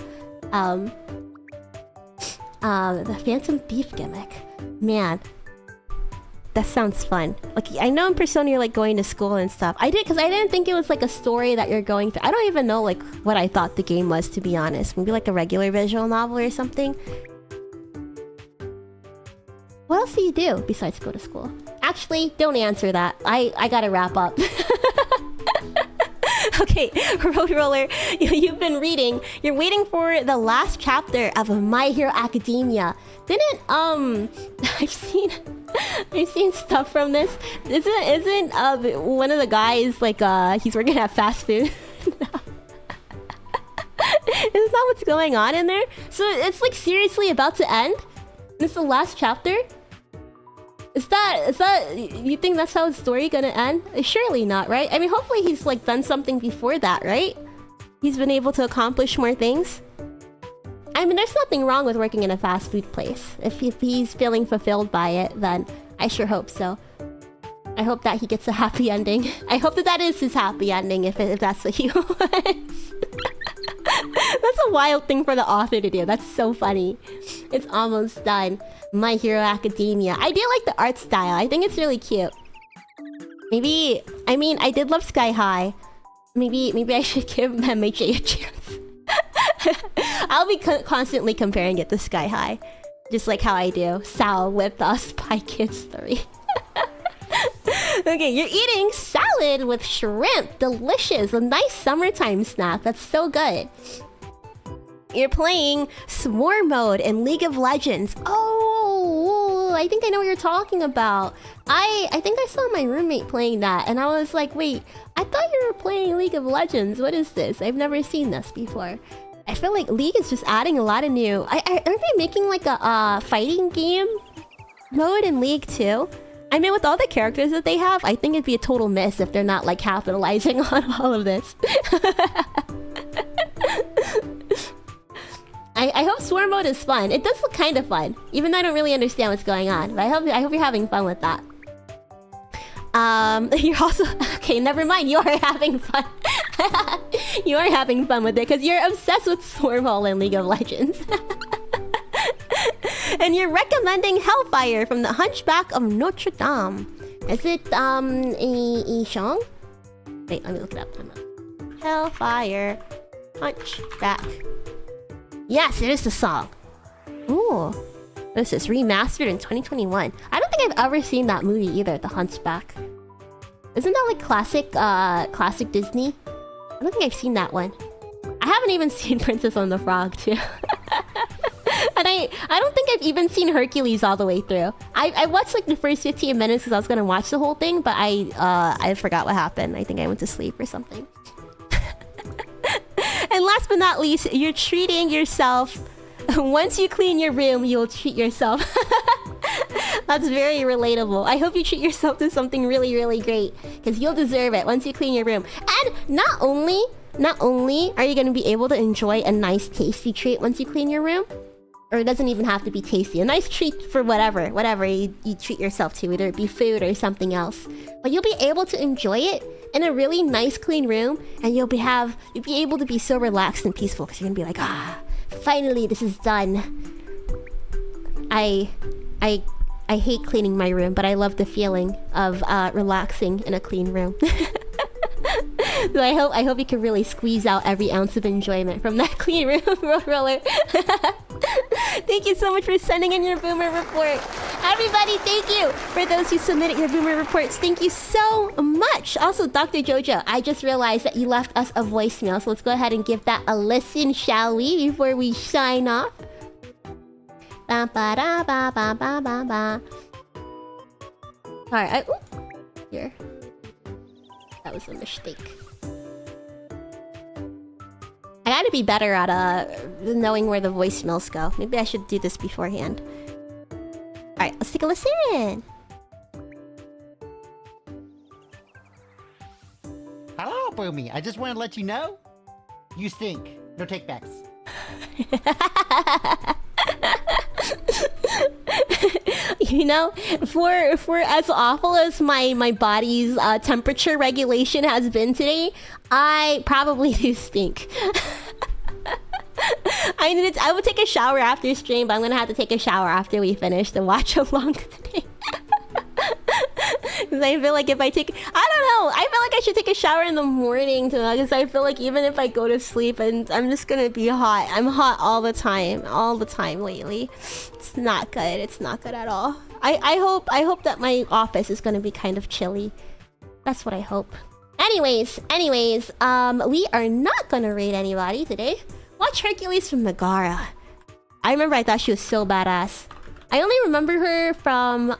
The Phantom Beef gimmick. Man. that sounds fun. Like, I know in Persona you're like going to school and stuff. I didn't think it was like a story that you're going through. I don't even know like what I thought the game was, to be honest. Maybe like a regular visual novel or something. What else do you do besides go to school? Actually, don't answer that. I gotta wrap up. Okay, Road Roller, you've been reading. You're waiting for the last chapter of My Hero Academia. Didn't I've seen stuff from this. Isn't one of the guys like he's working at fast food? Isn't that what's going on in there? So it's like seriously about to end? This is the last chapter? Is that you think that's how the story gonna end? Surely not, right? I mean, hopefully he's like done something before that, right? He's been able to accomplish more things. I mean, there's nothing wrong with working in a fast food place. If he's feeling fulfilled by it, then I sure hope so. I hope that he gets a happy ending. I hope that is his happy ending if that's what he wants. That's a wild thing for the author to do. That's so funny. It's almost done. My Hero Academia. I do like the art style. I think it's really cute. Maybe... I mean, I did love Sky High. Maybe I should give MHA a chance. I'll be constantly comparing it to Sky High. Just like how I do. Sal with Spy Kids 3. Okay, you're eating salad with shrimp. Delicious. A nice summertime snack. That's so good. You're playing S'more mode in League of Legends. Oh, I think I know what you're talking about. I think I saw my roommate playing that, and I was like, wait, I thought you were playing League of Legends. What is this? I've never seen this before. I feel like League is just adding a lot of new... Aren't they making like a fighting game mode in League too? I mean, with all the characters that they have, I think it'd be a total miss if they're not like capitalizing on all of this. I hope Swarm mode is fun. It does look kind of fun, even though I don't really understand what's going on. But I hope you're having fun with that. You're also... Okay, never mind. You are having fun. You are having fun with it because you're obsessed with Swarmhole in League of Legends. And you're recommending Hellfire from the Hunchback of Notre Dame. Is it a song? Wait, let me look it up. Hellfire Hunchback. Yes, it is the song. Ooh. This is remastered in 2021. I don't think I've ever seen that movie either, The Hunchback. Isn't that like classic Disney? I don't think I've seen that one. I haven't even seen Princess and the Frog too. And I don't think I've even seen Hercules all the way through. I watched like the first 15 minutes because I was gonna watch the whole thing, but I forgot what happened. I think I went to sleep or something. And last but not least, you're treating yourself. Once you clean your room, you'll treat yourself. That's very relatable. I hope you treat yourself to something really, really great, because you'll deserve it once you clean your room. And not only are you going to be able to enjoy a nice tasty treat once you clean your room, or it doesn't even have to be tasty, a nice treat for whatever you treat yourself to, whether it be food or something else, but you'll be able to enjoy it in a really nice clean room, and you'll be able to be so relaxed and peaceful because you're gonna be like, finally this is done. I hate cleaning my room, but I love the feeling of relaxing in a clean room. So I hope you can really squeeze out every ounce of enjoyment from that clean room, Roller. Thank you so much for sending in your Boomer report. Everybody, thank you for those who submitted your Boomer reports. Thank you so much. Also, Dr. Jojo, I just realized that you left us a voicemail, so let's go ahead and give that a listen, shall we, before we sign off. Ba ba da ba ba ba ba ba. Alright, here. That was a mistake. I gotta be better at knowing where the voicemails go. Maybe I should do this beforehand. Alright, let's take a listen. Hello, Boomy. I just want to let you know, you stink. No takebacks. You know, for as awful as my body's temperature regulation has been today, I probably do stink. I would take a shower after stream, but I'm gonna have to take a shower after we finish the watch along today. Because I feel like if I take... I don't know. I feel like I should take a shower in the morning tonight. Because I feel like even if I go to sleep, and I'm just going to be hot. I'm hot all the time. All the time lately. It's not good. It's not good at all. I hope that my office is going to be kind of chilly. That's what I hope. Anyways, we are not going to raid anybody today. Watch Hercules from Megara. I remember I thought she was so badass. I only remember her from, what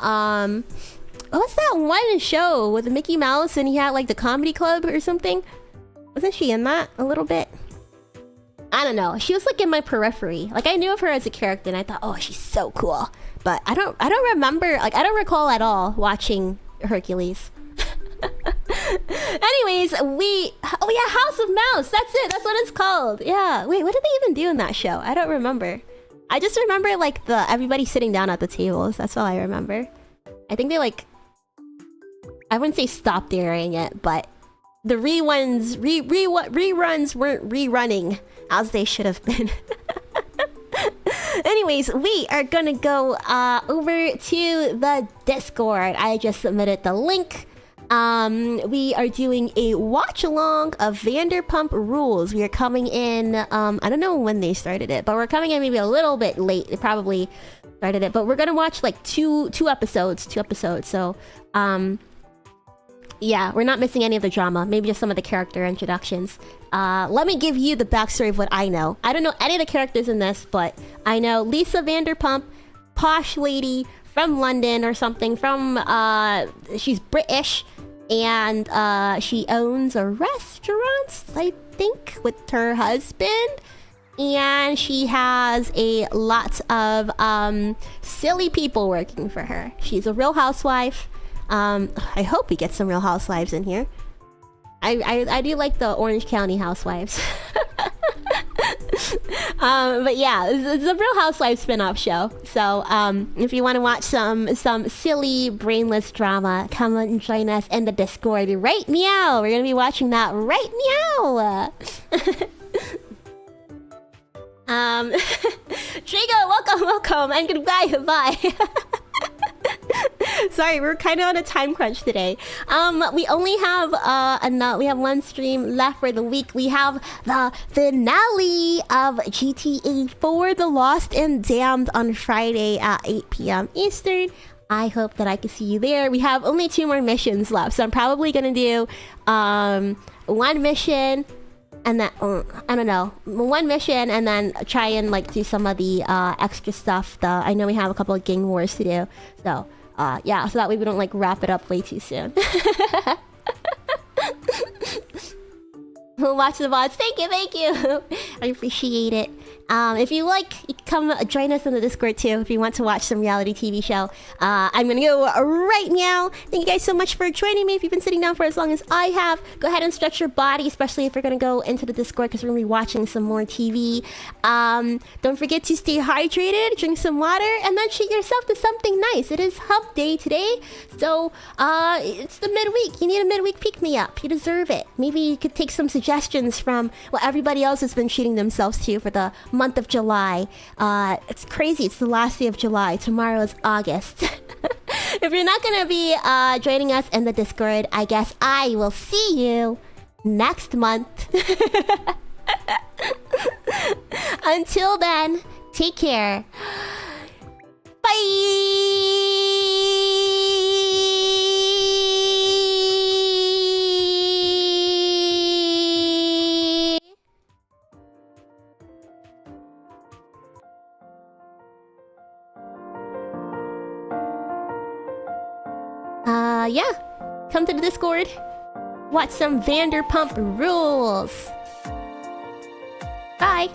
was that one show with Mickey Mouse and he had like the comedy club or something? Wasn't she in that a little bit? I don't know. She was like in my periphery. Like I knew of her as a character and I thought, oh, she's so cool. But I don't remember, like I don't recall at all watching Hercules. Anyways, oh yeah, House of Mouse. That's it. That's what it's called. Yeah. Wait, what did they even do in that show? I don't remember. I just remember like everybody sitting down at the tables. That's all I remember. I think they like, I wouldn't say stopped airing it, but the reruns weren't rerunning as they should have been. Anyways, we are gonna go over to the Discord. I just submitted the link. We are doing a watch along of Vanderpump Rules. We are coming in, I don't know when they started it, but we're coming in maybe a little bit late. They probably started it, but we're gonna watch like two episodes. So, yeah, we're not missing any of the drama. Maybe just some of the character introductions. Let me give you the backstory of what I know. I don't know any of the characters in this, but I know Lisa Vanderpump, posh lady from London or something. She's British. And she owns a restaurant, I think, with her husband. And she has a lot of silly people working for her. She's a real housewife. I hope we get some real housewives in here. I do like the Orange County housewives. But yeah, it's a Real Housewives spin-off show. So if you want to watch some silly, brainless drama, come and join us in the Discord. Right meow! We're gonna be watching that right meow! Trigo, welcome, and goodbye. Sorry, we're kind of on a time crunch today. We only have we have one stream left for the week. We have the finale of GTA 4: The Lost and Damned on Friday at 8 p.m. Eastern. I hope that I can see you there. We have only 2 more missions left, so I'm probably gonna do one mission. And then, I don't know, one mission and then try and like do some of the extra stuff. I know we have a couple of gang wars to do. So, yeah, so that way we don't like wrap it up way too soon. Watch the VODs. Thank you. I appreciate it. If you like, you can come join us in the Discord too if you want to watch some reality TV show. I'm gonna go right now. Thank you guys so much for joining me. If you've been sitting down for as long as I have, go ahead and stretch your body, especially if you're gonna go into the Discord because we're gonna be watching some more TV. Don't forget to stay hydrated, drink some water, and then treat yourself to something nice. It is hump day today, so it's the midweek. You need a midweek pick-me-up. You deserve it. Maybe you could take some suggestions from what everybody else has been treating themselves to for the month of July. It's crazy. It's the last day of July. Tomorrow is August. If you're not gonna be joining us in the Discord, I guess I will see you next month. Until then, take care. Bye. Yeah, come to the Discord, watch some Vanderpump Rules. Bye.